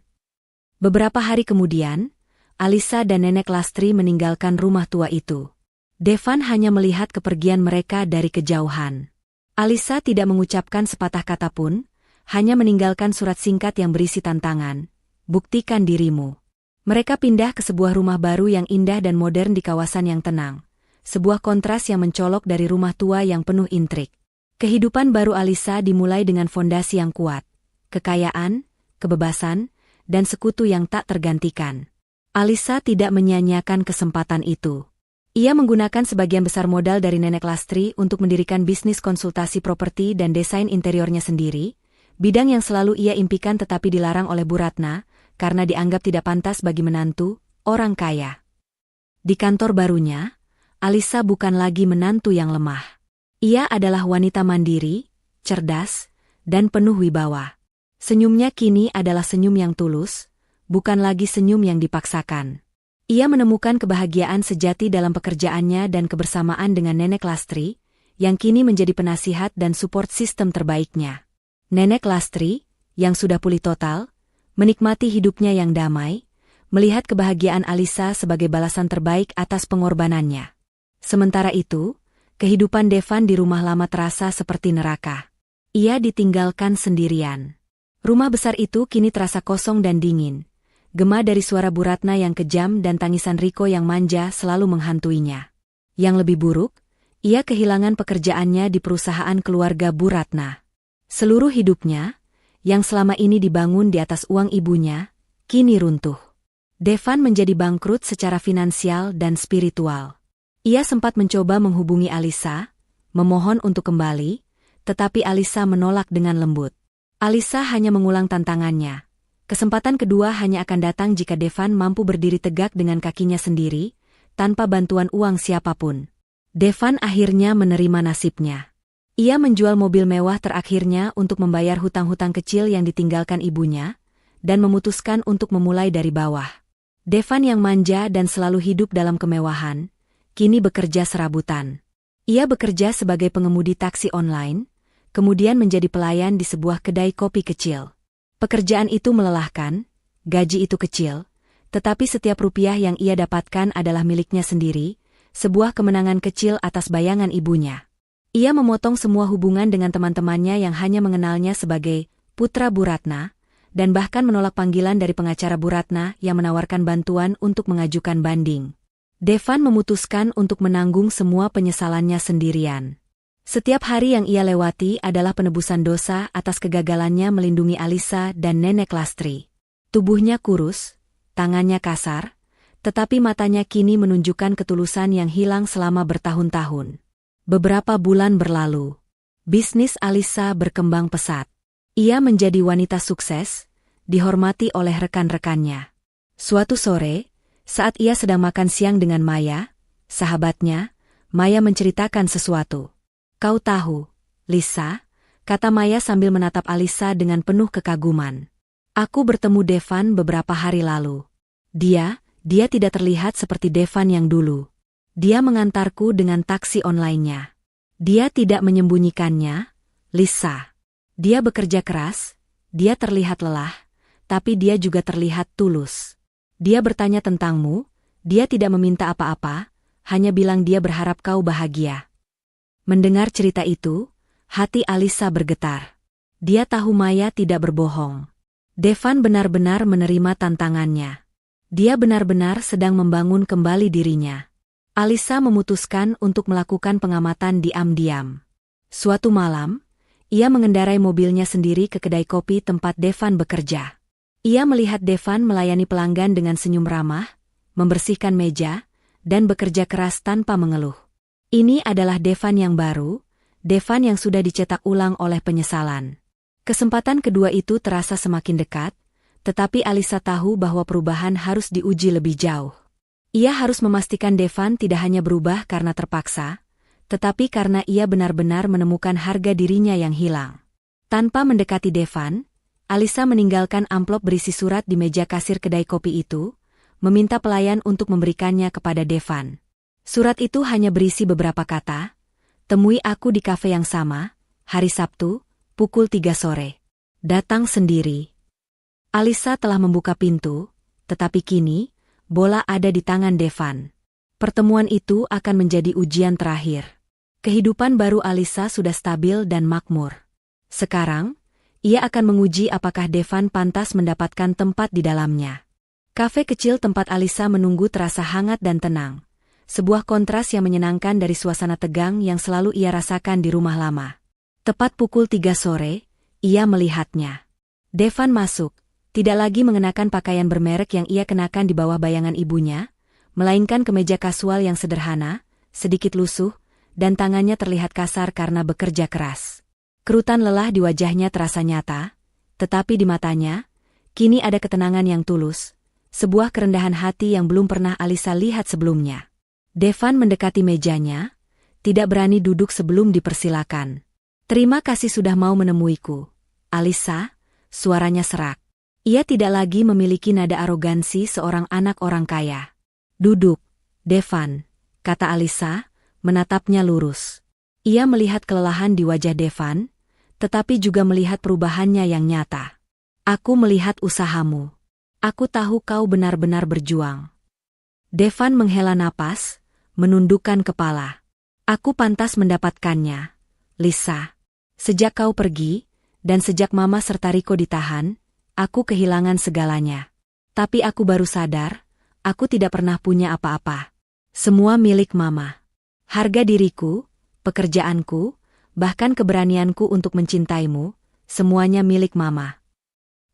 Beberapa hari kemudian, Alisa dan Nenek Lastri meninggalkan rumah tua itu. Devan hanya melihat kepergian mereka dari kejauhan. Alisa tidak mengucapkan sepatah kata pun, hanya meninggalkan surat singkat yang berisi tantangan. Buktikan dirimu. Mereka pindah ke sebuah rumah baru yang indah dan modern di kawasan yang tenang. Sebuah kontras yang mencolok dari rumah tua yang penuh intrik. Kehidupan baru Alisa dimulai dengan fondasi yang kuat. Kekayaan, kebebasan, dan sekutu yang tak tergantikan. Alisa tidak menyia-nyiakan kesempatan itu. Ia menggunakan sebagian besar modal dari Nenek Lastri untuk mendirikan bisnis konsultasi properti dan desain interiornya sendiri, bidang yang selalu ia impikan tetapi dilarang oleh Bu Ratna, karena dianggap tidak pantas bagi menantu, orang kaya. Di kantor barunya, Alisa bukan lagi menantu yang lemah. Ia adalah wanita mandiri, cerdas, dan penuh wibawa. Senyumnya kini adalah senyum yang tulus, bukan lagi senyum yang dipaksakan. Ia menemukan kebahagiaan sejati dalam pekerjaannya dan kebersamaan dengan Nenek Lastri, yang kini menjadi penasihat dan support sistem terbaiknya. Nenek Lastri, yang sudah pulih total, menikmati hidupnya yang damai, melihat kebahagiaan Alisa sebagai balasan terbaik atas pengorbanannya. Sementara itu, kehidupan Devan di rumah lama terasa seperti neraka. Ia ditinggalkan sendirian. Rumah besar itu kini terasa kosong dan dingin. Gema dari suara Bu Ratna yang kejam dan tangisan Riko yang manja selalu menghantuinya. Yang lebih buruk, ia kehilangan pekerjaannya di perusahaan keluarga Bu Ratna. Seluruh hidupnya, yang selama ini dibangun di atas uang ibunya, kini runtuh. Devan menjadi bangkrut secara finansial dan spiritual. Ia sempat mencoba menghubungi Alisa, memohon untuk kembali, tetapi Alisa menolak dengan lembut. Alisa hanya mengulang tantangannya. Kesempatan kedua hanya akan datang jika Devan mampu berdiri tegak dengan kakinya sendiri, tanpa bantuan uang siapapun. Devan akhirnya menerima nasibnya. Ia menjual mobil mewah terakhirnya untuk membayar hutang-hutang kecil yang ditinggalkan ibunya, dan memutuskan untuk memulai dari bawah. Devan yang manja dan selalu hidup dalam kemewahan, kini bekerja serabutan. Ia bekerja sebagai pengemudi taksi online, kemudian menjadi pelayan di sebuah kedai kopi kecil. Pekerjaan itu melelahkan, gaji itu kecil, tetapi setiap rupiah yang ia dapatkan adalah miliknya sendiri, sebuah kemenangan kecil atas bayangan ibunya. Ia memotong semua hubungan dengan teman-temannya yang hanya mengenalnya sebagai putra Bu Ratna, dan bahkan menolak panggilan dari pengacara Bu Ratna yang menawarkan bantuan untuk mengajukan banding. Devan memutuskan untuk menanggung semua penyesalannya sendirian. Setiap hari yang ia lewati adalah penebusan dosa atas kegagalannya melindungi Alisa dan Nenek Lastri. Tubuhnya kurus, tangannya kasar, tetapi matanya kini menunjukkan ketulusan yang hilang selama bertahun-tahun. Beberapa bulan berlalu. Bisnis Alisa berkembang pesat. Ia menjadi wanita sukses, dihormati oleh rekan-rekannya. Suatu sore, saat ia sedang makan siang dengan Maya, sahabatnya, Maya menceritakan sesuatu. "Kau tahu, Lisa," kata Maya sambil menatap Alisa dengan penuh kekaguman. "Aku bertemu Devan beberapa hari lalu. Dia tidak terlihat seperti Devan yang dulu. Dia mengantarku dengan taksi online-nya. Dia tidak menyembunyikannya, Lisa. Dia bekerja keras, dia terlihat lelah, tapi dia juga terlihat tulus. Dia bertanya tentangmu, dia tidak meminta apa-apa, hanya bilang dia berharap kau bahagia." Mendengar cerita itu, hati Alisa bergetar. Dia tahu Maya tidak berbohong. Devan benar-benar menerima tantangannya. Dia benar-benar sedang membangun kembali dirinya. Alisa memutuskan untuk melakukan pengamatan diam-diam. Suatu malam, ia mengendarai mobilnya sendiri ke kedai kopi tempat Devan bekerja. Ia melihat Devan melayani pelanggan dengan senyum ramah, membersihkan meja, dan bekerja keras tanpa mengeluh. Ini adalah Devan yang baru, Devan yang sudah dicetak ulang oleh penyesalan. Kesempatan kedua itu terasa semakin dekat, tetapi Alisa tahu bahwa perubahan harus diuji lebih jauh. Ia harus memastikan Devan tidak hanya berubah karena terpaksa, tetapi karena ia benar-benar menemukan harga dirinya yang hilang. Tanpa mendekati Devan, Alisa meninggalkan amplop berisi surat di meja kasir kedai kopi itu, meminta pelayan untuk memberikannya kepada Devan. Surat itu hanya berisi beberapa kata, "Temui aku di kafe yang sama, hari Sabtu, pukul 3 sore. Datang sendiri. Alisa telah membuka pintu, tetapi kini, bola ada di tangan Devan. Pertemuan itu akan menjadi ujian terakhir. Kehidupan baru Alisa sudah stabil dan makmur. Sekarang, ia akan menguji apakah Devan pantas mendapatkan tempat di dalamnya. Kafe kecil tempat Alisa menunggu terasa hangat dan tenang. Sebuah kontras yang menyenangkan dari suasana tegang yang selalu ia rasakan di rumah lama. Tepat pukul 3 sore, ia melihatnya. Devan masuk, tidak lagi mengenakan pakaian bermerek yang ia kenakan di bawah bayangan ibunya, melainkan kemeja kasual yang sederhana, sedikit lusuh, dan tangannya terlihat kasar karena bekerja keras. Kerutan lelah di wajahnya terasa nyata, tetapi di matanya, kini ada ketenangan yang tulus, sebuah kerendahan hati yang belum pernah Alisa lihat sebelumnya. Devan mendekati mejanya, tidak berani duduk sebelum dipersilakan. Terima kasih sudah mau menemuiku, Alisa, suaranya serak. Ia tidak lagi memiliki nada arogansi seorang anak orang kaya. Duduk, Devan, kata Alisa, menatapnya lurus. Ia melihat kelelahan di wajah Devan, tetapi juga melihat perubahannya yang nyata. Aku melihat usahamu. Aku tahu kau benar-benar berjuang. Devan menghela napas, menundukkan kepala. Aku pantas mendapatkannya, Lisa. Sejak kau pergi, dan sejak Mama serta Riko ditahan, aku kehilangan segalanya. Tapi aku baru sadar, aku tidak pernah punya apa-apa. Semua milik Mama. Harga diriku, pekerjaanku, bahkan keberanianku untuk mencintaimu, semuanya milik Mama.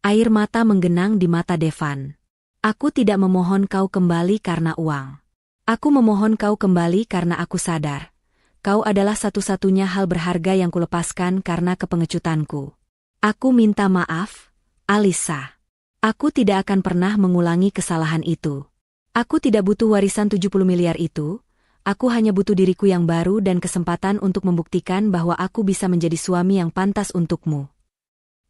Air mata menggenang di mata Devan. Aku tidak memohon kau kembali karena uang. Aku memohon kau kembali karena aku sadar. Kau adalah satu-satunya hal berharga yang kulepaskan karena kepengecutanku. Aku minta maaf, Alisa. Aku tidak akan pernah mengulangi kesalahan itu. Aku tidak butuh warisan 70 miliar itu. Aku hanya butuh diriku yang baru dan kesempatan untuk membuktikan bahwa aku bisa menjadi suami yang pantas untukmu.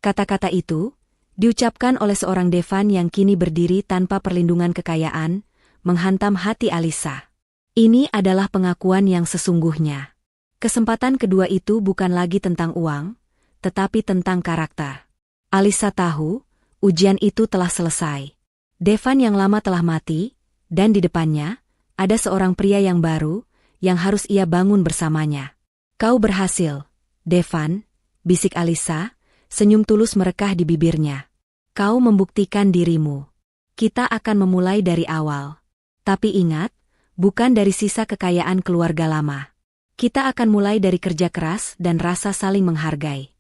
Kata-kata itu diucapkan oleh seorang Devan yang kini berdiri tanpa perlindungan kekayaan, menghantam hati Alisa. Ini adalah pengakuan yang sesungguhnya. Kesempatan kedua itu bukan lagi tentang uang, tetapi tentang karakter. Alisa tahu, ujian itu telah selesai. Devan yang lama telah mati, dan di depannya, ada seorang pria yang baru, yang harus ia bangun bersamanya. Kau berhasil, Devan, bisik Alisa, senyum tulus merekah di bibirnya. Kau membuktikan dirimu. Kita akan memulai dari awal. Tapi ingat, bukan dari sisa kekayaan keluarga lama. Kita akan mulai dari kerja keras dan rasa saling menghargai.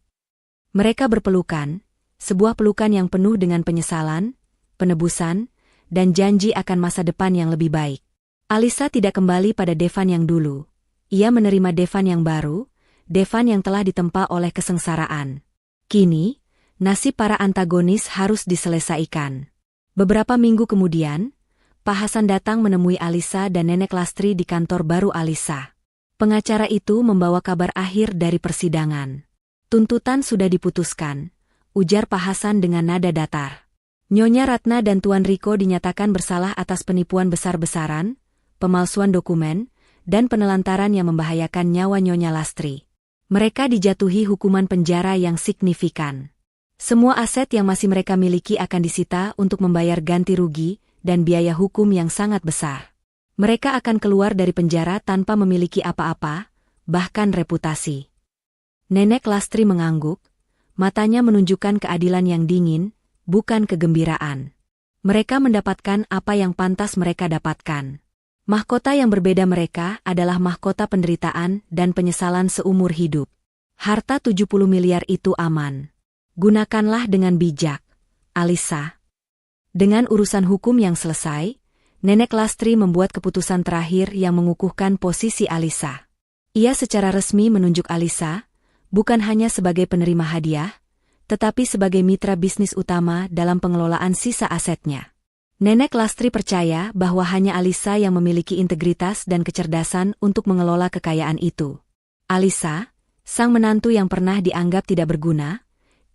Mereka berpelukan, sebuah pelukan yang penuh dengan penyesalan, penebusan, dan janji akan masa depan yang lebih baik. Alisa tidak kembali pada Devan yang dulu. Ia menerima Devan yang baru, Devan yang telah ditempa oleh kesengsaraan. Kini, nasib para antagonis harus diselesaikan. Beberapa minggu kemudian, Pak Hasan datang menemui Alisa dan Nenek Lastri di kantor baru Alisa. Pengacara itu membawa kabar akhir dari persidangan. Tuntutan sudah diputuskan, ujar Pak Hasan dengan nada datar. Nyonya Ratna dan Tuan Riko dinyatakan bersalah atas penipuan besar-besaran, pemalsuan dokumen, dan penelantaran yang membahayakan nyawa Nyonya Lastri. Mereka dijatuhi hukuman penjara yang signifikan. Semua aset yang masih mereka miliki akan disita untuk membayar ganti rugi dan biaya hukum yang sangat besar. Mereka akan keluar dari penjara tanpa memiliki apa-apa, bahkan reputasi. Nenek Lastri mengangguk, matanya menunjukkan keadilan yang dingin, bukan kegembiraan. Mereka mendapatkan apa yang pantas mereka dapatkan. Mahkota yang berbeda mereka adalah mahkota penderitaan dan penyesalan seumur hidup. Harta 70 miliar itu aman. Gunakanlah dengan bijak, Alisa. Dengan urusan hukum yang selesai, Nenek Lastri membuat keputusan terakhir yang mengukuhkan posisi Alisa. Ia secara resmi menunjuk Alisa, bukan hanya sebagai penerima hadiah, tetapi sebagai mitra bisnis utama dalam pengelolaan sisa asetnya. Nenek Lastri percaya bahwa hanya Alisa yang memiliki integritas dan kecerdasan untuk mengelola kekayaan itu. Alisa, sang menantu yang pernah dianggap tidak berguna,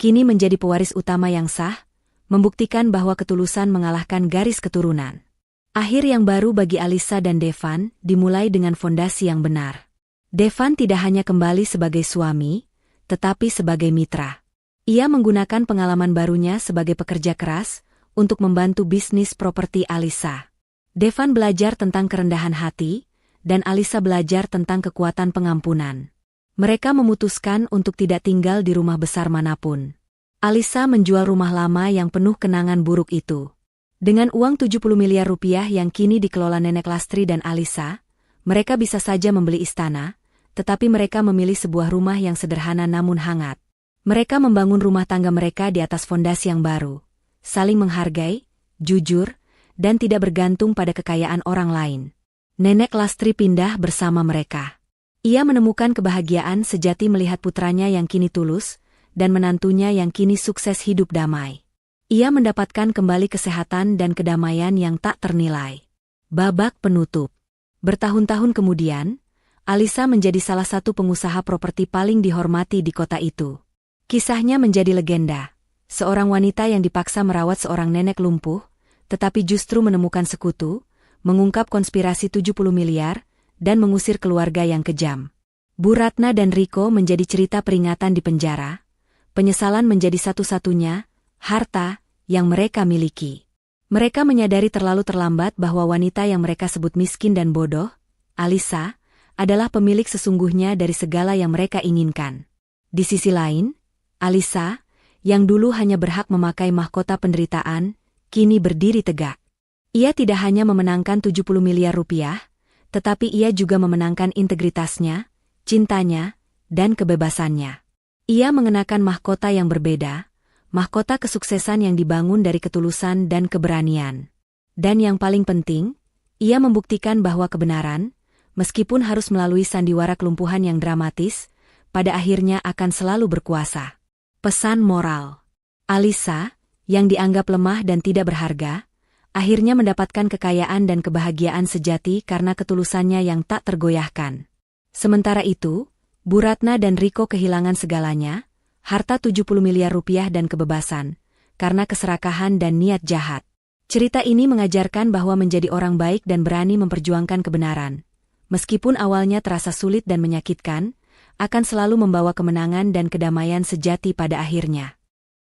kini menjadi pewaris utama yang sah, membuktikan bahwa ketulusan mengalahkan garis keturunan. Akhir yang baru bagi Alisa dan Devan dimulai dengan fondasi yang benar. Devan tidak hanya kembali sebagai suami, tetapi sebagai mitra. Ia menggunakan pengalaman barunya sebagai pekerja keras untuk membantu bisnis properti Alisa. Devan belajar tentang kerendahan hati, dan Alisa belajar tentang kekuatan pengampunan. Mereka memutuskan untuk tidak tinggal di rumah besar manapun. Alisa menjual rumah lama yang penuh kenangan buruk itu. Dengan uang 70 miliar rupiah yang kini dikelola Nenek Lastri dan Alisa, mereka bisa saja membeli istana, tetapi mereka memilih sebuah rumah yang sederhana namun hangat. Mereka membangun rumah tangga mereka di atas fondasi yang baru, saling menghargai, jujur, dan tidak bergantung pada kekayaan orang lain. Nenek Lastri pindah bersama mereka. Ia menemukan kebahagiaan sejati melihat putranya yang kini tulus, dan menantunya yang kini sukses hidup damai. Ia mendapatkan kembali kesehatan dan kedamaian yang tak ternilai. Babak penutup. Bertahun-tahun kemudian, Alisa menjadi salah satu pengusaha properti paling dihormati di kota itu. Kisahnya menjadi legenda. Seorang wanita yang dipaksa merawat seorang nenek lumpuh, tetapi justru menemukan sekutu, mengungkap konspirasi 70 miliar, dan mengusir keluarga yang kejam. Bu Ratna dan Riko menjadi cerita peringatan di penjara. Penyesalan menjadi satu-satunya harta yang mereka miliki. Mereka menyadari terlalu terlambat bahwa wanita yang mereka sebut miskin dan bodoh, Alisa, adalah pemilik sesungguhnya dari segala yang mereka inginkan. Di sisi lain, Alisa, yang dulu hanya berhak memakai mahkota penderitaan, kini berdiri tegak. Ia tidak hanya memenangkan 70 miliar rupiah, tetapi ia juga memenangkan integritasnya, cintanya, dan kebebasannya. Ia mengenakan mahkota yang berbeda, mahkota kesuksesan yang dibangun dari ketulusan dan keberanian. Dan yang paling penting, ia membuktikan bahwa kebenaran, meskipun harus melalui sandiwara kelumpuhan yang dramatis, pada akhirnya akan selalu berkuasa. Pesan moral. Alisa, yang dianggap lemah dan tidak berharga, akhirnya mendapatkan kekayaan dan kebahagiaan sejati karena ketulusannya yang tak tergoyahkan. Sementara itu, Bu Ratna dan Riko kehilangan segalanya, harta 70 miliar rupiah dan kebebasan, karena keserakahan dan niat jahat. Cerita ini mengajarkan bahwa menjadi orang baik dan berani memperjuangkan kebenaran, meskipun awalnya terasa sulit dan menyakitkan, akan selalu membawa kemenangan dan kedamaian sejati pada akhirnya.